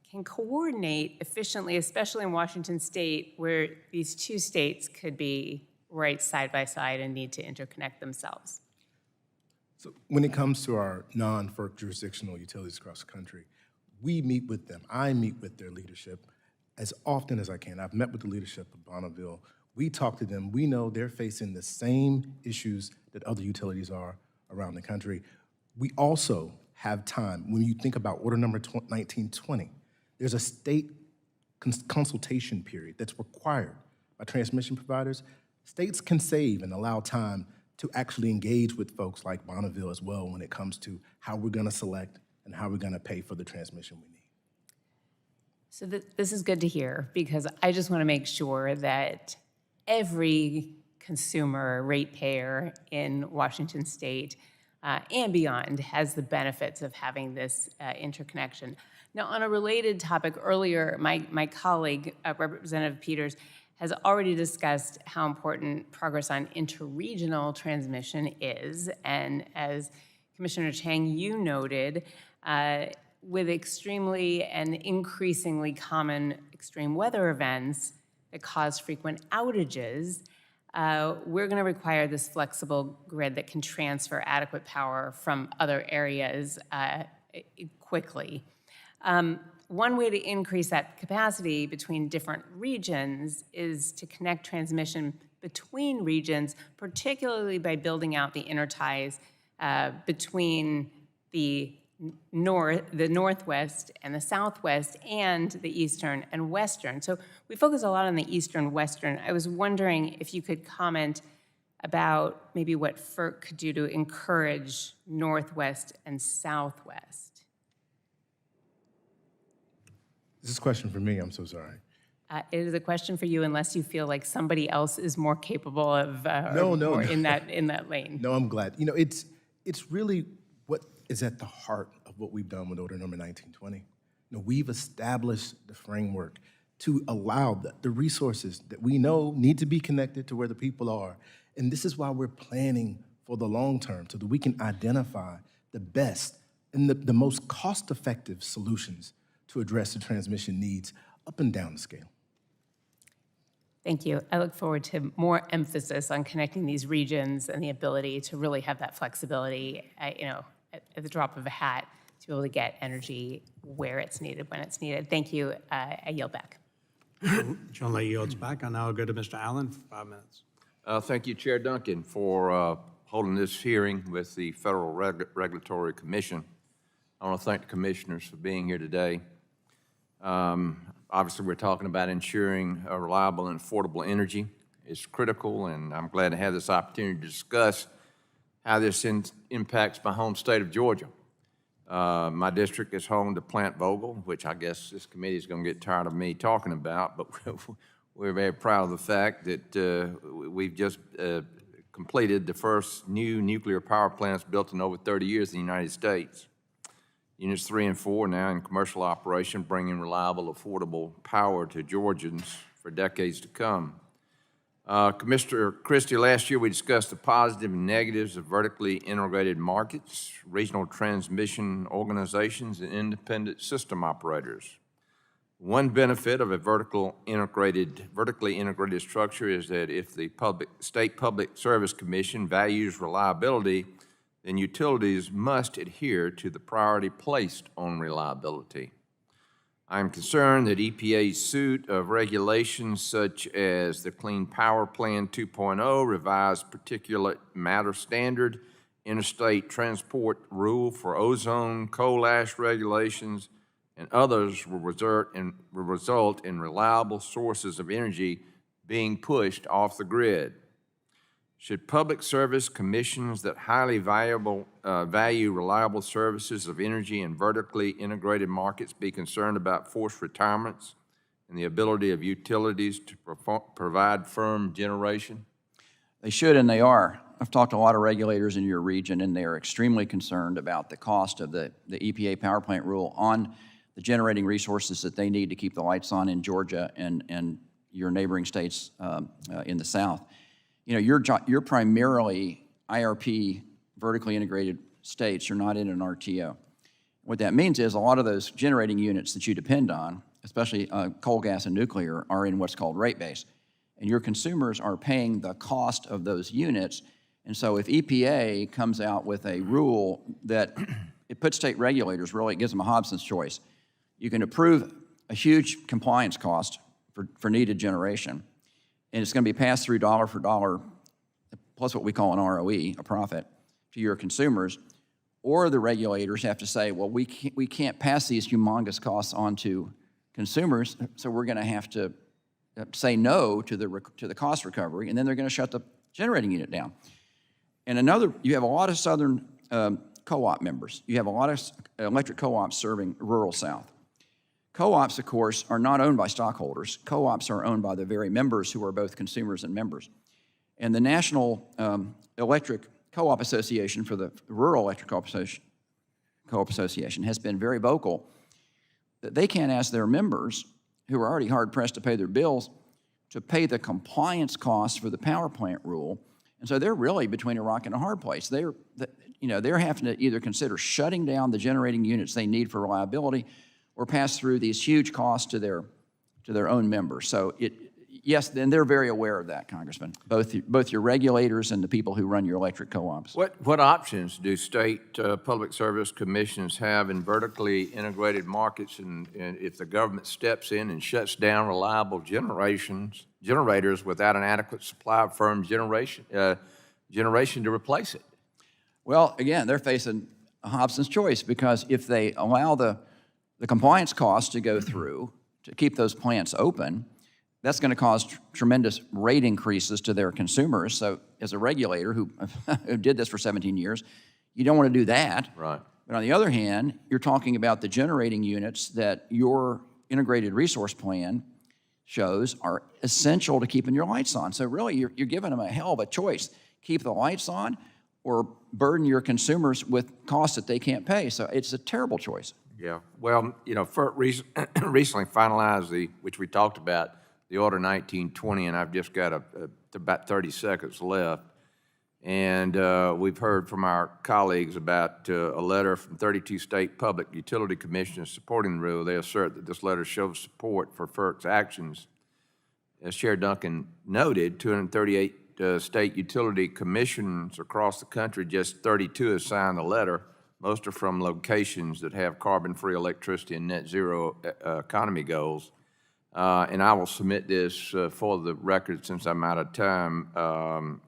can coordinate efficiently, especially in Washington state, where these 2 states could be right side by side and need to interconnect themselves?
So when it comes to our non-FERC jurisdictional utilities across the country, we meet with them. I meet with their leadership as often as I can. I've met with the leadership of Bonneville. We talk to them. We know they're facing the same issues that other utilities are around the country. We also have time. When you think about Order Number 1920, there's a state consultation period that's required by transmission providers. States can save and allow time to actually engage with folks like Bonneville as well when it comes to how we're going to select and how we're going to pay for the transmission we need.
So this is good to hear, because I just want to make sure that every consumer, ratepayer in Washington State and beyond has the benefits of having this interconnection. Now, on a related topic, earlier, my colleague, Representative Peters, has already discussed how important progress on interregional transmission is. And as Commissioner Chang, you noted, with extremely and increasingly common extreme weather events that cause frequent outages, we're going to require this flexible grid that can transfer adequate power from other areas quickly. One way to increase that capacity between different regions is to connect transmission between regions, particularly by building out the interties between the northwest and the southwest and the eastern and western. So we focus a lot on the eastern western. I was wondering if you could comment about maybe what FERC could do to encourage northwest and southwest.
Is this a question for me? I'm so sorry.
It is a question for you, unless you feel like somebody else is more capable of
No.
in that lane.
No, I'm glad. You know, it's really what is at the heart of what we've done with Order Number 1920. You know, we've established the framework to allow the resources that we know need to be connected to where the people are. And this is why we're planning for the long term, so that we can identify the best and the most cost-effective solutions to address the transmission needs up and down the scale.
Thank you. I look forward to more emphasis on connecting these regions and the ability to really have that flexibility, at the drop of a hat, to be able to get energy where it's needed, when it's needed. Thank you. I yield back.
John Lay yields back. I now go to Mr. Allen for 5 minutes.
Thank you, Chair Duncan, for holding this hearing with the Federal Regulatory Commission. I want to thank the commissioners for being here today. Obviously, we're talking about ensuring a reliable and affordable energy. It's critical, and I'm glad to have this opportunity to discuss how this impacts my home state of Georgia. My district is home to Plant Vogtle, which I guess this committee is going to get tired of me talking about, but we're very proud of the fact that we've just completed the first new nuclear power plants built in over 30 years in the United States. Units 3 and 4 now in commercial operation, bringing reliable, affordable power to Georgians for decades to come. Commissioner Christie, last year we discussed the positive and negatives of vertically integrated markets, regional transmission organizations, and independent system operators. One benefit of a vertically integrated structure is that if the State Public Service Commission values reliability, then utilities must adhere to the priority placed on reliability. I am concerned that EPA's suite of regulations such as the Clean Power Plan 2.0, revised particulate matter standard, interstate transport rule for ozone, coal ash regulations, and others will result in reliable sources of energy being pushed off the grid. Should public service commissions that highly value reliable services of energy in vertically integrated markets be concerned about forced retirements and the ability of utilities to provide firm generation?
They should, and they are. I've talked to a lot of regulators in your region, and they are extremely concerned about the cost of the EPA power plant rule on the generating resources that they need to keep the lights on in Georgia and your neighboring states in the South. You know, you're primarily IRP vertically integrated states. You're not in an RTO. What that means is a lot of those generating units that you depend on, especially coal, gas, and nuclear, are in what's called rate base. And your consumers are paying the cost of those units And so if EPA comes out with a rule that it puts state regulators, really, it gives them a Hobson's choice. You can approve a huge compliance cost for needed generation, and it's going to be passed through dollar for dollar, plus what we call an ROE, a profit, to your consumers, or the regulators have to say, well, we can't pass these humongous costs on to consumers, so we're going to have to say no to the cost recovery, and then they're going to shut the generating unit down. And you have a lot of southern co-op members. You have a lot of electric co-ops serving rural South. Co-ops, of course, are not owned by stockholders. Co-ops are owned by the very members who are both consumers and members. And the National Electric Co-op Association for the Rural Electric Co-op Association has been very vocal that they can't ask their members, who are already hard-pressed to pay their bills, to pay the compliance costs for the power plant rule. And so they're really between a rock and a hard place. They're having to either consider shutting down the generating units they need for reliability or pass through these huge costs to their own members. So yes, and they're very aware of that, Congressman, both your regulators and the people who run your electric co-ops.
What options do state public service commissions have in vertically integrated markets, and if the government steps in and shuts down reliable generators without an adequate supply of firm generation to replace it?
Well, again, they're facing a Hobson's choice, because if they allow the compliance costs to go through to keep those plants open, that's going to cause tremendous rate increases to their consumers. So as a regulator who did this for 17 years, you don't want to do that.
Right.
But on the other hand, you're talking about the generating units that your integrated resource plan shows are essential to keeping your lights on. So really, you're giving them a hell of a choice. Keep the lights on or burden your consumers with costs that they can't pay. So it's a terrible choice.
Yeah. Well, FERC recently finalized which we talked about, the Order 1920, and I've just got about 30 seconds left. And we've heard from our colleagues about a letter from 32 state public utility commissioners supporting the rule. They assert that this letter shows support for FERC's actions. As Chair Duncan noted, 238 state utility commissions across the country, just 32 have signed the letter. Most are from locations that have carbon-free electricity and net zero economy goals. And I will submit this for the record since I'm out of time. In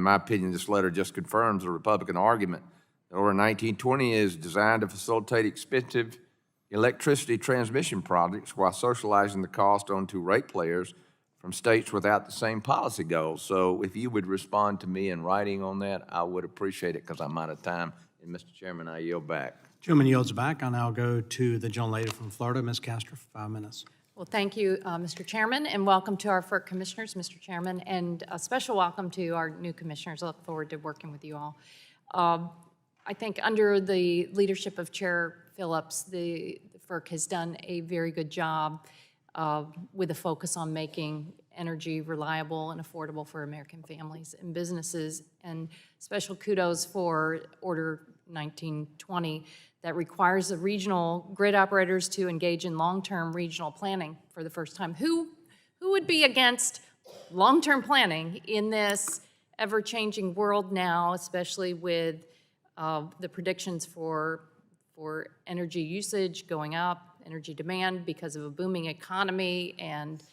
my opinion, this letter just confirms the Republican argument that Order 1920 is designed to facilitate expensive electricity transmission projects while socializing the cost onto ratepayers from states without the same policy goals. So if you would respond to me in writing on that, I would appreciate it, because I'm out of time. And Mr. Chairman, I yield back.
Chairman yields back. I'll now go to the gentlelady from Florida, Ms. Castro, for 5 minutes.
Well, thank you, Mr. Chairman, and welcome to our FERC commissioners, Mr. Chairman, and a special welcome to our new commissioners. I look forward to working with you all. I think under the leadership of Chair Phillips, the FERC has done a very good job with a focus on making energy reliable and affordable for American families and businesses. And special kudos for Order 1920 that requires the regional grid operators to engage in long-term regional planning for the first time. Who would be against long-term planning in this ever-changing world now, especially with the predictions for energy usage going up, energy demand because of a booming economy and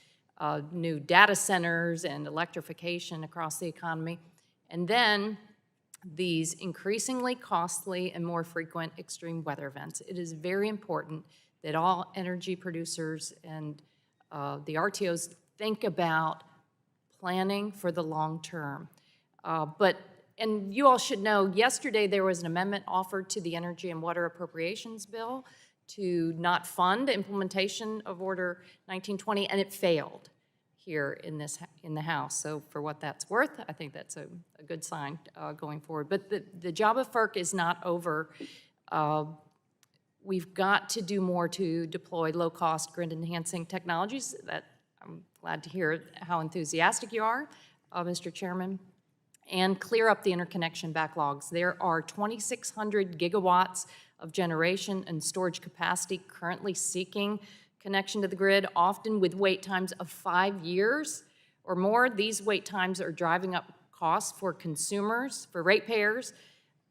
new data centers and electrification across the economy. And then these increasingly costly and more frequent extreme weather events. It is very important that all energy producers and the RTOs think about planning for the long term. And you all should know, yesterday there was an amendment offered to the Energy and Water Appropriations Bill to not fund implementation of Order 1920, and it failed here in the House. So for what that's worth, I think that's a good sign going forward. But the job of FERC is not over. We've got to do more to deploy low-cost grid-enhancing technologies. That I'm glad to hear how enthusiastic you are, Mr. Chairman, and clear up the interconnection backlogs. There are 2,600 gigawatts of generation and storage capacity currently seeking connection to the grid, often with wait times of 5 years or more. These wait times are driving up costs for consumers, for ratepayers,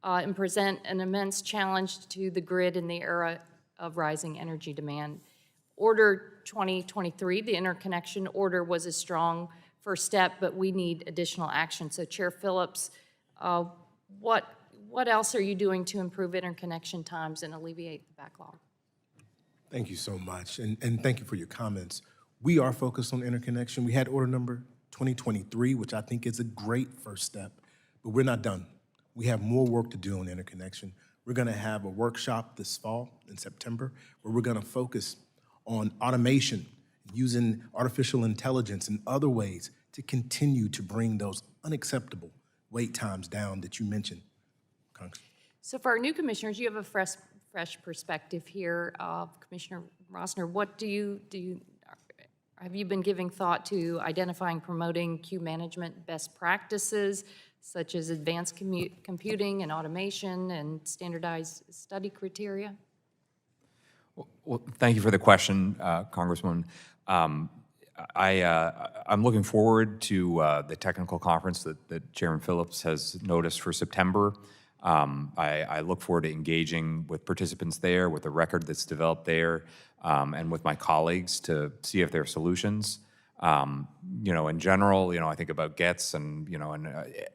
and present an immense challenge to the grid in the era of rising energy demand. Order 2023, the interconnection order, was a strong first step, but we need additional action. So Chair Phillips, what else are you doing to improve interconnection times and alleviate the backlog?
Thank you so much, and thank you for your comments. We are focused on interconnection. We had order number 2023, which I think is a great first step, but we're not done. We have more work to do on interconnection. We're gonna have a workshop this fall in September where we're gonna focus on automation, using artificial intelligence and other ways to continue to bring those unacceptable wait times down that you mentioned, Congressman.
So for our new commissioners, you have a fresh perspective here. Commissioner Rossner, what have you been giving thought to identifying, promoting queue management best practices, such as advanced computing and automation and standardized study criteria?
Well, thank you for the question, Congresswoman. I'm looking forward to the technical conference that Chairman Phillips has noticed for September. I look forward to engaging with participants there, with the record that's developed there, and with my colleagues to see if there are solutions. In general, I think about GETS and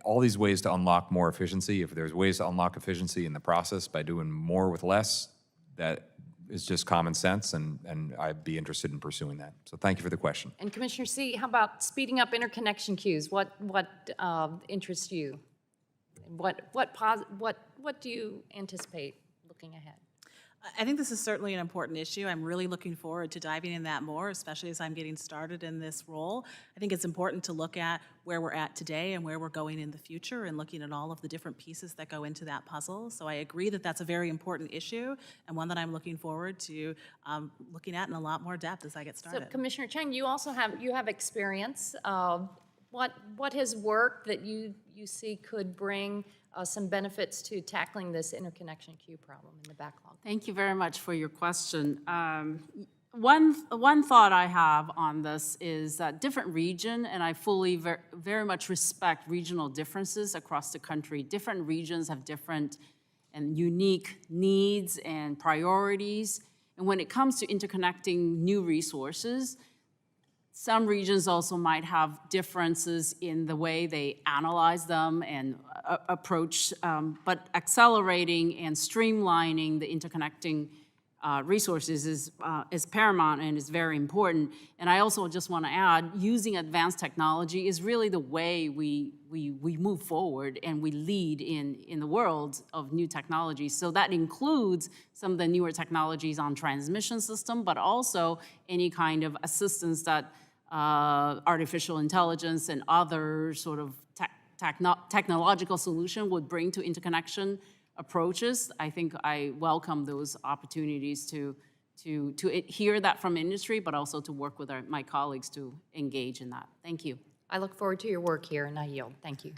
all these ways to unlock more efficiency. If there's ways to unlock efficiency in the process by doing more with less, that is just common sense, and I'd be interested in pursuing that. So thank you for the question.
And Commissioner C, how about speeding up interconnection queues? What interests you? What do you anticipate looking ahead?
I think this is certainly an important issue. I'm really looking forward to diving in that more, especially as I'm getting started in this role. I think it's important to look at where we're at today and where we're going in the future and looking at all of the different pieces that go into that puzzle. So I agree that that's a very important issue and one that I'm looking forward to looking at in a lot more depth as I get started.
So Commissioner Chang, you also have experience. What has worked that you see could bring some benefits to tackling this interconnection queue problem in the backlog?
Thank you very much for your question. One thought I have on this is that different region, and I fully very much respect regional differences across the country. Different regions have different and unique needs and priorities. And when it comes to interconnecting new resources, some regions also might have differences in the way they analyze them and approach, but accelerating and streamlining the interconnecting resources is paramount and is very important. And I also just want to add, using advanced technology is really the way we move forward and we lead in the world of new technologies. So that includes some of the newer technologies on transmission system, but also any kind of assistance that artificial intelligence and other sort of technological solution would bring to interconnection approaches. I think I welcome those opportunities to hear that from industry, but also to work with my colleagues to engage in that. Thank you.
I look forward to your work here, and I yield. Thank you.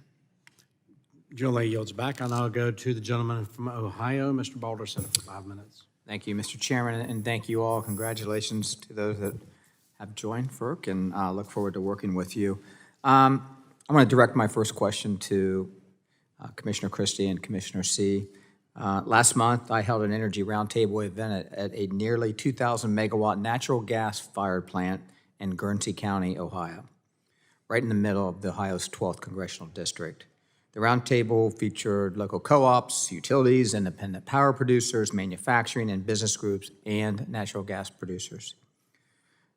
Julie yields back, and I'll go to the gentleman from Ohio, Mr. Balderson, for 5 minutes.
Thank you, Mr. Chairman, and thank you all. Congratulations to those that have joined FERC, and I look forward to working with you. I want to direct my first question to Commissioner Christie and Commissioner C. Last month, I held an energy roundtable event at a nearly 2,000 megawatt natural gas-fired plant in Guernsey County, Ohio, right in the middle of Ohio's 12th congressional district. The roundtable featured local co-ops, utilities, independent power producers, manufacturing and business groups, and natural gas producers.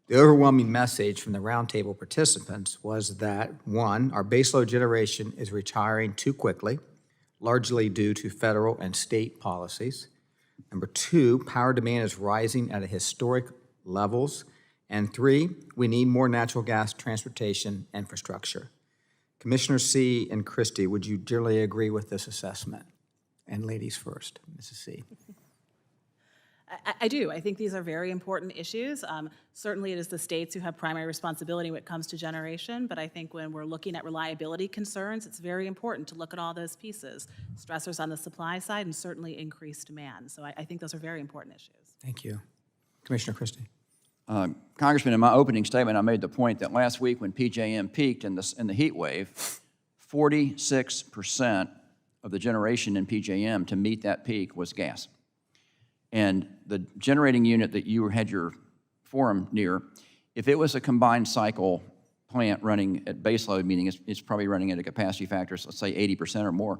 The overwhelming message from the roundtable participants was that, one, our baseload generation is retiring too quickly, largely due to federal and state policies. Number two, power demand is rising at historic levels. And three, we need more natural gas transportation infrastructure. Commissioner C and Christie, would you generally agree with this assessment? And ladies first, Mrs. C.
I do. I think these are very important issues. Certainly it is the states who have primary responsibility when it comes to generation, but I think when we're looking at reliability concerns, it's very important to look at all those pieces. Stressors on the supply side and certainly increased demand. So I think those are very important issues.
Thank you. Commissioner Christie.
Congressman, in my opening statement, I made the point that last week when PJM peaked in the heat wave, 46% of the generation in PJM to meet that peak was gas. And the generating unit that you had your forum near, if it was a combined cycle plant running at baseload, meaning it's probably running at a capacity factor, so let's say 80% or more,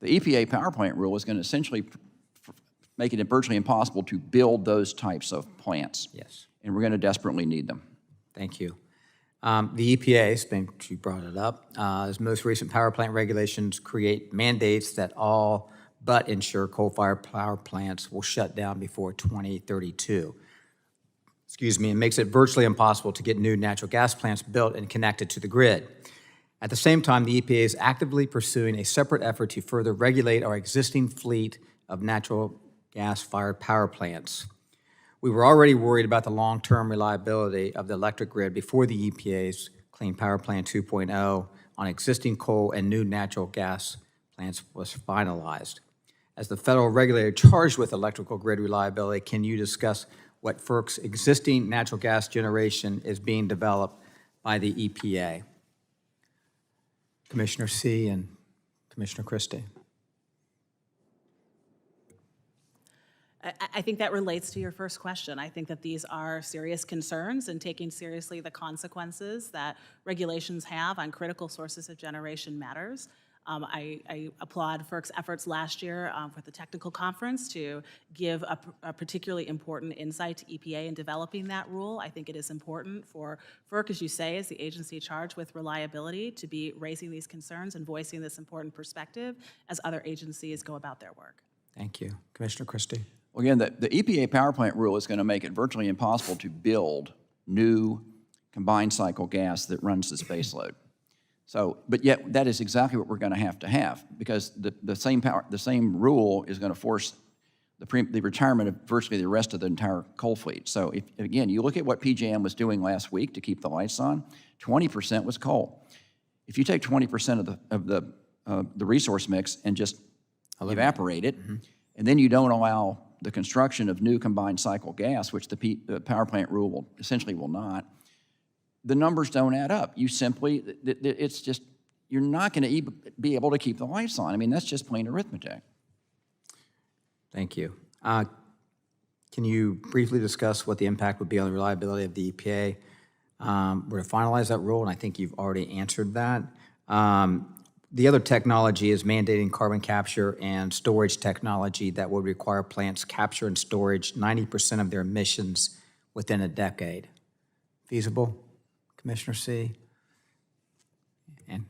the EPA power plant rule is going to essentially make it virtually impossible to build those types of plants.
Yes.
And we're going to desperately need them.
Thank you. The EPA, since you brought it up, its most recent power plant regulations create mandates that all but ensure coal-fired power plants will shut down before 2032. Excuse me, it makes it virtually impossible to get new natural gas plants built and connected to the grid. At the same time, the EPA is actively pursuing a separate effort to further regulate our existing fleet of natural gas-fired power plants. We were already worried about the long-term reliability of the electric grid before the EPA's Clean Power Plan 2.0 on existing coal and new natural gas plants was finalized. As the federal regulator charged with electrical grid reliability, can you discuss what FERC's existing natural gas generation is being developed by the EPA? Commissioner C. and Commissioner Christie.
I think that relates to your first question. I think that these are serious concerns, and taking seriously the consequences that regulations have on critical sources of generation matters. I applaud FERC's efforts last year for the technical conference to give a particularly important insight to EPA in developing that rule. I think it is important for FERC, as you say, as the agency charged with reliability, to be raising these concerns and voicing this important perspective as other agencies go about their work.
Thank you. Commissioner Christie.
Well, again, the EPA power plant rule is going to make it virtually impossible to build new combined cycle gas that runs the base load. So, but yet that is exactly what we're going to have, because the same rule is going to force the retirement of virtually the rest of the entire coal fleet. So, if again you look at what PJM was doing last week to keep the lights on, 20% was coal. If you take 20% of the resource mix and just evaporate it, and then you don't allow the construction of new combined cycle gas, which the power plant rule essentially will not, the numbers don't add up. You simply, it's just, you're not going to be able to keep the lights on. I mean, that's just plain arithmetic.
Thank you. Can you briefly discuss what the impact would be on the reliability of the EPA? We're to finalize that rule, and I think you've already answered that. The other technology is mandating carbon capture and storage technology that would require plants capture and storage 90% of their emissions within a decade. Feasible, Commissioner C? And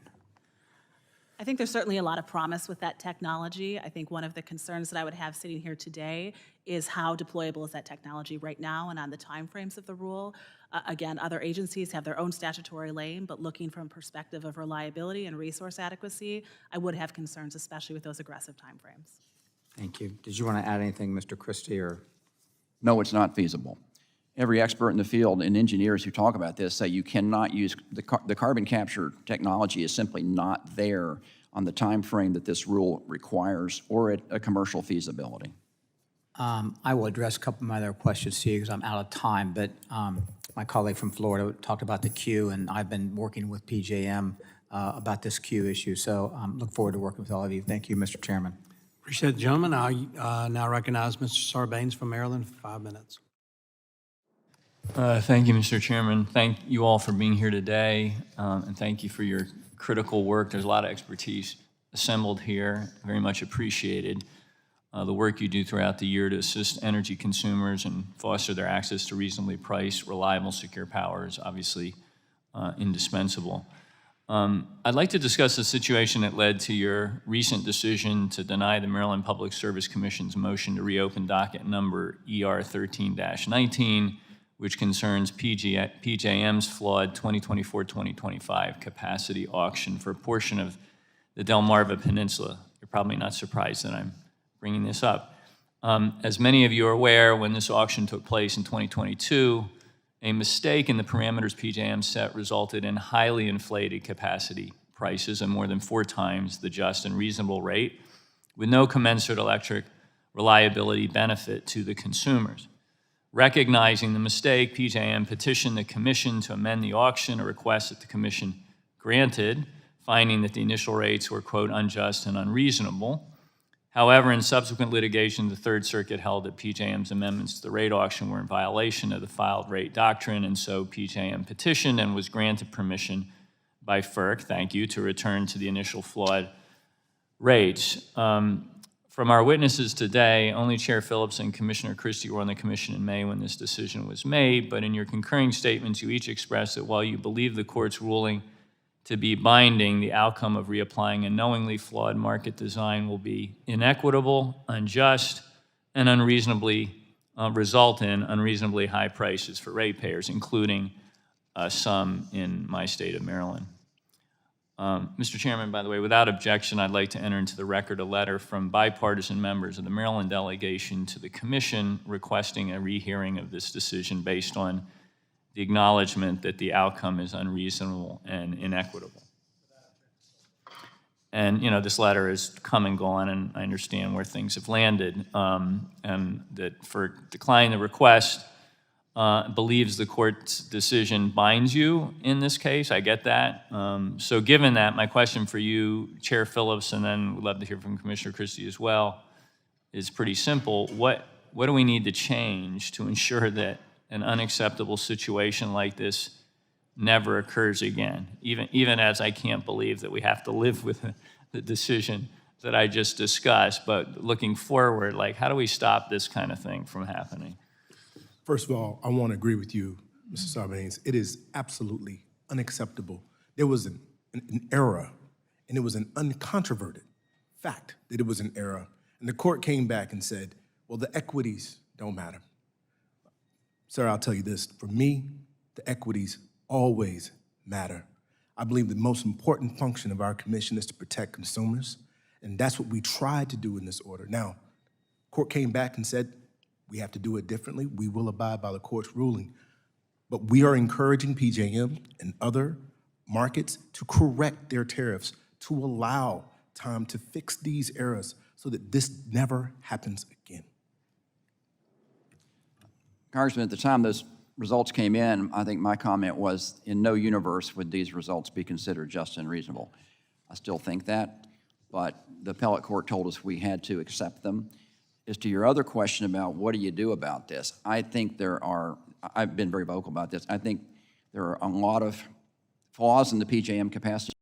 I think there's certainly a lot of promise with that technology. I think one of the concerns that I would have sitting here today is how deployable is that technology right now and on the timeframes of the rule. Again, other agencies have their own statutory lane, but looking from a perspective of reliability and resource adequacy, I would have concerns, especially with those aggressive timeframes.
thank you. Did you want to add anything, Mr. Christie, or?
No, it's not feasible. Every expert in the field and engineers who talk about this say you cannot use, the carbon capture technology is simply not there on the time frame that this rule requires or at a commercial feasibility.
I will address a couple of my other questions to you because I'm out of time, but my colleague from Florida talked about the queue, and I've been working with PJM about this queue issue, so look forward to working with all of you. Thank you, Mr. Chairman.
Appreciate it, gentlemen. I now recognize Mr. Sarbanes from Maryland for 5 minutes.
Thank you, Mr. Chairman. Thank you all for being here today, and thank you for your critical work. There's a lot of expertise assembled here, very much appreciated. The work you do throughout the year to assist energy consumers and foster their access to reasonably priced, reliable, secure power is obviously indispensable. I'd like to discuss the situation that led to your recent decision to deny the Maryland Public Service Commission's motion to reopen docket number ER 13-19, which concerns PJM's flawed 2024-2025 capacity auction for a portion of the Delmarva Peninsula. You're probably not surprised that I'm bringing this up. As many of you are aware, when this auction took place in 2022, a mistake in the parameters PJM set resulted in highly inflated capacity prices of more than 4 times the just and reasonable rate, with no commensurate electric reliability benefit to the consumers. Recognizing the mistake, PJM petitioned the Commission to amend the auction, a request that the Commission granted, finding that the initial rates were, quote, unjust and unreasonable. However, in subsequent litigation, the Third Circuit held that PJM's amendments to the rate auction were in violation of the filed rate doctrine, and so PJM petitioned and was granted permission by FERC, thank you, to return to the initial flawed rates. From our witnesses today, only Chair Phillips and Commissioner Christie were on the commission in May when this decision was made, but in your concurring statements, you each expressed that while you believe the court's ruling to be binding, the outcome of reapplying a knowingly flawed market design will be inequitable, unjust, and unreasonably result in unreasonably high prices for ratepayers, including some in my state of Maryland. Mr. Chairman, by the way, without objection, I'd like to enter into the record a letter from bipartisan members of the Maryland delegation to the Commission requesting a rehearing of this decision based on the acknowledgement that the outcome is unreasonable and inequitable. And, you know, this letter has come and gone, and I understand where things have landed, and that FERC declining the request believes the court's decision binds you in this case. I get that. So given that, my question for you, Chair Phillips, and then we'd love to hear from Commissioner Christie as well, is pretty simple. What do we need to change to ensure that an unacceptable situation like this never occurs again, even as I can't believe that we have to live with the decision that I just discussed, but looking forward, like, how do we stop this kind of thing from happening?
First of all, I want to agree with you, Mr. Sarbanes. It is absolutely unacceptable. There was an error, and it was an uncontroverted fact that it was an error. And the court came back and said, well, the equities don't matter. Sir, I'll tell you this. For me, the equities always matter. I believe the most important function of our commission is to protect consumers, and that's what we tried to do in this order. Now, court came back and said, we have to do it differently. We will abide by the court's ruling. But we are encouraging PJM and other markets to correct their tariffs, to allow time to fix these errors so that this never happens again.
Congressman, at the time those results came in, I think my comment was, in no universe would these results be considered just and reasonable. I still think that, but the appellate court told us we had to accept them. As to your other question about what do you do about this, I think I've been very vocal about this, I think there are a lot of flaws in the PJM capacity